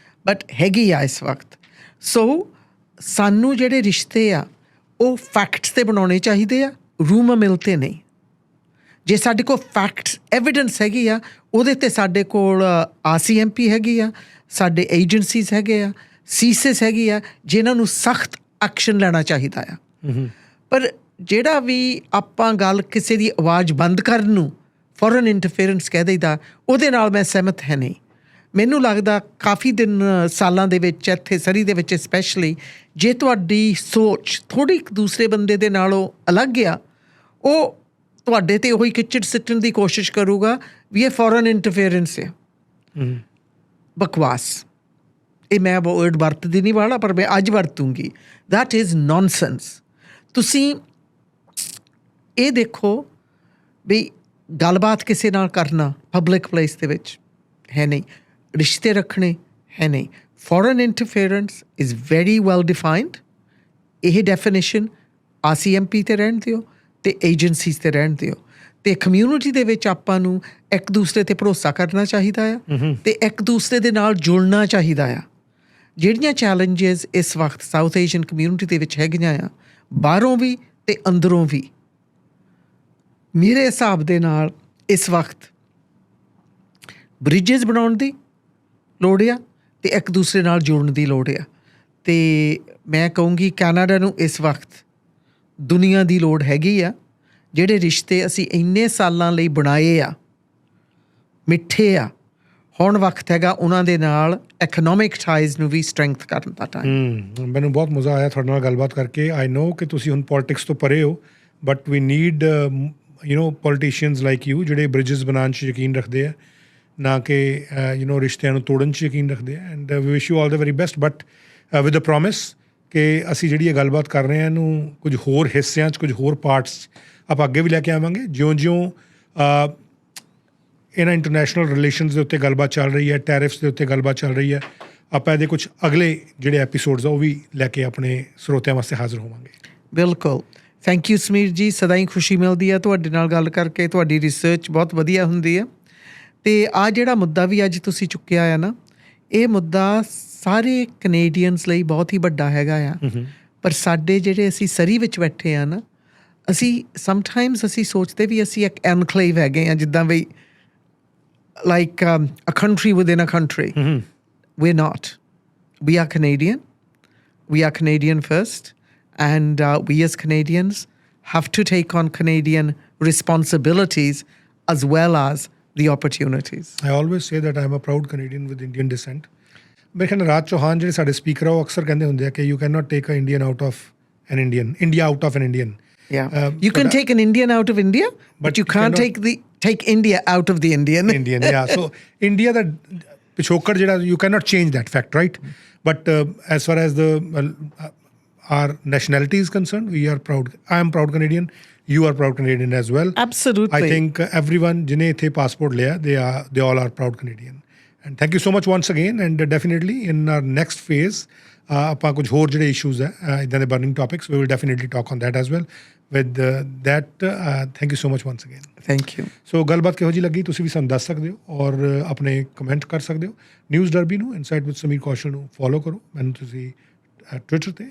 ਬਟ ਹੈਗੀ ਆ ਇਸ ਵਕਤ। ਸੋ ਸਾਨੂੰ ਜਿਹੜੇ ਰਿਸ਼ਤੇ ਆ ਉਹ ਫੈਕਟਸ 'ਤੇ ਬਣਾਉਣੇ ਚਾਹੀਦੇ ਆ, ਰੂਮਰ ਮਿਲ 'ਤੇ ਨਹੀਂ। ਜੇ ਸਾਡੇ ਕੋਲ ਫੈਕਟਸ ਐਵੀਡੈਂਸ ਹੈਗੀ ਆ, ਉਹਦੇ 'ਤੇ ਸਾਡੇ ਕੋਲ RCMP ਹੈਗੀ ਆ, ਸਾਡੇ ਏਜੰਸੀਜ਼ ਹੈਗੇ ਆ, ਸੀਸਿਸ ਹੈਗੀ ਆ, ਜਿਨ੍ਹਾਂ ਨੂੰ ਸਖਤ ਐਕਸ਼ਨ ਲੈਣਾ ਚਾਹੀਦਾ ਆ। ਪਰ ਜਿਹੜਾ ਵੀ ਆਪਾਂ ਗੱਲ ਕਿਸੇ ਦੀ ਆਵਾਜ਼ ਬੰਦ ਕਰਨ ਨੂੰ ਫੋਰਨ ਇੰਟਰਫੇਰੈਂਸ ਕਹਿ ਦਈਦਾ, ਉਹਦੇ ਨਾਲ ਮੈਂ ਸਹਿਮਤ ਹੈ ਨਹੀਂ। ਮੈਨੂੰ ਲੱਗਦਾ ਕਾਫੀ ਸਾਲਾਂ ਦੇ ਵਿੱਚ ਇੱਥੇ ਸਰੀ ਦੇ ਵਿੱਚ ਸਪੈਸ਼ਲੀ, ਜੇ ਤੁਹਾਡੀ ਸੋਚ ਥੋੜ੍ਹੀ ਦੂਸਰੇ ਬੰਦੇ ਦੇ ਨਾਲੋਂ ਅਲੱਗ ਆ, ਉਹ ਤੁਹਾਡੇ 'ਤੇ ਉਹੀ ਕਿਚੜ ਸਿੱਟਣ ਦੀ ਕੋਸ਼ਿਸ਼ ਕਰੂਗਾ ਵੀ ਇਹ ਫੋਰਨ ਇੰਟਰਫੇਰੈਂਸ ਆ। ਬਕਵਾਸ, ਇਹ ਮੈਂ ਵਰਡ ਵਰਤਦੀ ਨਹੀਂ ਵਾਲਾ, ਪਰ ਮੈਂ ਅੱਜ ਵਰਤੂੰਗੀ। That is nonsense. ਤੁਸੀਂ ਇਹ ਦੇਖੋ ਵੀ ਗੱਲਬਾਤ ਕਿਸੇ ਨਾਲ ਕਰਨਾ ਪਬਲਿਕ ਪਲੇਸ ਦੇ ਵਿੱਚ ਹੈ ਨਹੀਂ, ਰਿਸ਼ਤੇ ਰੱਖਣੇ ਹੈ ਨਹੀਂ। Foreign interference is very well defined. ਇਹ ਡੈਫੀਨੇਸ਼ਨ RCMP 'ਤੇ ਰਹਿਣ ਦਿਓ ਅਤੇ ਏਜੰਸੀਜ਼ 'ਤੇ ਰਹਿਣ ਦਿਓ। ਅਤੇ ਕਮਿਊਨਿਟੀ ਦੇ ਵਿੱਚ ਆਪਾਂ ਨੂੰ ਇੱਕ ਦੂਸਰੇ 'ਤੇ ਭਰੋਸਾ ਕਰਨਾ ਚਾਹੀਦਾ ਆ ਅਤੇ ਇੱਕ ਦੂਸਰੇ ਦੇ ਨਾਲ ਜੁੜਨਾ ਚਾਹੀਦਾ ਆ। ਜਿਹੜੀਆਂ ਚੈਲੰਜਿਸ ਇਸ ਵਕਤ ਸਾਊਥ ਏਸ਼ੀਅਨ ਕਮਿਊਨਿਟੀ ਦੇ ਵਿੱਚ ਹੈਗੀਆਂ ਆ, ਬਾਹਰੋਂ ਵੀ ਅਤੇ ਅੰਦਰੋਂ ਵੀ, ਮੇਰੇ ਹਿਸਾਬ ਦੇ ਨਾਲ ਇਸ ਵਕਤ ਬ੍ਰਿਜਿਸ ਬਣਾਉਣ ਦੀ ਲੋੜ ਆ ਅਤੇ ਇੱਕ ਦੂਸਰੇ ਨਾਲ ਜੁੜਨ ਦੀ ਲੋੜ ਆ। ਅਤੇ ਮੈਂ ਕਹੂੰਗੀ ਕੈਨੇਡਾ ਨੂੰ ਇਸ ਵਕਤ ਦੁਨੀਆ ਦੀ ਲੋੜ ਹੈਗੀ ਆ। ਜਿਹੜੇ ਰਿਸ਼ਤੇ ਅਸੀਂ ਇੰਨੇ ਸਾਲਾਂ ਲਈ ਬਣਾਏ ਆ, ਮਿੱਠੇ ਆ, ਹੁਣ ਵਕਤ ਹੈਗਾ ਉਹਨਾਂ ਦੇ ਨਾਲ ਇਕਨੋਮਿਕ ਟਾਈਜ਼ ਨੂੰ ਵੀ ਸਟਰੈਂਥ ਕਰਨ ਦਾ ਟਾਈਮ। ਮੈਨੂੰ ਬਹੁਤ ਮਜ਼ਾ ਆਇਆ ਤੁਹਾਡੇ ਨਾਲ ਗੱਲਬਾਤ ਕਰਕੇ। ਆਈ ਨੋ ਕਿ ਤੁਸੀਂ ਹੁਣ ਪੋਲੀਟਿਕਸ ਤੋਂ ਪਰੇ ਹੋ, but we need politicians like you ਜਿਹੜੇ ਬ੍ਰਿਜਿਸ ਬਣਾਉਣ 'ਚ ਯਕੀਨ ਰੱਖਦੇ ਆ, ਨਾ ਕਿ ਰਿਸ਼ਤਿਆਂ ਨੂੰ ਤੋੜਨ 'ਚ ਯਕੀਨ ਰੱਖਦੇ ਆ। And we wish you all the very best, but with a promise ਕਿ ਅਸੀਂ ਜਿਹੜੀ ਇਹ ਗੱਲਬਾਤ ਕਰ ਰਹੇ ਹਾਂ ਇਹਨੂੰ ਕੁਝ ਹੋਰ ਹਿੱਸਿਆਂ 'ਚ, ਕੁਝ ਹੋਰ ਪਾਰਟਸ ਆਪਾਂ ਅੱਗੇ ਵੀ ਲੈ ਕੇ ਆਵਾਂਗੇ। ਜਿਉਂ-ਜਿਉਂ ਇਹਨਾਂ ਇੰਟਰਨੈਸ਼ਨਲ ਰਿਲੇਸ਼ਨਸ ਦੇ ਉੱਤੇ ਗੱਲਬਾਤ ਚੱਲ ਰਹੀ ਹੈ, ਟੈਰਿਫਸ ਦੇ ਉੱਤੇ ਗੱਲਬਾਤ ਚੱਲ ਰਹੀ ਹੈ, ਆਪਾਂ ਇਹਦੇ ਕੁਝ ਅਗਲੇ ਜਿਹੜੇ ਐਪੀਸੋਡਸ ਆ ਉਹ ਵੀ ਲੈ ਕੇ ਆਪਣੇ ਸਰੋਤਿਆਂ ਵਾਸਤੇ ਹਾਜ਼ਰ ਹੋਵਾਂਗੇ। ਬਿਲਕੁਲ, ਥੈਂਕ ਯੂ ਸਮੀਰ ਜੀ। ਸਦਾ ਹੀ ਖੁਸ਼ੀ ਮਿਲਦੀ ਹੈ ਤੁਹਾਡੇ ਨਾਲ ਗੱਲ ਕਰਕੇ। ਤੁਹਾਡੀ ਰਿਸਰਚ ਬਹੁਤ ਵਧੀਆ ਹੁੰਦੀ ਹੈ। ਅਤੇ ਆਹ ਜਿਹੜਾ ਮੁੱਦਾ ਵੀ ਅੱਜ ਤੁਸੀਂ ਚੁੱਕਿਆ ਆ ਨਾ, ਇਹ ਮੁੱਦਾ ਸਾਰੇ ਕੈਨੇਡੀਅਨਸ ਲਈ ਬਹੁਤ ਹੀ ਵੱਡਾ ਹੈਗਾ ਆ। ਪਰ ਸਾਡੇ ਜਿਹੜੇ ਅਸੀਂ ਸਰੀ ਵਿੱਚ ਬੈਠੇ ਆ ਨਾ, ਅਸੀਂ ਸਮਟਾਈਮਸ ਅਸੀਂ ਸੋਚਦੇ ਵੀ ਅਸੀਂ ਇੱਕ ਐਨਕਲੇਵ ਹੈਗੇ ਹਾਂ, ਜਿੱਦਾਂ ਵੀ like a country within a country. We're not. We are Canadian. We are Canadian first. And we as Canadians have to take on Canadian responsibilities as well as the opportunities. I always say that I'm a proud Canadian with Indian descent. ਮੇਰੇ ਖਿਆਲ ਨਾਲ ਰਾਜ ਚੌਹਾਨ ਜਿਹੜੇ ਸਾਡੇ speaker ਆ ਉਹ ਅਕਸਰ ਕਹਿੰਦੇ ਹੁੰਦੇ ਆ ਕਿ you can not take a Indian out of an Indian India out of an Indian Yeah. You can take an Indian out of India, but you can't take India out of the Indian. Indian, yeah. So India ਦਾ ਪਿਛੋਕੜ ਜਿਹੜਾ you cannot change that fact, right? But as far as the our nationality is concerned, we are proud. I am proud Canadian. You are proud Canadian as well. Absolutely. I think everyone ਜਿਹਨੇ ਇੱਥੇ passport ਲਿਆ, they all are proud Canadian. And thank you so much once again. And definitely in our next phase, ਆਪਾਂ ਕੁਝ ਹੋਰ ਜਿਹੜੇ issues ਹੈ ਇੱਦਾਂ ਦੇ burning topics, we will definitely talk on that as well. With that, thank you so much once again. Thank you. ਸੋ ਗੱਲਬਾਤ ਕਿਹੋ ਜਿਹੀ ਲੱਗੀ ਤੁਸੀਂ ਵੀ ਸਾਨੂੰ ਦੱਸ ਸਕਦੇ ਹੋ ਔਰ ਆਪਣੇ ਕਮੈਂਟ ਕਰ ਸਕਦੇ ਹੋ। ਨਿਊਜ਼ ਡਰਬੀ ਨੂੰ ਇਨਸਾਈਟ ਵਿਦ ਸਮੀਰ ਕੌਸ਼ਲ ਨੂੰ ਫੋਲੋ ਕਰੋ। ਮੈਨੂੰ ਤੁਸੀਂ ਟਵਿੱਟਰ ਤੇ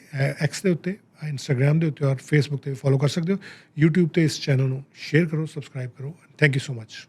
ਐਕਸ ਦੇ ਉੱਤੇ ਇੰਸਟਾਗ੍ਰਾਮ ਦੇ ਉੱਤੇ ਔਰ ਫੇਸਬੁੱਕ ਤੇ ਫੋਲੋ ਕਰ ਸਕਦੇ ਹੋ। YouTube ਤੇ ਇਸ ਚੈਨਲ ਨੂੰ ਸ਼ੇਅਰ ਕਰੋ, ਸਬਸਕ੍ਰਾਈਬ ਕਰੋ। Thank you so much.